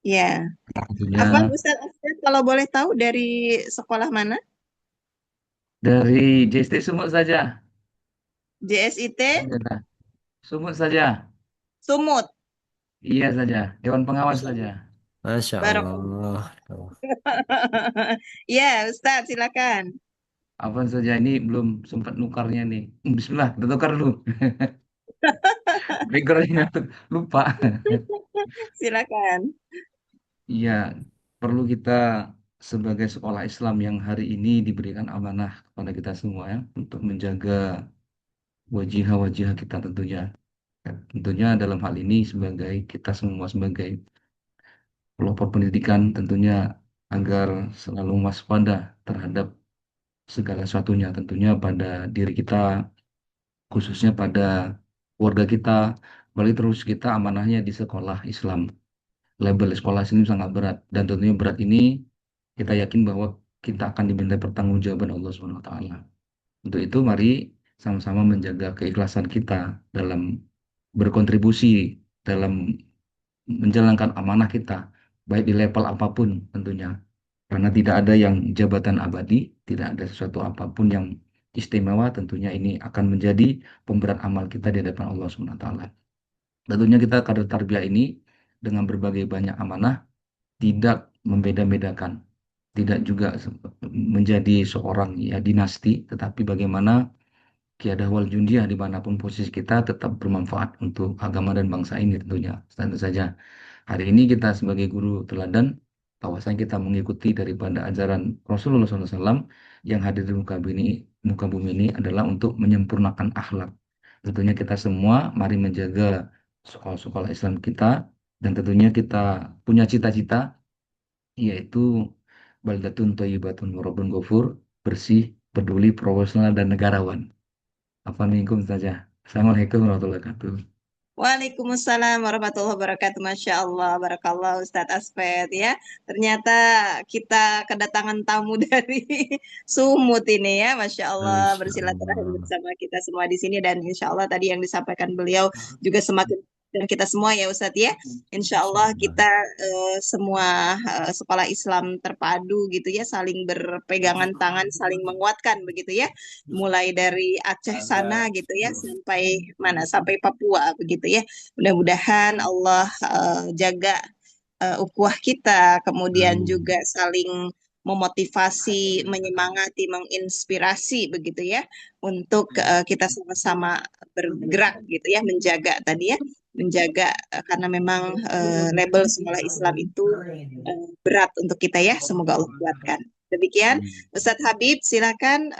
[SPEAKER 3] Ya,
[SPEAKER 6] Tentunya
[SPEAKER 3] apa Ustadz Asfet kalau boleh tahu dari sekolah mana?
[SPEAKER 6] dari JST Sumut saja.
[SPEAKER 3] JSIT
[SPEAKER 6] Ya, Sumut saja.
[SPEAKER 3] Sumut.
[SPEAKER 6] Iya saja. Dewan Pengawas
[SPEAKER 3] Masya
[SPEAKER 6] saja.
[SPEAKER 3] Allah.
[SPEAKER 5] Masya
[SPEAKER 3] Barakallah.
[SPEAKER 5] Allah.
[SPEAKER 3] Ya, Ustadz silakan.
[SPEAKER 6] Apa saja ini belum sempat nukarnya nih. Bismillah, kita tukar dulu. Backgroundnya lupa.
[SPEAKER 3] Silakan.
[SPEAKER 6] Iya, perlu kita sebagai sekolah Islam yang hari ini diberikan amanah kepada kita semua ya untuk menjaga wajah-wajah kita tentunya. Ya, tentunya dalam hal ini sebagai kita semua sebagai pelopor pendidikan tentunya agar selalu waspada terhadap segala sesuatunya tentunya pada diri kita khususnya pada keluarga kita balik terus kita amanahnya di sekolah Islam. Label sekolah ini sangat berat dan tentunya berat ini kita yakin bahwa kita akan diminta pertanggungjawaban Allah Subhanahu wa taala. Untuk itu mari sama-sama menjaga keikhlasan kita dalam berkontribusi dalam menjalankan amanah kita baik di level apapun tentunya. Karena tidak ada yang jabatan abadi, tidak ada sesuatu apapun yang istimewa, tentunya ini akan menjadi pemberat amal kita di hadapan Allah Subhanahu wa taala. Tentunya kita kader tarbiyah ini dengan berbagai banyak amanah tidak membeda-bedakan, tidak juga menjadi seorang ya dinasti, tetapi bagaimana kiadah wal jundiah dimanapun posisi kita tetap bermanfaat untuk agama dan bangsa ini tentunya. Tentu saja hari ini kita sebagai guru teladan, bahwasanya kita mengikuti daripada ajaran Rasulullah SAW yang hadir di muka bumi ini adalah untuk menyempurnakan akhlak. Tentunya kita semua mari menjaga sekolah-sekolah Islam kita dan tentunya kita punya cita-cita yaitu baldatun thayyibatun warabun ghafur, bersih, peduli, profesional dan negarawan. Assalamualaikum saja. Assalamualaikum warahmatullahi wabarakatuh.
[SPEAKER 3] Waalaikumsalam warahmatullahi wabarakatuh. Masya Allah, barakallah Ustadz Asfet ya. Ternyata kita kedatangan tamu dari Sumut ini ya. Masya Allah,
[SPEAKER 5] Masya
[SPEAKER 3] bersilaturahmi
[SPEAKER 5] Allah.
[SPEAKER 3] bersama kita semua di sini. Dan insya Allah tadi yang disampaikan beliau juga semakin dan kita semua ya Ustadz ya. Insya Allah kita semua sekolah Islam terpadu gitu ya. Saling berpegangan tangan, saling menguatkan begitu ya. Mulai dari Aceh sana gitu ya sampai mana sampai Papua begitu ya. Mudah-mudahan Allah jaga ukhuwah kita, kemudian
[SPEAKER 5] Amin.
[SPEAKER 3] juga saling memotivasi, menyemangati, menginspirasi begitu ya untuk kita sama-sama bergerak gitu ya, menjaga tadi ya, menjaga karena memang label sekolah Islam itu berat untuk kita ya. Semoga Allah kuatkan. Demikian, Ustadz Habib, silakan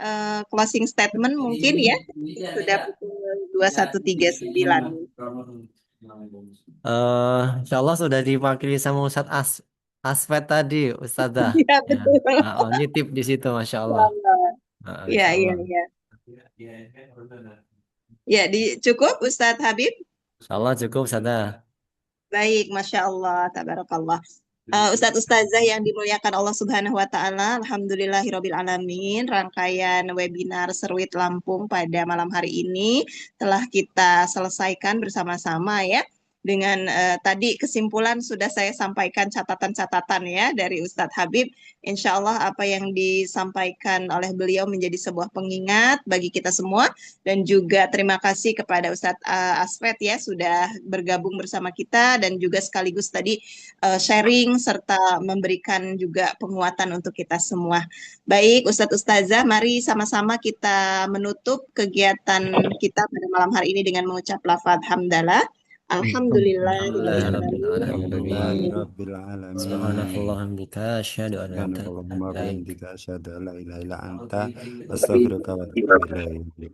[SPEAKER 3] closing statement mungkin ya. Sudah pukul 21.39.
[SPEAKER 5] Insya Allah sudah diwakili sama Asfet tadi, Ustazah.
[SPEAKER 3] Ya,
[SPEAKER 5] Ya.
[SPEAKER 3] betul.
[SPEAKER 5] Nitip di situ, Masya Allah.
[SPEAKER 3] Iya,
[SPEAKER 5] Insya
[SPEAKER 3] iya,
[SPEAKER 5] Allah.
[SPEAKER 3] iya. Ya, cukup Ustadz Habib?
[SPEAKER 5] Insya Allah cukup, Ustazah.
[SPEAKER 3] Baik, Masya Allah, tabarakallah. Ustadz Ustazah yang dimuliakan Allah Subhanahu wa Ta'ala, Alhamdulillahirabbil alamin. Rangkaian webinar Seruit Lampung pada malam hari ini telah kita selesaikan bersama-sama ya. Dengan tadi kesimpulan sudah saya sampaikan catatan-catatan ya dari Ustadz Habib. Insya Allah apa yang disampaikan oleh beliau menjadi sebuah pengingat bagi kita semua. Dan juga terima kasih kepada Ustadz Asfet ya sudah bergabung bersama kita dan juga sekaligus tadi sharing serta memberikan juga penguatan untuk kita semua. Baik, Ustadz Ustazah, mari sama-sama kita menutup kegiatan kita pada malam hari ini dengan mengucap lafaz hamdalah. Alhamdulillahirrahmanirrahim.
[SPEAKER 7] Rabbil alamin.
[SPEAKER 5] Subhanakallahumma bika asyhadu an la
[SPEAKER 7] Subhanakallahumma wa
[SPEAKER 5] ilaha illa
[SPEAKER 7] bihamdika asyhadu an la ilaha illa anta astaghfiruka wa atubu ilaik.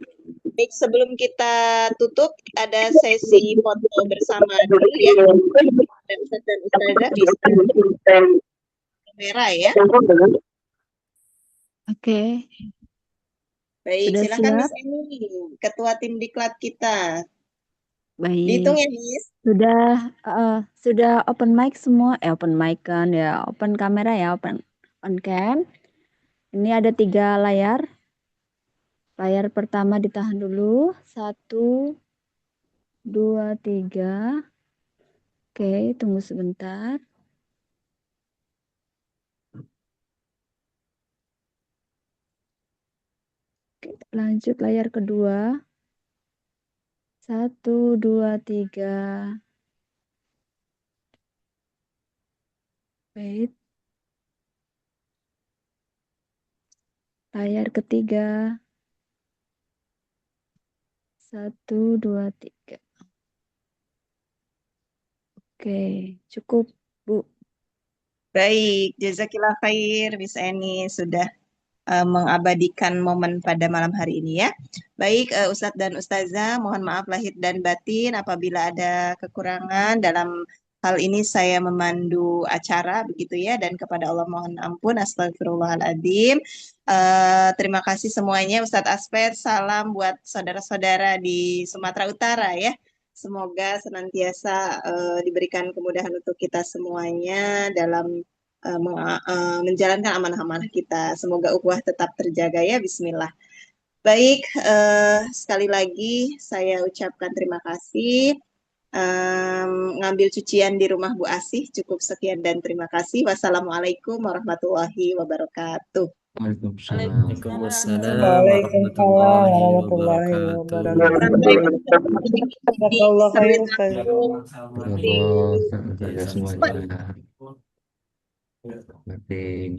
[SPEAKER 3] Baik, sebelum kita tutup, ada sesi foto bersama dulu ya. Dan Ustaz dan Ustazah bisa kamera ya.
[SPEAKER 4] Oke,
[SPEAKER 3] Baik,
[SPEAKER 4] sudah
[SPEAKER 3] silakan
[SPEAKER 4] siap?
[SPEAKER 3] Miss Eni, Ketua Tim Diklat kita.
[SPEAKER 4] Baik.
[SPEAKER 3] Dihitung ya, Miss.
[SPEAKER 4] Sudah open mic semua? Open mic kan ya, open kamera ya, open on cam. Ini ada 3 layar. Layar pertama ditahan dulu. 1, 2, 3. Oke, tunggu sebentar. Oke, lanjut layar kedua. 1, 2, 3. Wait. Layar ketiga. 1, 2, 3. Oke, cukup, Bu.
[SPEAKER 3] Baik, jazakillah khair Miss Eni sudah mengabadikan momen pada malam hari ini ya. Baik, Ustadz dan Ustazah, mohon maaf lahir dan batin apabila ada kekurangan dalam hal ini saya memandu acara begitu ya, dan kepada Allah mohon ampun, astagfirullahaladzim. Terima kasih semuanya, Ustadz Asper, salam buat saudara-saudara di Sumatera Utara ya. Semoga senantiasa diberikan kemudahan untuk kita semuanya dalam menjalankan amanah-amanah kita. Semoga ukhuwah tetap terjaga ya. Bismillah. Baik, sekali lagi saya ucapkan terima kasih. Ngambil cucian di rumah Bu Asih. Cukup sekian dan terima kasih. Wassalamualaikum warahmatullahi wabarakatuh.
[SPEAKER 6] Waalaikumsalam.
[SPEAKER 5] Waalaikumsalam
[SPEAKER 8] Waalaikumsalam
[SPEAKER 5] warahmatullahi
[SPEAKER 8] warahmatullahi
[SPEAKER 5] wabarakatuh.
[SPEAKER 3] Sampai
[SPEAKER 8] wabarakatuh.
[SPEAKER 3] bertemu di
[SPEAKER 8] Jazakallah khair
[SPEAKER 3] Senin
[SPEAKER 8] Ustaz.
[SPEAKER 3] lalu.
[SPEAKER 6] Allah jaga semuanya. Baik.